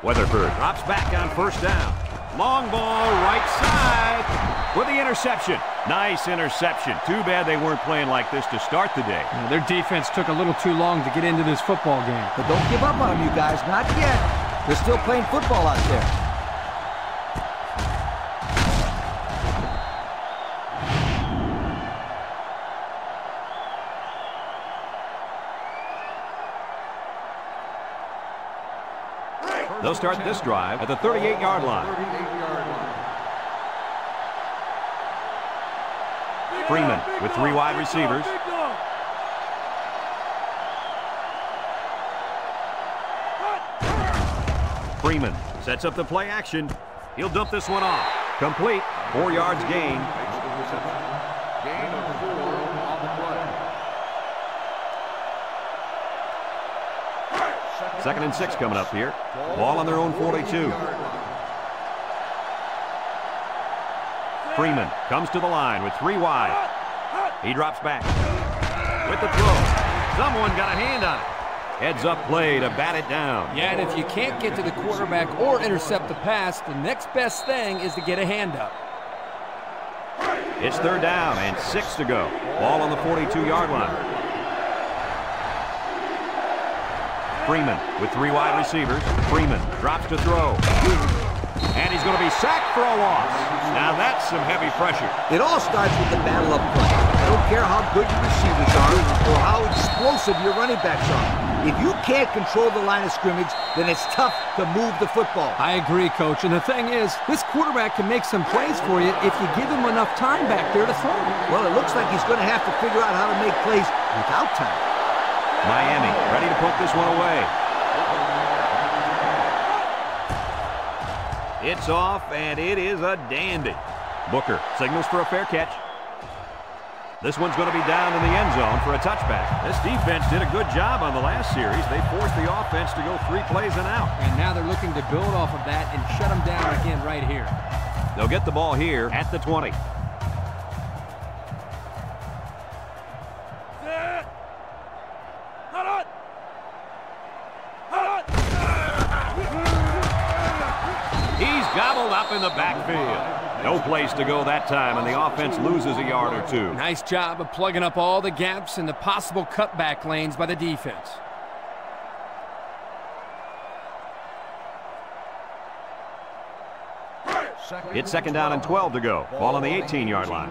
Weatherford drops back on first down. Long ball right side with the interception. Nice interception. Too bad they weren't playing like this to start the day. Yeah, their defense took a little too long to get into this football game. But don't give up on them, you guys. Not yet. They're still playing football out there. They'll start this drive at the 38-yard line. Freeman with 3 wide receivers. Freeman sets up the play action. He'll dump this one off. Complete. 4 yards gain. Gain of 4 on the play. Second and 6 coming up here. Ball on their own 42. Freeman comes to the line with 3 wide. He drops back. With the throw. Someone got a hand on it. Heads up play to bat it down. Yeah, and if you can't get to the quarterback or intercept the pass, the next best thing is to get a hand up. It's third down and 6 to go. Ball on the 42-yard line. Freeman with 3 wide receivers. Freeman drops to throw. And he's going to be sacked for a loss. Now that's some heavy pressure. It all starts with the battle up front. I don't care how good your receivers are or how explosive your running backs are. If you can't control the line of scrimmage, then it's tough to move the football. I agree, Coach. And the thing is, this quarterback can make some plays for you if you give him enough time back there to throw. Well, it looks like he's going to have to figure out how to make plays without time. Miami ready to put this one away. It's off, and it is a dandy. Booker signals for a fair catch. This one's going to be down in the end zone for a touchback. This defense did a good job on the last series. They forced the offense to go 3 plays and out. And now they're looking to build off of that and shut them down again right here. They'll get the ball here at the 20. He's gobbled up in the backfield. No place to go that time, and the offense loses a yard or 2. Nice job of plugging up all the gaps and the possible cutback lanes by the defense. It's 2nd down and 12 to go. Ball on the 18-yard line.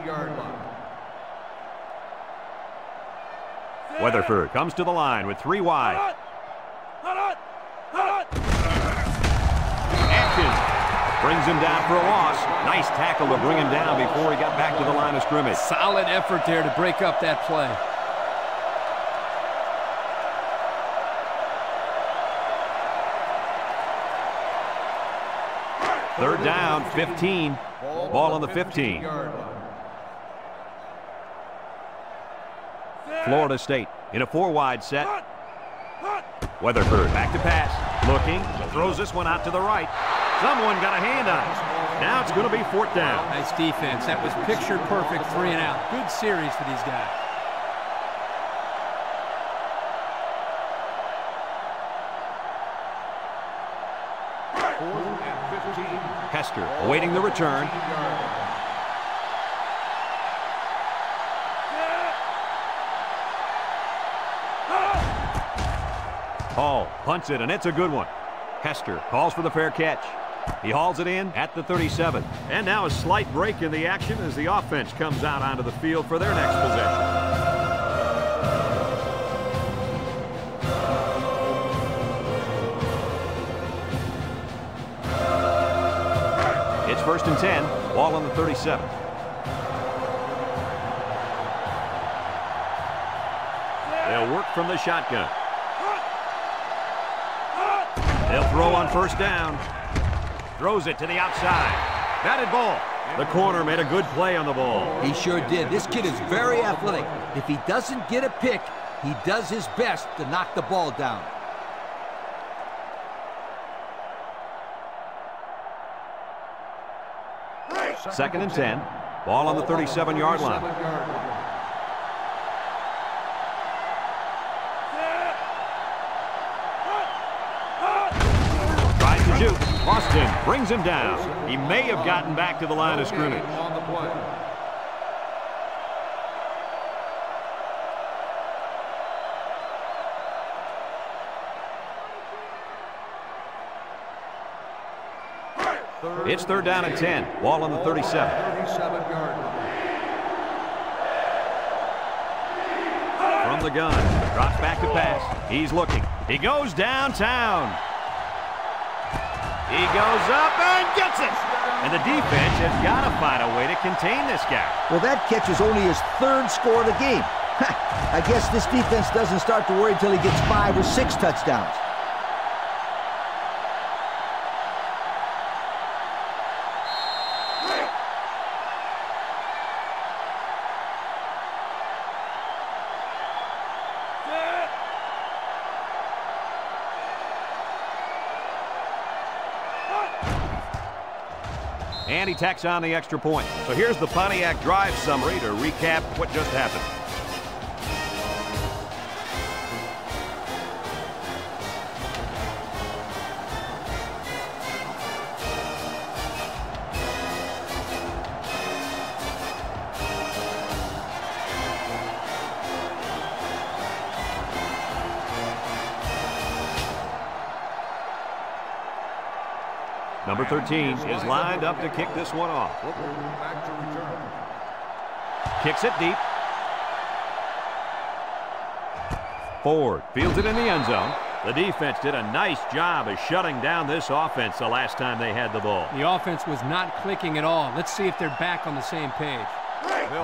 Weatherford comes to the line with 3 wide. Atkins brings him down for a loss. Nice tackle to bring him down before he got back to the line of scrimmage. Solid effort there to break up that play. Third down, 15. Ball on the 15. Florida State in a 4-wide set. Weatherford back to pass. Looking. Throws this one out to the right. Someone got a hand on it. Now it's going to be 4th down. Nice defense. That was picture perfect 3 and out. Good series for these guys. Hester awaiting the return. Hall punts it, and it's a good one. Hester calls for the fair catch. He hauls it in at the 37. And now a slight break in the action as the offense comes out onto the field for their next possession. It's 1st and 10. Ball on the 37. They'll work from the shotgun. They'll throw on 1st down. Throws it to the outside. Batted ball. The corner made a good play on the ball. He sure did. This kid is very athletic. If he doesn't get a pick, he does his best to knock the ball down. Second and 10. Ball on the 37-yard line. Tries to shoot. Austin brings him down. He may have gotten back to the line of scrimmage. On the play. It's 3rd down and 10. Ball on the 37. 37-yard line. From the gun. Drops back to pass. He's looking. He goes downtown. He goes up and gets it. And the defense has got to find a way to contain this guy. Well, that catch is only his 3rd score of the game. I guess this defense doesn't start to worry until he gets 5 or 6 touchdowns. And he tacks on the extra point. So here's the Pontiac drive summary to recap what just happened. Number 13 is lined up to kick this one off. Back to return. Kicks it deep. Ford fields it in the end zone. The defense did a nice job of shutting down this offense the last time they had the ball. The offense was not clicking at all. Let's see if they're back on the same page.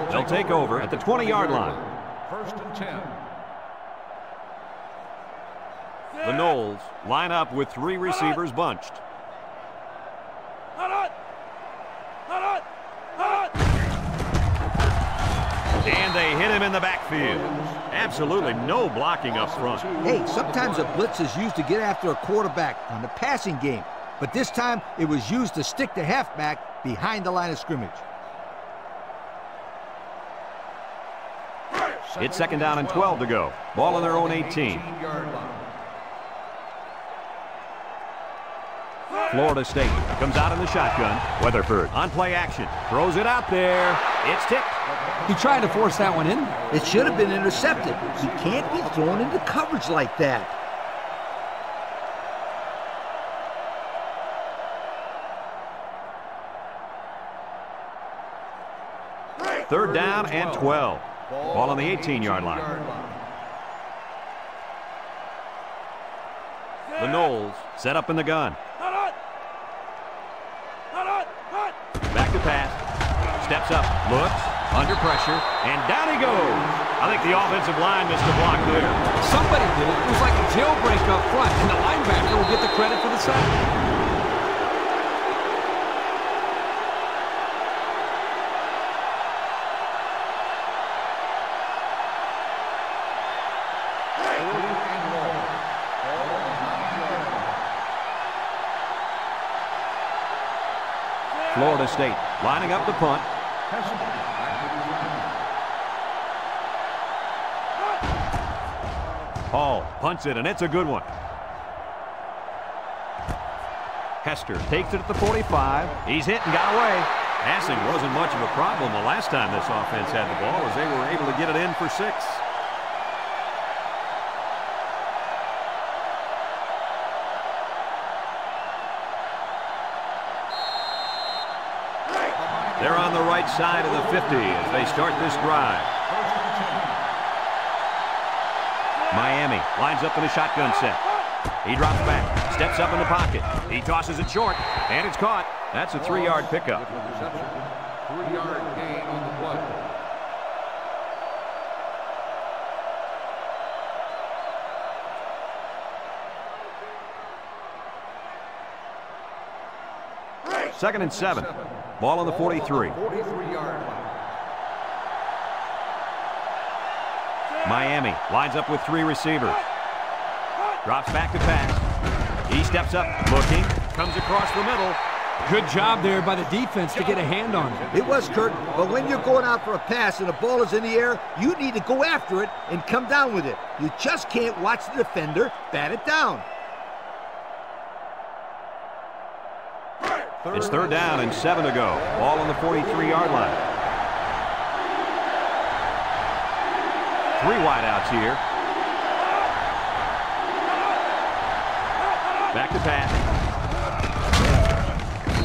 They'll take over at the 20-yard line. 1st and 10. The Noles line up with 3 receivers bunched. And they hit him in the backfield. Absolutely no blocking up front. Hey, sometimes a blitz is used to get after a quarterback on the passing game, but this time it was used to stick the halfback behind the line of scrimmage. It's 2nd down and 12 to go. Ball on their own 18. Florida State comes out in the shotgun. Weatherford on play action. Throws it out there. It's tipped. He tried to force that one in. It should have been intercepted. He can't be thrown into coverage like that. Third down and 12. Ball on the 18-yard line. The Noles set up in the gun. Back to pass. Steps up, looks, under pressure, and down he goes. I think the offensive line missed a block there. Somebody did it. It was like a jailbreak up front, and the linebacker will get the credit for the sack. Florida State lining up the punt. Hall punts it, and it's a good one. Hester takes it at the 45. He's hit and got away. Passing wasn't much of a problem the last time this offense had the ball, as they were able to get it in for 6. They're on the right side of the 50 as they start this drive. Miami lines up in a shotgun set. He drops back, steps up in the pocket. He tosses it short, and it's caught. That's a 3-yard pickup. 3-yard gain on the play. Second and 7. Ball on the 43. 43-yard line. Miami lines up with 3 receivers. Drops back to pass. He steps up, looking, comes across the middle. Good job there by the defense to get a hand on it. It was, Kurt, but when you're going out for a pass and the ball is in the air, you need to go after it and come down with it. You just can't watch the defender bat it down. It's 3rd down and 7 to go. Ball on the 43-yard line. 3 wideouts here. Back to pass.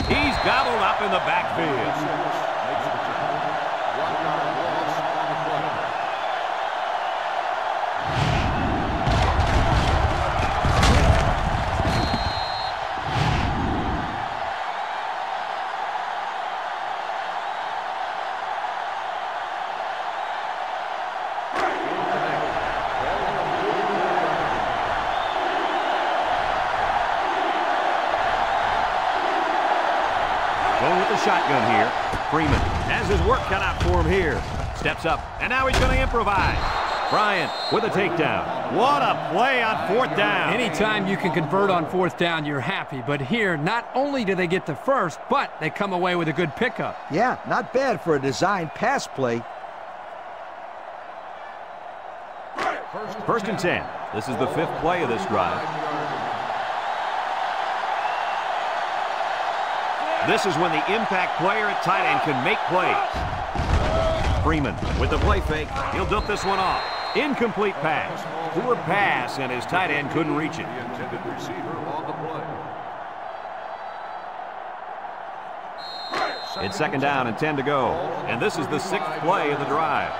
He's gobbled up in the backfield. Going with the shotgun here. Freeman has his work cut out for him here. Steps up, and now he's going to improvise. Bryant with a takedown. What a play on 4th down. Anytime you can convert on 4th down, you're happy. But here, not only do they get the first, but they come away with a good pickup. Yeah, not bad for a designed pass play. 1st and 10. This is the 5th play of this drive. This is when the impact player at tight end can make plays. Freeman with the play fake. He'll dump this one off. Incomplete pass. Poor pass, and his tight end couldn't reach it. The intended receiver on the play. It's second down and 10 to go. And this is the 6th play of the drive.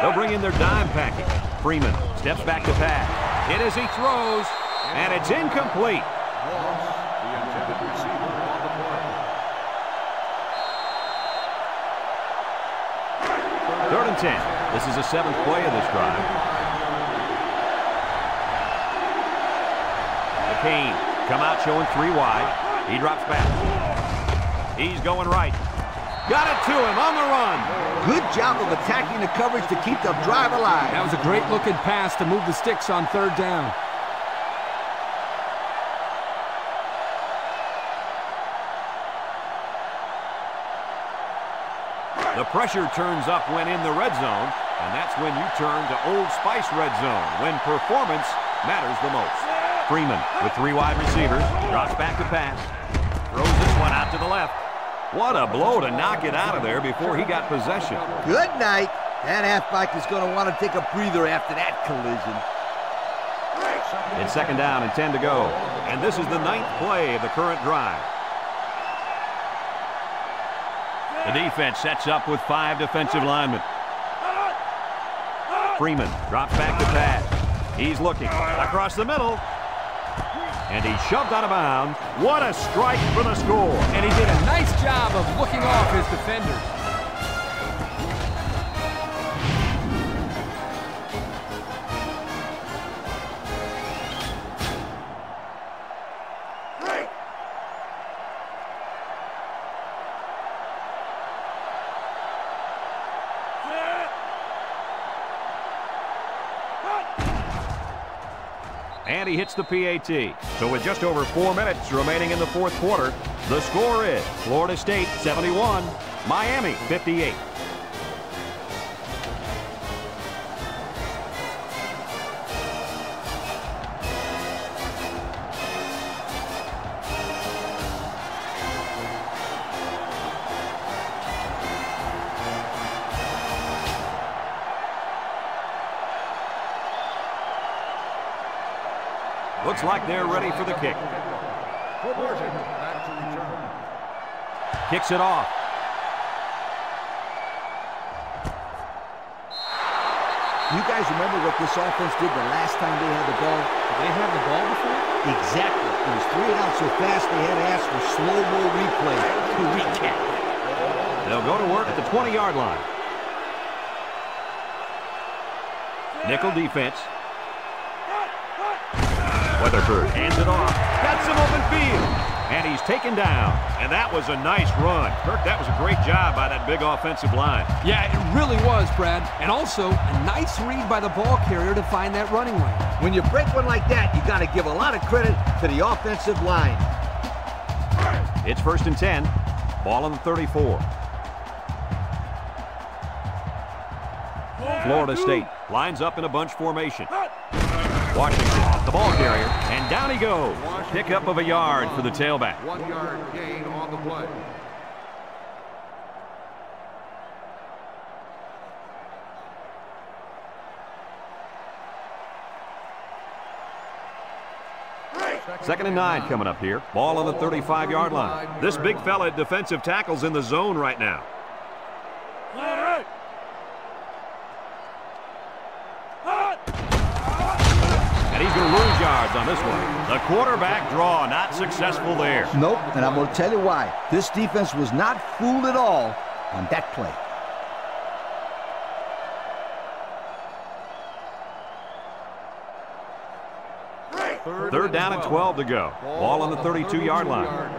They'll bring in their dime package. Freeman steps back to pass. Hit as he throws, and it's incomplete. The intended receiver on the play. 3rd and 10. This is the 7th play of this drive. McCain come out showing 3 wide. He drops back. He's going right. Got it to him on the run. Good job of attacking the coverage to keep the drive alive. That was a great-looking pass to move the sticks on 3rd down. The pressure turns up when in the red zone, and that's when you turn to Old Spice red zone, when performance matters the most. Freeman with 3 wide receivers, drops back to pass, throws this one out to the left. What a blow to knock it out of there before he got possession. Good night. That halfback is going to want to take a breather after that collision. It's second down and 10 to go, and this is the 9th play of the current drive. The defense sets up with 5 defensive linemen. Freeman drops back to pass. He's looking across the middle. And he shoved out of bounds. What a strike for the score. And he did a nice job of looking off his defenders. And he hits the PAT. So with just over 4 minutes remaining in the 4th quarter, the score is Florida State 71, Miami 58. Looks like they're ready for the kick. Back to return. Kicks it off. You guys remember what this offense did the last time they had the ball? Did they have the ball before? Exactly. It was 3 and out so fast they had to ask for slow-mo replay to recap. They'll go to work at the 20-yard line. Nickel defense. Weatherford hands it off. Got some open field. And he's taken down. And that was a nice run. Kirk, that was a great job by that big offensive line. Yeah, it really was, Brad. And also, a nice read by the ball carrier to find that running lane. When you break one like that, you got to give a lot of credit to the offensive line. It's 1st and 10. Ball on the 34. Florida State lines up in a bunch formation. Washington, the ball carrier, and down he goes. Pickup of a yard for the tailback. 1-yard gain on the play. Second and 9 coming up here. Ball on the 35-yard line. This big fella at defensive tackle's in the zone right now. And he's going to lose yards on this one. The quarterback draw not successful there. Nope, and I'm going to tell you why. This defense was not fooled at all on that play. Third down and 12 to go. Ball on the 32-yard line.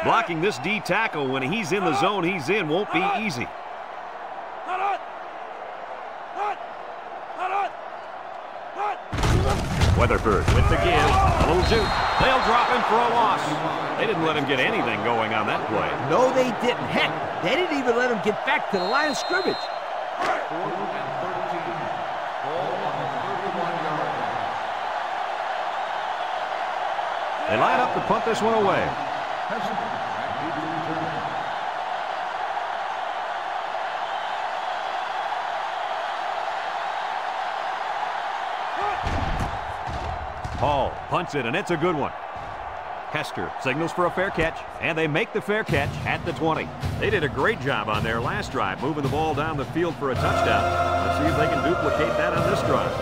Blocking this D tackle when he's in the zone he's in won't be easy. Weatherford with the give. A little juke. They'll drop him for a loss. They didn't let him get anything going on that play. No, they didn't. Heck, they didn't even let him get back to the line of scrimmage. 4th and 13. Ball on the 31-yard line. They line up to punt this one away. Hall punts it, and it's a good one. Hester signals for a fair catch, and they make the fair catch at the 20. They did a great job on their last drive, moving the ball down the field for a touchdown. Let's see if they can duplicate that on this drive.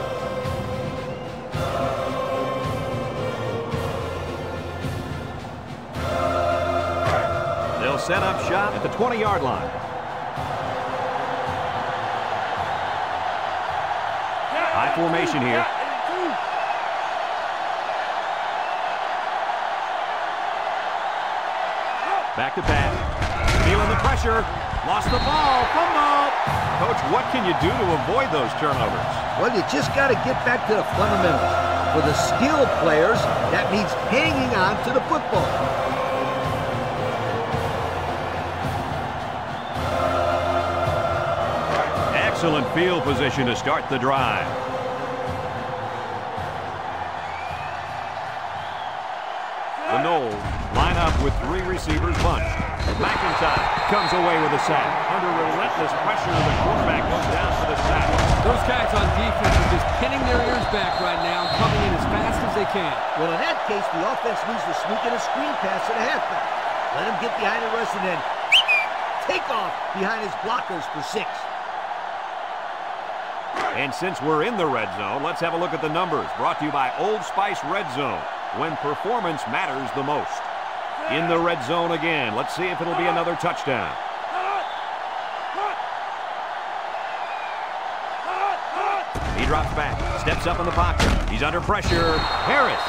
They'll set up shop at the 20-yard line. High formation here. Back to pass. Feeling the pressure. Lost the ball. Fumble. Coach, what can you do to avoid those turnovers? Well, you just got to get back to the fundamentals. For the skilled players, that means hanging on to the football. Excellent field position to start the drive. The Noles line up with 3 receivers bunched. McIntyre comes away with a sack. Under relentless pressure, the quarterback goes down for the sack. Those guys on defense are just pinning their ears back right now, coming in as fast as they can. Well, in that case, the offense needs to sneak in a screen pass to the halfback. Let him get behind the rush and then take off behind his blockers for 6. And since we're in the red zone, let's have a look at the numbers. Brought to you by Old Spice Red Zone, when performance matters the most. In the red zone again. Let's see if it'll be another touchdown. He drops back, steps up in the pocket. He's under pressure. Harris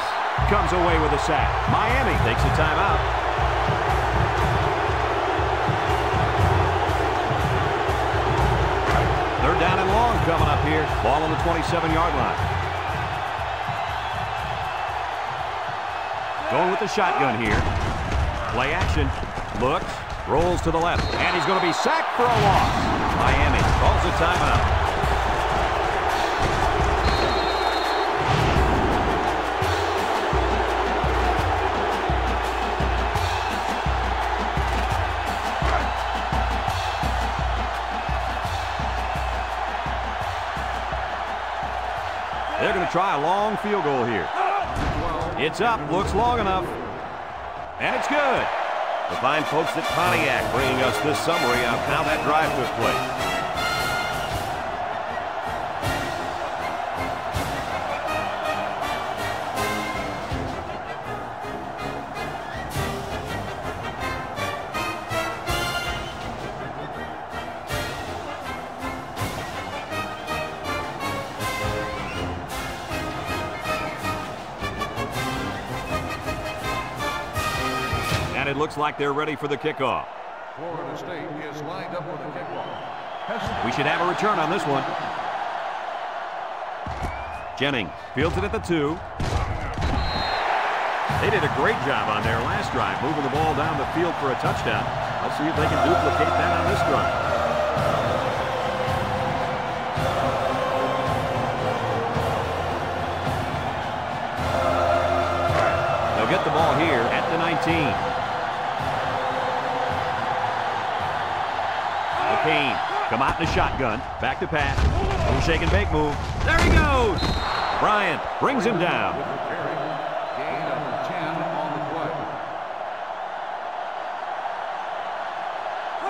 comes away with a sack. Miami takes a timeout. Third down and long coming up here. Ball on the 27-yard line. Going with the shotgun here. Play action. Looks. Rolls to the left. And he's going to be sacked for a loss. Miami calls a timeout. They're going to try a long field goal here. It's up, looks long enough, and it's good. The fine folks at Pontiac bringing us this summary of how that drive took place. And it looks like they're ready for the kickoff. Florida State is lined up for the kickoff. We should have a return on this one. Jennings fields it at the 2. They did a great job on their last drive, moving the ball down the field for a touchdown. Let's see if they can duplicate that on this drive. They'll get the ball here at the 19. Kane come out in the shotgun. Back to pass. Little shake and bake move. There he goes. Bryant brings him down. Gain of 10 on the play.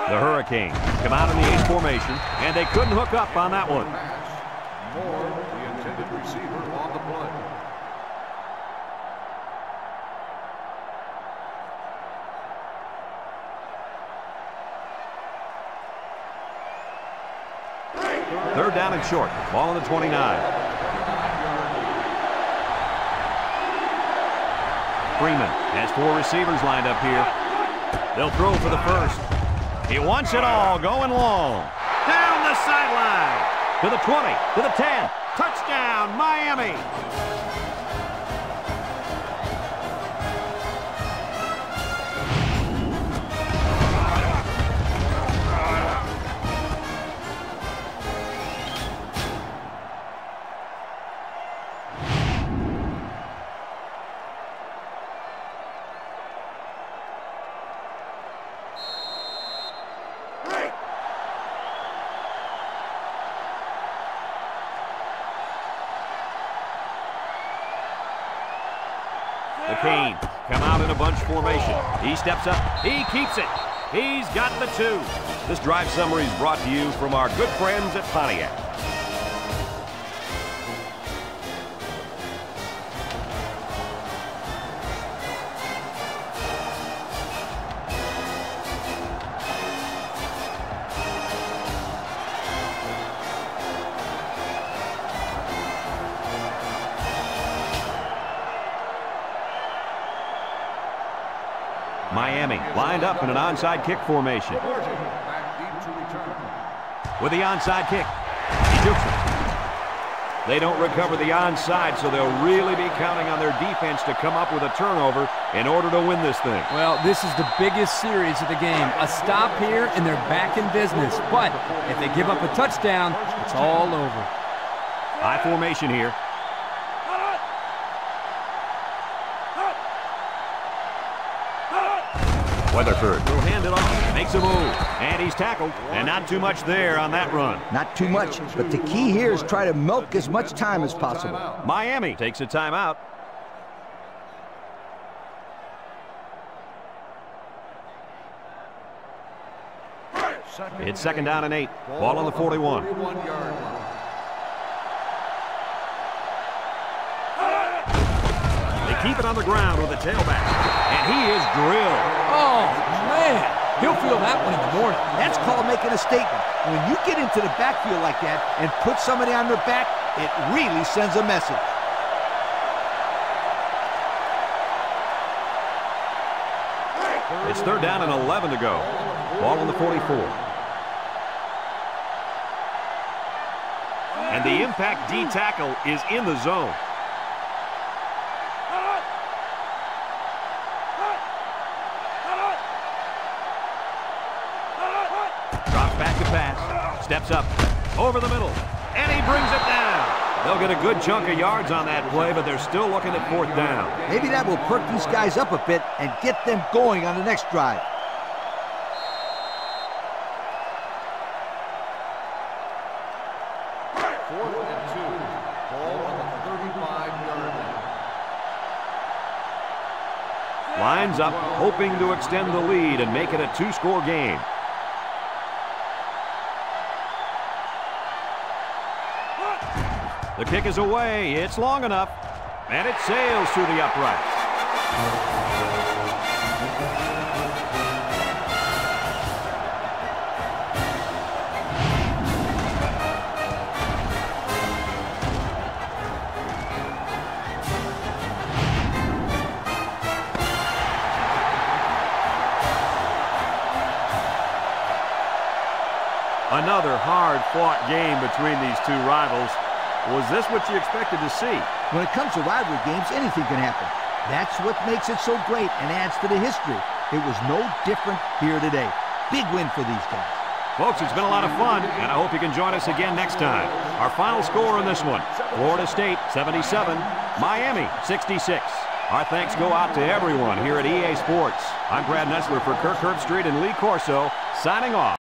The Hurricanes come out in the ace formation, and they couldn't hook up on that one. Moore, the intended receiver, on the play. Third down and short. Ball on the 29. Freeman has 4 receivers lined up here. They'll throw for the first. He wants it all, going long. Down the sideline. To the 20, to the 10. Touchdown, Miami. The Canes come out in a bunch formation. He steps up. He keeps it. He's got the 2. This drive summary is brought to you from our good friends at Pontiac. Miami lined up in an onside kick formation. With the onside kick, he jukes it. They don't recover the onside, so they'll really be counting on their defense to come up with a turnover in order to win this thing. Well, this is the biggest series of the game. A stop here, and they're back in business. But if they give up a touchdown, it's all over. High formation here. Weatherford will hand it off, makes a move, and he's tackled, and not too much there on that run. Not too much, but the key here is try to milk as much time as possible. Miami takes a timeout. It's 2nd down and 8. Ball on the 41. They keep it on the ground with a tailback, and he is drilled. Oh, man. He'll feel that one in the morning. That's called making a statement. When you get into the backfield like that and put somebody on their back, it really sends a message. It's 3rd down and 11 to go. Ball on the 44. And the impact D tackle is in the zone. Drops back to pass. Steps up. Over the middle. And he brings it down. They'll get a good chunk of yards on that play, but they're still looking at 4th down. Maybe that will perk these guys up a bit and get them going on the next drive. Lines up, hoping to extend the lead and make it a 2-score game. The kick is away. It's long enough. And it sails through the upright. Another hard-fought game between these two rivals. Was this what you expected to see? When it comes to rivalry games, anything can happen. That's what makes it so great and adds to the history. It was no different here today. Big win for these guys. Folks, it's been a lot of fun, and I hope you can join us again next time. Our final score in this one, Florida State 77, Miami 66. Our thanks go out to everyone here at EA Sports. I'm Brad Nessler for Kirk Herbstreit and Lee Corso, signing off.